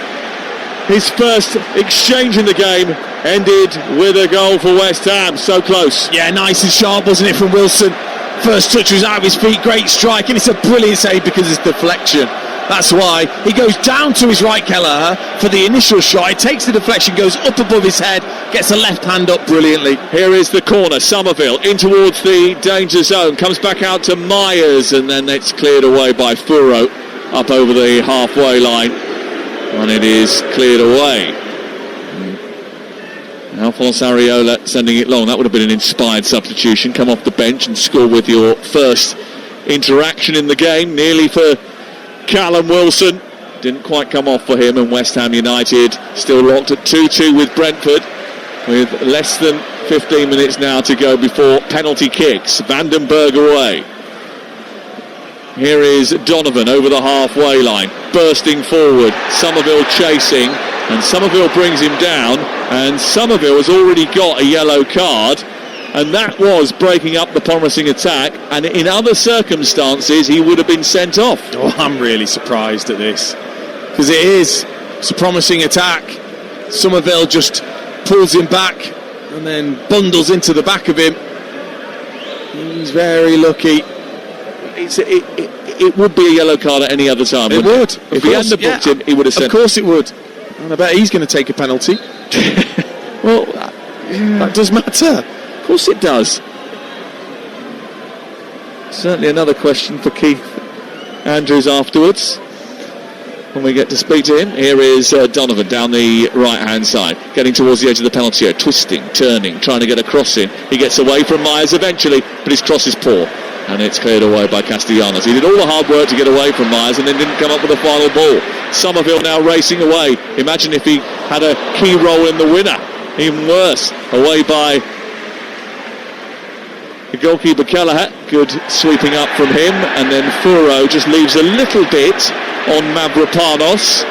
his first exchange in the game, ended with a goal for West Ham. So close. Yeah, nice and sharp, wasn't it, from Wilson? First touch was out of his feet, great strike, and it's a brilliant save because it's deflection. That's why he goes down to his right, Kelleher, for the initial shot. He takes the deflection, goes up above his head, gets a left hand up brilliantly. Here is the corner, Somerville in towards the danger zone, comes back out to Myers, and then it's cleared away by Furo up over the halfway line, and it is cleared away. Alphonse Areola sending it long. That would have been an inspired substitution. Come off the bench and score with your first interaction in the game. Nearly for Callum Wilson. Didn't quite come off for him, and West Ham United still locked at 2-2 with Brentford, with less than 15 minutes now to go before penalty kicks. Vandenberg away. Here is Donovan over the halfway line, bursting forward. Somerville chasing, and Somerville brings him down, and Somerville has already got a yellow card, and that was breaking up the promising attack, and in other circumstances he would have been sent off. Oh, I'm really surprised at this, because it is a promising attack. Somerville just pulls him back and then bundles into the back of him. He's very lucky. It would be a yellow card at any other time. It would. If he hadn't booked him, he would have sent. Of course it would. And I bet he's going to take a penalty. Well, that does matter. Of course it does. Certainly another question for Keith Andrews afterwards, when we get to speak to him. Here is Donovan down the right-hand side, getting towards the edge of the penalty area, twisting, turning, trying to get a cross in. He gets away from Myers eventually, but his cross is poor, and it's cleared away by Castellanos. He did all the hard work to get away from Myers and then didn't come up with a final ball. Somerville now racing away. Imagine if he had a key role in the winner. Even worse, away by the goalkeeper Kelleher. Good sweeping up from him, and then Furo just leaves a little bit on Mavropanos.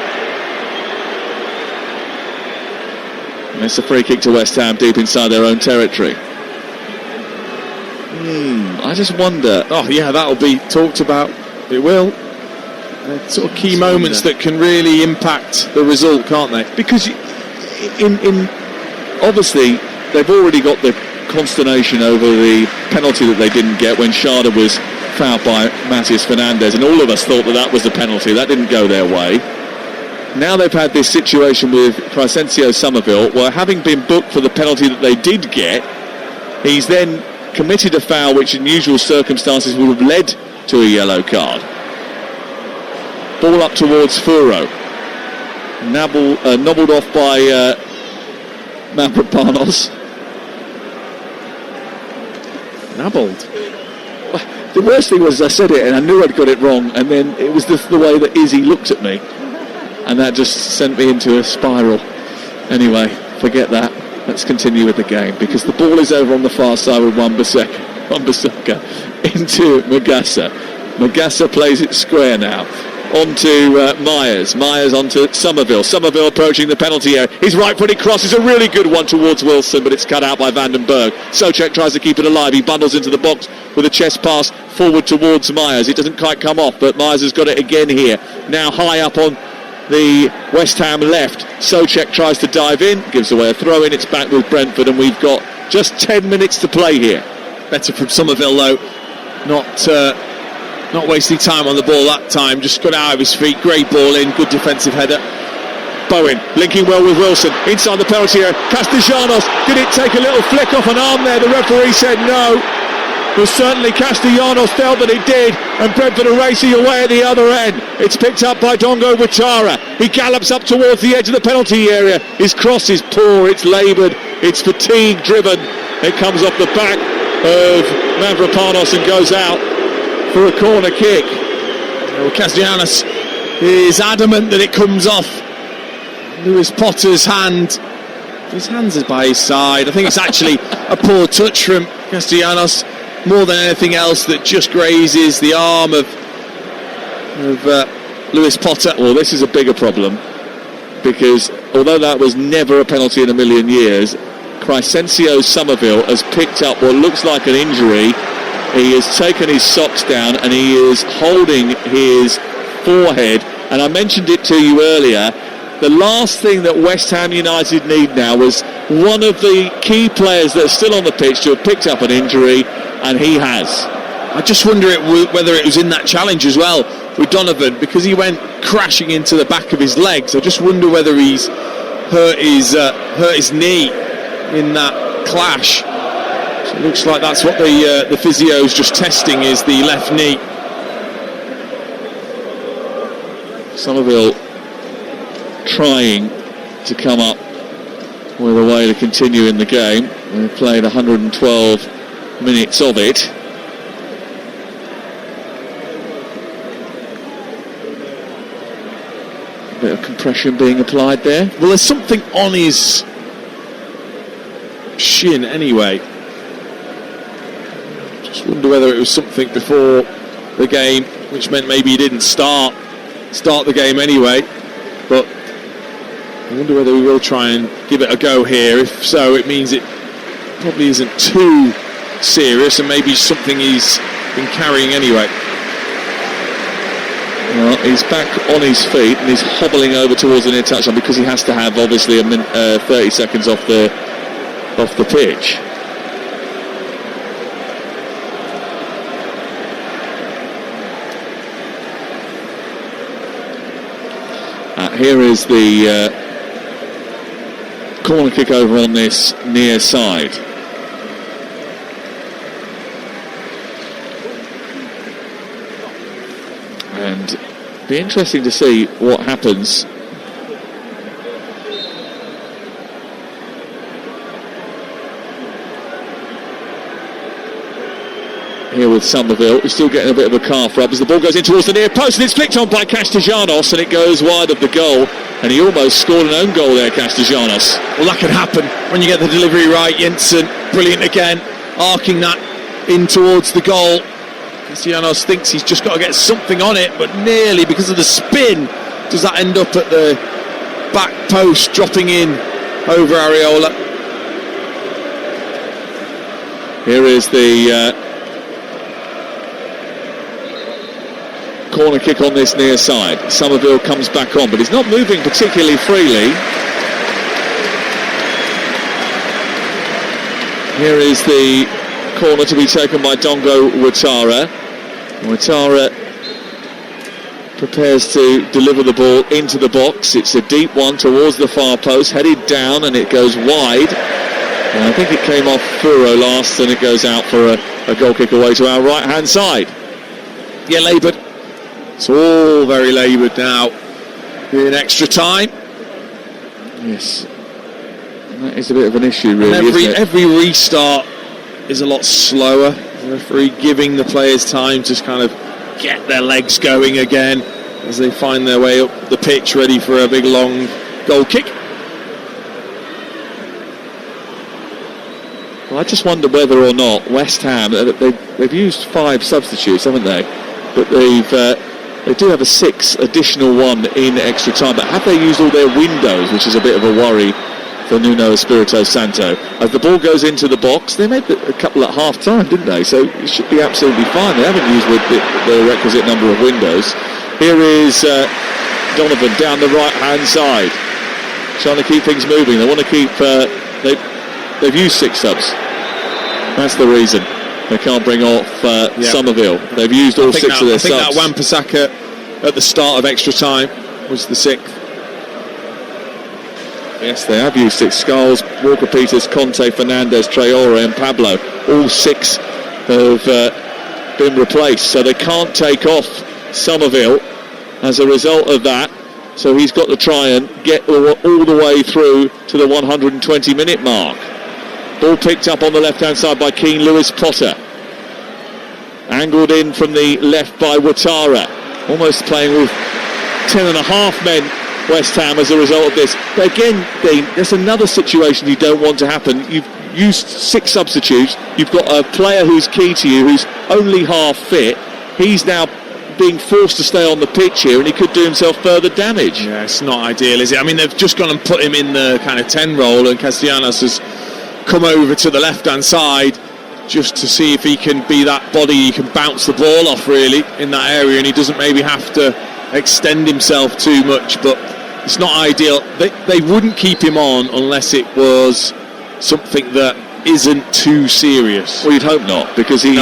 And it's a free kick to West Ham deep inside their own territory. I just wonder. Oh yeah, that'll be talked about. It will. Sort of key moments that can really impact the result, can't they? Because in obviously they've already got the consternation over the penalty that they didn't get when Sharda was fouled by Matías Fernandez, and all of us thought that was the penalty. That didn't go their way. Now they've had this situation with Crescencio Somerville, where having been booked for the penalty that they did get, he's then committed a foul which in usual circumstances would have led to a yellow card. Ball up towards Furo, nobbled off by Mavropanos. Nabbled. The worst thing was I said it and I knew I'd got it wrong, and then it was the way that Izzy looked at me, and that just sent me into a spiral. Anyway, forget that. Let's continue with the game, because the ball is over on the far side with Wan-Bissaka into Magassa. Magassa plays it square now. Onto Myers. Myers onto Somerville. Somerville approaching the penalty area. His right-footed cross is a really good one towards Wilson, but it's cut out by Vandenberg. Souček tries to keep it alive. He bundles into the box with a chest pass forward towards Myers. It doesn't quite come off, but Myers has got it again here. Now high up on the West Ham left. Souček tries to dive in, gives away a throw in. It's back with Brentford, and we've got just 10 minutes to play here. Better from Somerville though, not wasting time on the ball that time, just got out of his feet. Great ball in, good defensive header. Bowen linking well with Wilson inside the penalty area. Castellanos, did it take a little flick off an arm there? The referee said no. but certainly Castellanos felt that it did, and Brentford are racing away at the other end. It's picked up by Dongo Watara. He gallops up towards the edge of the penalty area. His cross is poor, it's laboured, it's fatigue driven. It comes off the back of Mavropanos and goes out for a corner kick. Well, Castellanos is adamant that it comes off Lewis Potter's hand. His hands are by his side. I think it's actually a poor touch from Castellanos, more than anything else, that just grazes the arm of Lewis Potter. Well, this is a bigger problem, because although that was never a penalty in a million years, Crescencio Somerville has picked up what looks like an injury. He has taken his socks down and he is holding his forehead. And I mentioned it to you earlier, the last thing that West Ham United need now was one of the key players that are still on the pitch to have picked up an injury, and he has. I just wonder whether it was in that challenge as well with Donovan, because he went crashing into the back of his legs. I just wonder whether he's hurt his knee in that clash. So it looks like that's what the physio's just testing, is the left knee. Somerville trying to come up with a way to continue in the game. They've played 112 minutes of it. A bit of compression being applied there. Well, there's something on his shin anyway. Just wonder whether it was something before the game, which meant maybe he didn't start the game anyway. But I wonder whether we will try and give it a go here. If so, it means it probably isn't too serious, and maybe something he's been carrying anyway. Well, he's back on his feet and he's hobbling over towards the near touchline, because he has to have obviously 30 seconds off the pitch. Here is the corner kick over on this near side. And it'll be interesting to see what happens. Here with Somerville, who's still getting a bit of a calf rub as the ball goes in towards the near post, and it's flicked on by Castellanos, and it goes wide of the goal, and he almost scored an own goal there, Castellanos. Well, that can happen when you get the delivery right. Jensen, brilliant again, arcing that in towards the goal. Castellanos thinks he's just got to get something on it, but nearly, because of the spin, does that end up at the back post, dropping in over Areola. Here is the corner kick on this near side. Somerville comes back on, but he's not moving particularly freely. Here is the corner to be taken by Dongo Watara. Watara prepares to deliver the ball into the box. It's a deep one towards the far post, headed down, and it goes wide. And I think it came off Furo last, and it goes out for a goal kick away to our right hand side. Yeah, laboured. It's all very laboured now. In extra time. Yes. And that is a bit of an issue, really, isn't it? Every restart is a lot slower. The referee giving the players time to kind of get their legs going again as they find their way up the pitch, ready for a big long goal kick. Well, I just wonder whether or not West Ham, they've used 5 substitutes, haven't they? But they do have a 6 additional one in extra time. But have they used all their windows, which is a bit of a worry for Nuno Espirito Santo? As the ball goes into the box, they made a couple at half time, didn't they? So it should be absolutely fine. They haven't used the requisite number of windows. Here is Donovan down the right hand side, trying to keep things moving. They want to keep they've used 6 subs. That's the reason they can't bring off Somerville. They've used all 6 of their subs. I think that Wan-Bissaka at the start of extra time was the 6th. Yes, they have used 6. Scholes, Walker-Peters, Conte, Fernandes, Traore and Pablo. All 6 have been replaced, so they can't take off Somerville as a result of that. So he's got to try and get all the way through to the 120-minute mark. Ball picked up on the left-hand side by Keane Lewis-Potter. Angled in from the left by Ouattara. Almost playing with 10.5 men, West Ham, as a result of this. But again, Dean, there's another situation you don't want to happen. You've used 6 substitutes. You've got a player who's key to you, who's only half fit. He's now being forced to stay on the pitch here, and he could do himself further damage. Yeah, it's not ideal, is it? I mean, they've just gone and put him in the kind of 10 role, and Castellanos has come over to the left-hand side just to see if he can be that body he can bounce the ball off, really, in that area, and he doesn't maybe have to extend himself too much, but it's not ideal. They wouldn't keep him on unless it was something that isn't too serious. Well, you'd hope not, because he's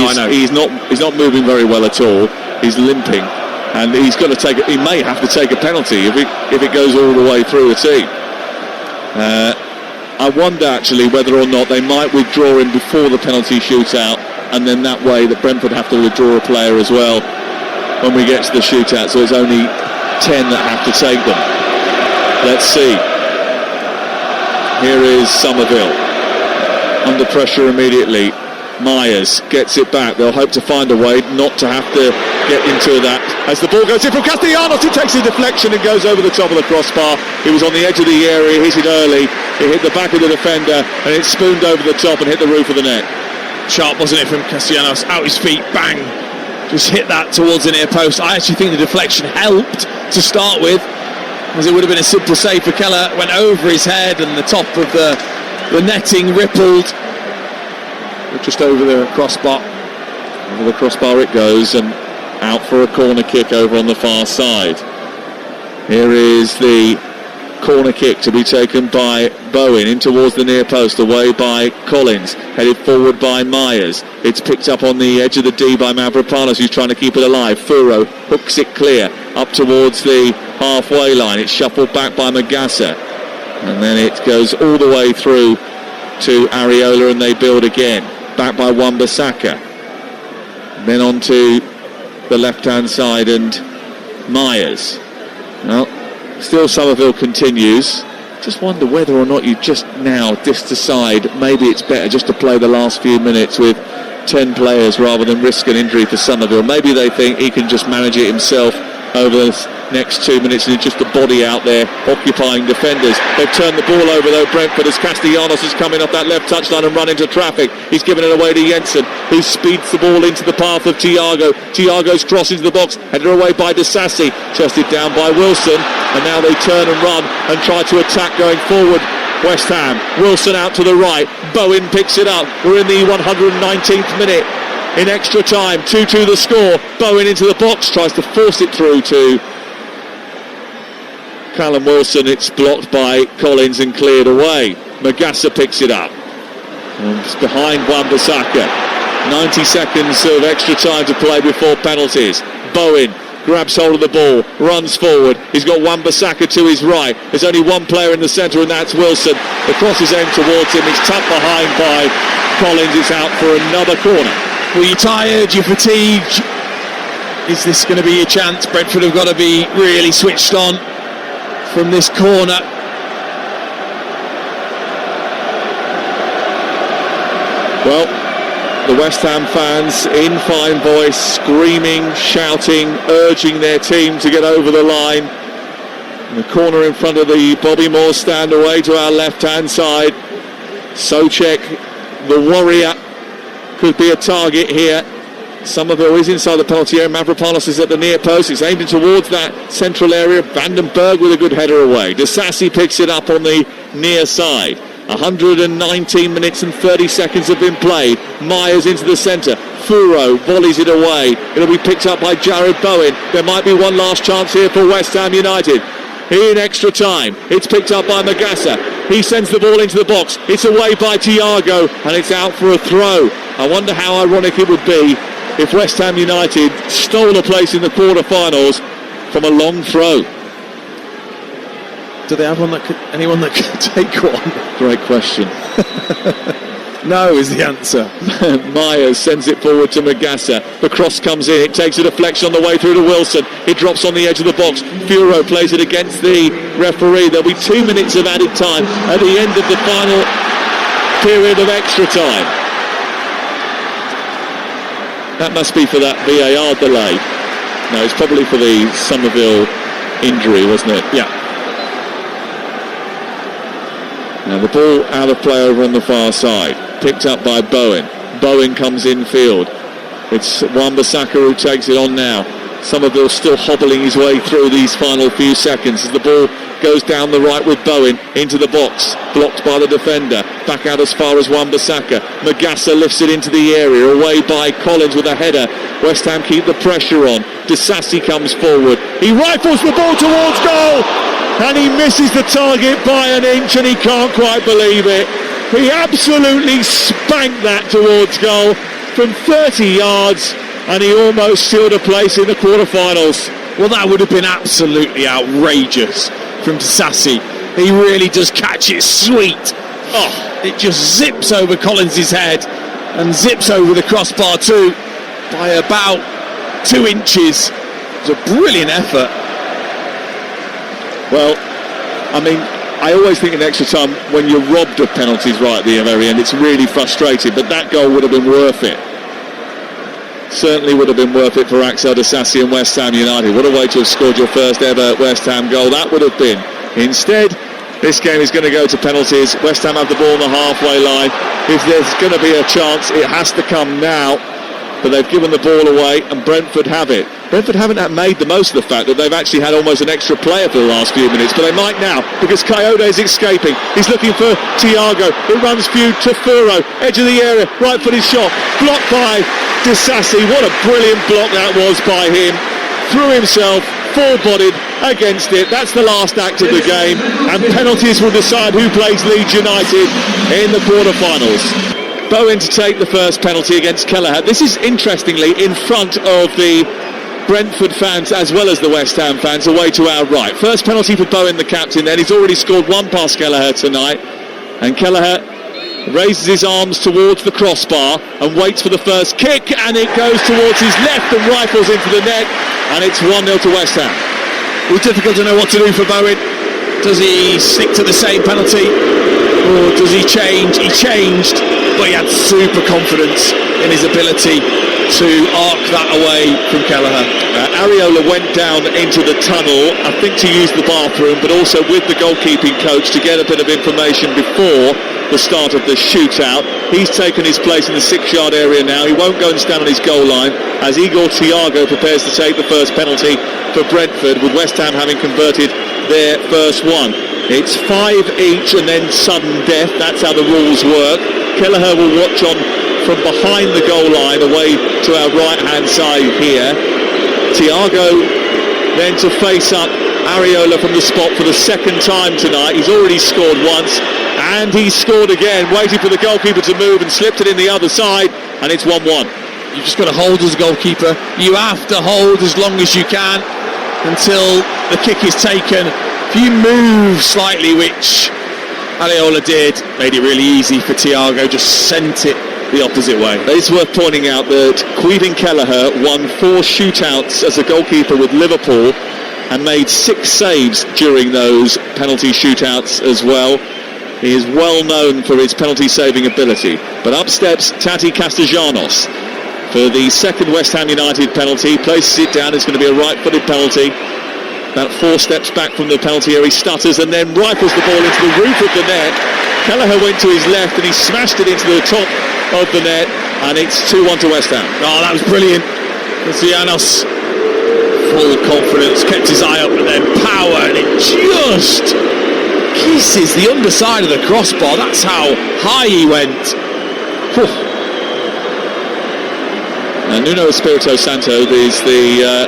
not moving very well at all. He's limping, and he's got to he may have to take a penalty if it goes all the way through a team. I wonder actually whether or not they might withdraw him before the penalty shootout, and then that way that Brentford have to withdraw a player as well when we get to the shootout, so it's only 10 that have to take them. Let's see. Here is Somerville under pressure immediately. Myers gets it back. They'll hope to find a way not to have to get into that. As the ball goes in from Castellanos, he takes a deflection and goes over the top of the crossbar. He was on the edge of the area, hit it early. It hit the back of the defender, and it spooned over the top and hit the roof of the net. Sharp, wasn't it, from Castellanos? Out his feet, bang! Just hit that towards the near post. I actually think the deflection helped to start with, as it would have been a simple save for Keller. Went over his head, and the top of the netting rippled. Just over the crossbar. Over the crossbar it goes, and out for a corner kick over on the far side. Here is the corner kick to be taken by Bowen in towards the near post, away by Collins, headed forward by Myers. It's picked up on the edge of the D by Mavropanos, who's trying to keep it alive. Furo hooks it clear up towards the halfway line. It's shuffled back by Magassa, and then it goes all the way through to Areola, and they build again. Back by Wan-Bissaka. Then on to the left-hand side, and Myers. Well, still Somerville continues. Just wonder whether or not you just now decide maybe it's better just to play the last few minutes with 10 players rather than risk an injury for Somerville. Maybe they think he can just manage it himself over the next 2 minutes, and just a body out there occupying defenders. They've turned the ball over though, Brentford, as Castellanos is coming off that left touchline and run into traffic. He's given it away to Jensen, who speeds the ball into the path of Thiago. Thiago's cross into the box, headed away by Disasi, chested down by Wilson, and now they turn and run and try to attack going forward. West Ham, Wilson out to the right, Bowen picks it up. We're in the 119th minute. In extra time, 2-2 the score. Bowen into the box, tries to force it through to Callum Wilson. It's blocked by Collins and cleared away. Magassa picks it up. It's behind Wan-Bissaka. 90 seconds of extra time to play before penalties. Bowen grabs hold of the ball, runs forward. He's got Wan-Bissaka to his right. There's only one player in the centre, and that's Wilson. The cross is aimed towards him. It's tucked behind by Collins. It's out for another corner. Well, you're tired, you're fatigued. Is this going to be your chance? Brentford have got to be really switched on from this corner. Well, the West Ham fans in fine voice, screaming, shouting, urging their team to get over the line. In the corner in front of the Bobby Moore stand, away to our left-hand side. Souček, the warrior, could be a target here. Somerville is inside the penalty area. Mavropanos is at the near post. It's aimed towards that central area. Vandenberg with a good header away. Disasi picks it up on the near side. 119 minutes and 30 seconds have been played. Myers into the centre. Furo volleys it away. It'll be picked up by Jared Bowen. There might be one last chance here for West Ham United. In extra time, it's picked up by Magassa. He sends the ball into the box. It's away by Thiago, and it's out for a throw. I wonder how ironic it would be if West Ham United stole a place in the quarter-finals from a long throw. Do they have anyone that could take one? Great question. No is the answer. Myers sends it forward to Magassa. The cross comes in. It takes a deflection on the way through to Wilson. It drops on the edge of the box. Furo plays it against the referee. There'll be 2 minutes of added time at the end of the final period of extra time. That must be for that VAR delay. No, it's probably for the Somerville injury, wasn't it? Yeah. Now the ball out of play over on the far side. Picked up by Bowen. Bowen comes infield. It's Wan-Bissaka who takes it on now. Somerville still hobbling his way through these final few seconds as the ball goes down the right with Bowen into the box. Blocked by the defender. Back out as far as Wan-Bissaka. Magassa lifts it into the area. Away by Collins with a header. West Ham keep the pressure on. Disasi comes forward. He rifles the ball towards goal. And he misses the target by an inch, and he can't quite believe it. He absolutely spanked that towards goal from 30 yards, and he almost sealed a place in the quarterfinals. Well, that would have been absolutely outrageous from Disasi. He really does catch it sweet. Oh, it just zips over Collins' head and zips over the crossbar too by about 2 inches. It was a brilliant effort. Well, I mean, I always think in extra time when you're robbed of penalties right at the very end, it's really frustrating, but that goal would have been worth it. Certainly would have been worth it for Axel Disasi and West Ham United. What a way to have scored your first ever West Ham goal that would have been. Instead, this game is going to go to penalties. West Ham have the ball on the halfway line. If there's going to be a chance, it has to come now. But they've given the ball away, and Brentford have it. Brentford haven't made the most of the fact that they've actually had almost an extra player for the last few minutes, but they might now, because Coyote is escaping. He's looking for Thiago. It runs through to Furo, edge of the area, right footed shot, blocked by Disasi. What a brilliant block that was by him. Threw himself, full-bodied against it. That's the last act of the game, and penalties will decide who plays Leeds United in the quarterfinals. Bowen to take the first penalty against Kelleher. This is interestingly in front of the Brentford fans as well as the West Ham fans away to our right. First penalty for Bowen, the captain then. He's already scored one past Kelleher tonight, and Kelleher raises his arms towards the crossbar and waits for the first kick, and it goes towards his left and rifles into the net, and it's 1-0 to West Ham. It was difficult to know what to do for Bowen. Does he stick to the same penalty or does he change? He changed, but he had super confidence in his ability to arc that away from Kelleher. Areola went down into the tunnel, I think to use the bathroom, but also with the goalkeeping coach to get a bit of information before the start of the shootout. He's taken his place in the 6-yard area now. He won't go and stand on his goal line as Igor Thiago prepares to take the first penalty for Brentford, with West Ham having converted their first one. It's 5 each and then sudden death. That's how the rules work. Kelleher will watch on from behind the goal line away to our right hand side here. Thiago then to face up Areola from the spot for the second time tonight. He's already scored once and he's scored again, waiting for the goalkeeper to move and slipped it in the other side, and it's 1-1. You've just got to hold as a goalkeeper. You have to hold as long as you can until the kick is taken. If you move slightly, which Areola did, made it really easy for Thiago, just sent it the opposite way. It's worth pointing out that Queven Kelleher won 4 shootouts as a goalkeeper with Liverpool and made 6 saves during those penalty shootouts as well. He is well known for his penalty saving ability. But up steps Tati Castellanos for the second West Ham United penalty, places it down. It's going to be a right-footed penalty. About 4 steps back from the penalty area, he stutters and then rifles the ball into the roof of the net. Kelleher went to his left and he smashed it into the top of the net, and it's 2-1 to West Ham. Oh, that was brilliant. Castellanos, full confidence, kept his eye up and then power, and it just kisses the underside of the crossbar. That's how high he went. Now, Nuno Espirito Santo is the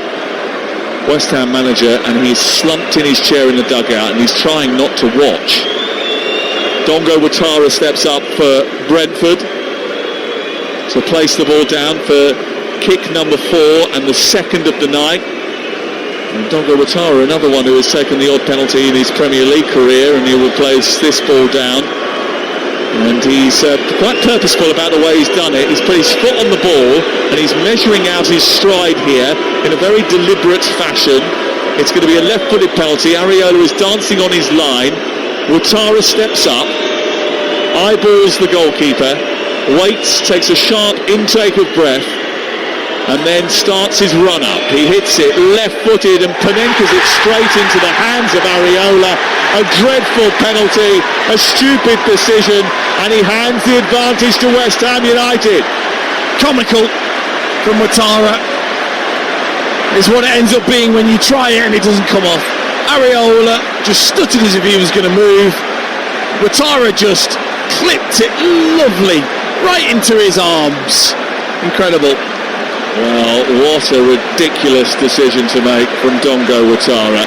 West Ham manager, and he's slumped in his chair in the dugout and he's trying not to watch. Dongo Watara steps up for Brentford to place the ball down for kick number 4 and the second of the night. And Dongo Watara, another one who has taken the odd penalty in his Premier League career, and he will place this ball down. And he's quite purposeful about the way he's done it. He's put his foot on the ball and he's measuring out his stride here in a very deliberate fashion. It's going to be a left-footed penalty. Areola is dancing on his line. Ouattara steps up, eyeballs the goalkeeper, waits, takes a sharp intake of breath, and then starts his run-up. He hits it left-footed and Panenkes it straight into the hands of Areola. A dreadful penalty, a stupid decision, and he hands the advantage to West Ham United. Comical from Ouattara is what it ends up being when you try it and it doesn't come off. Areola just stuttered as if he was going to move. Ouattara just clipped it lovely right into his arms. Incredible. Well, what a ridiculous decision to make from Dongo Ouattara.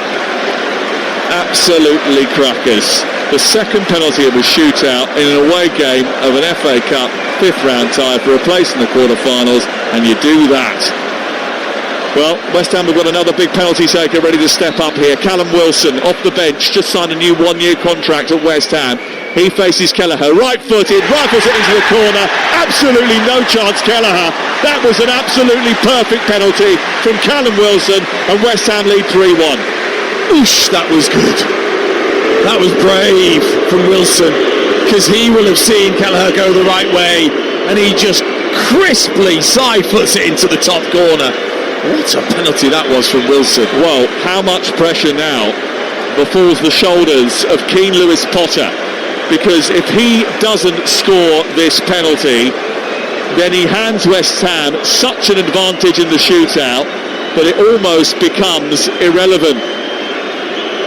Absolutely crackers. The second penalty of a shootout in an away game of an FA Cup 5th round tie for a place in the quarter-finals, and you do that. Well, West Ham have got another big penalty taker ready to step up here. Callum Wilson off the bench, just signed a new one-year contract at West Ham. He faces Kelleher, right-footed, rifles it into the corner. Absolutely no chance, Kelleher. That was an absolutely perfect penalty from Callum Wilson, and West Ham lead 3-1. Oosh, that was good. That was brave from Wilson, because he will have seen Kelleher go the right way, and he just crisply side foots it into the top corner. What a penalty that was from Wilson. Well, how much pressure now befalls the shoulders of Keane Lewis Potter, because if he doesn't score this penalty, then he hands West Ham such an advantage in the shootout that it almost becomes irrelevant.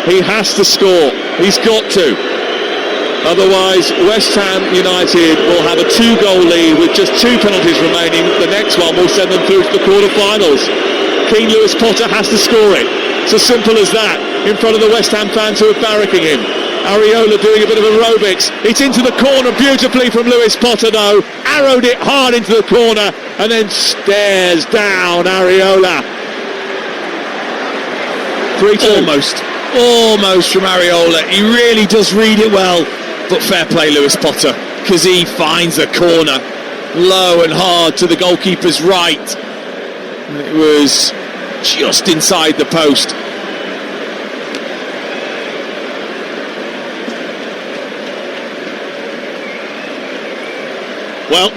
He has to score. He's got to. Otherwise, West Ham United will have a 2-goal lead with just 2 penalties remaining. The next one will send them through to the quarter-finals. Keane Lewis Potter has to score it. It's as simple as that, in front of the West Ham fans who are barracking him. Areola doing a bit of aerobics. It's into the corner beautifully from Lewis Potter, though. Arrowed it hard into the corner and then stares down Areola. 3-2. Almost from Areola. He really does read it well, but fair play Lewis Potter, because he finds a corner low and hard to the goalkeeper's right. And it was just inside the post. Well,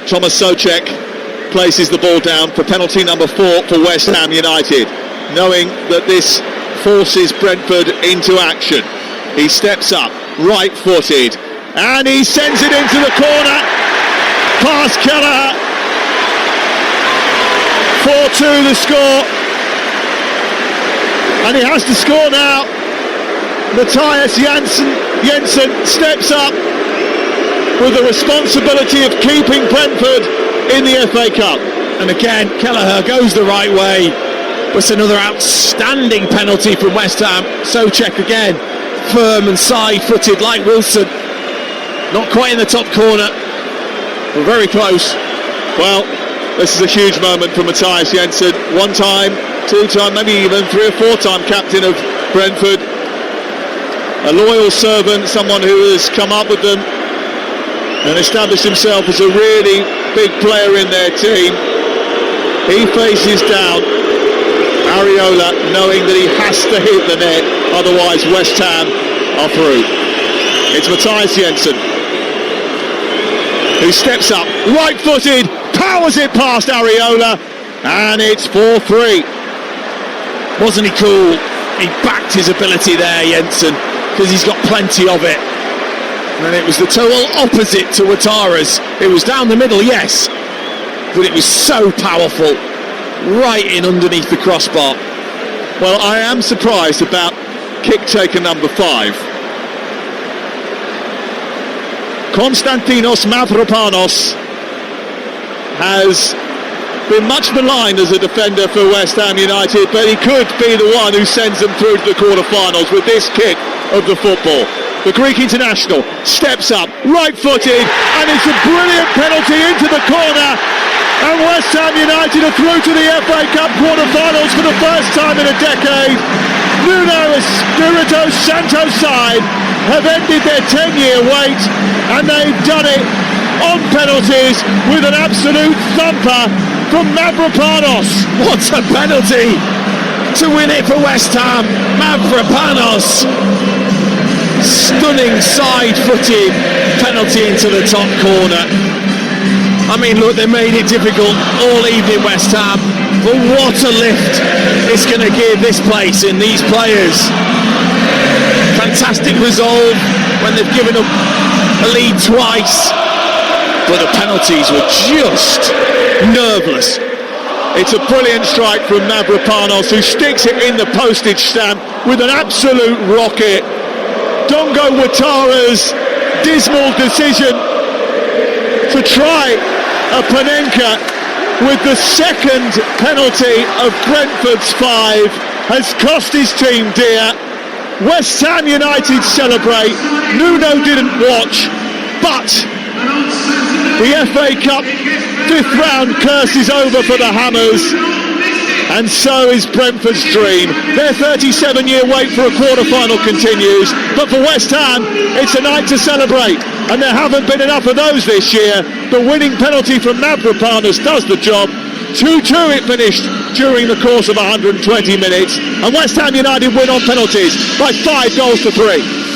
Thomas Souček places the ball down for penalty number 4 for West Ham United, knowing that this forces Brentford into action. He steps up, right-footed, and he sends it into the corner, past Kelleher. 4-2 the score, and he has to score now. Matthias Jensen steps up with the responsibility of keeping Brentford in the FA Cup. And again, Kelleher goes the right way. But another outstanding penalty from West Ham. Souček again, firm and side-footed like Wilson. Not quite in the top corner, but very close. Well, this is a huge moment for Matthias Jensen. 1-time, 2-time, maybe even 3 or 4-time captain of Brentford. A loyal servant, someone who has come up with them and established himself as a really big player in their team. He faces down Areola, knowing that he has to hit the net, otherwise West Ham are through. It's Matthias Jensen who steps up, right-footed, powers it past Areola, and it's 4-3. Wasn't he cool? He backed his ability there, Jensen, because he's got plenty of it. And it was the total opposite to Ouattara's. It was down the middle, yes, but it was so powerful, right in underneath the crossbar. Well, I am surprised about kick taker number 5. Konstantinos Mavropanos has been much maligned as a defender for West Ham United, but he could be the one who sends them through to the quarter-finals with this kick of the football. The Greek international steps up, right-footed, and it's a brilliant penalty into the corner. And West Ham United are through to the FA Cup quarter-finals for the first time in a decade. Nuno Espirito Santo's side have ended their 10-year wait, and they've done it on penalties with an absolute thumper from Mavropanos. What a penalty to win it for West Ham. Mavropanos, stunning side-footed penalty into the top corner. I mean, look, they made it difficult all evening, West Ham, but what a lift it's going to give this place and these players. Fantastic resolve when they've given up a lead twice, but the penalties were just nerveless. It's a brilliant strike from Mavropanos, who sticks it in the postage stamp with an absolute rocket. Dongo Watara's dismal decision to try a Panenka with the second penalty of Brentford's 5 has cost his team dear. West Ham United celebrate. Nuno didn't watch, but the FA Cup 5th round curse is over for the Hammers, and so is Brentford's dream. Their 37-year wait for a quarter-final continues, but for West Ham, it's a night to celebrate, and there haven't been enough of those this year. The winning penalty from Mavropanos does the job. 2-2 it finished during the course of 120 minutes, and West Ham United win on penalties by 5 goals to 3.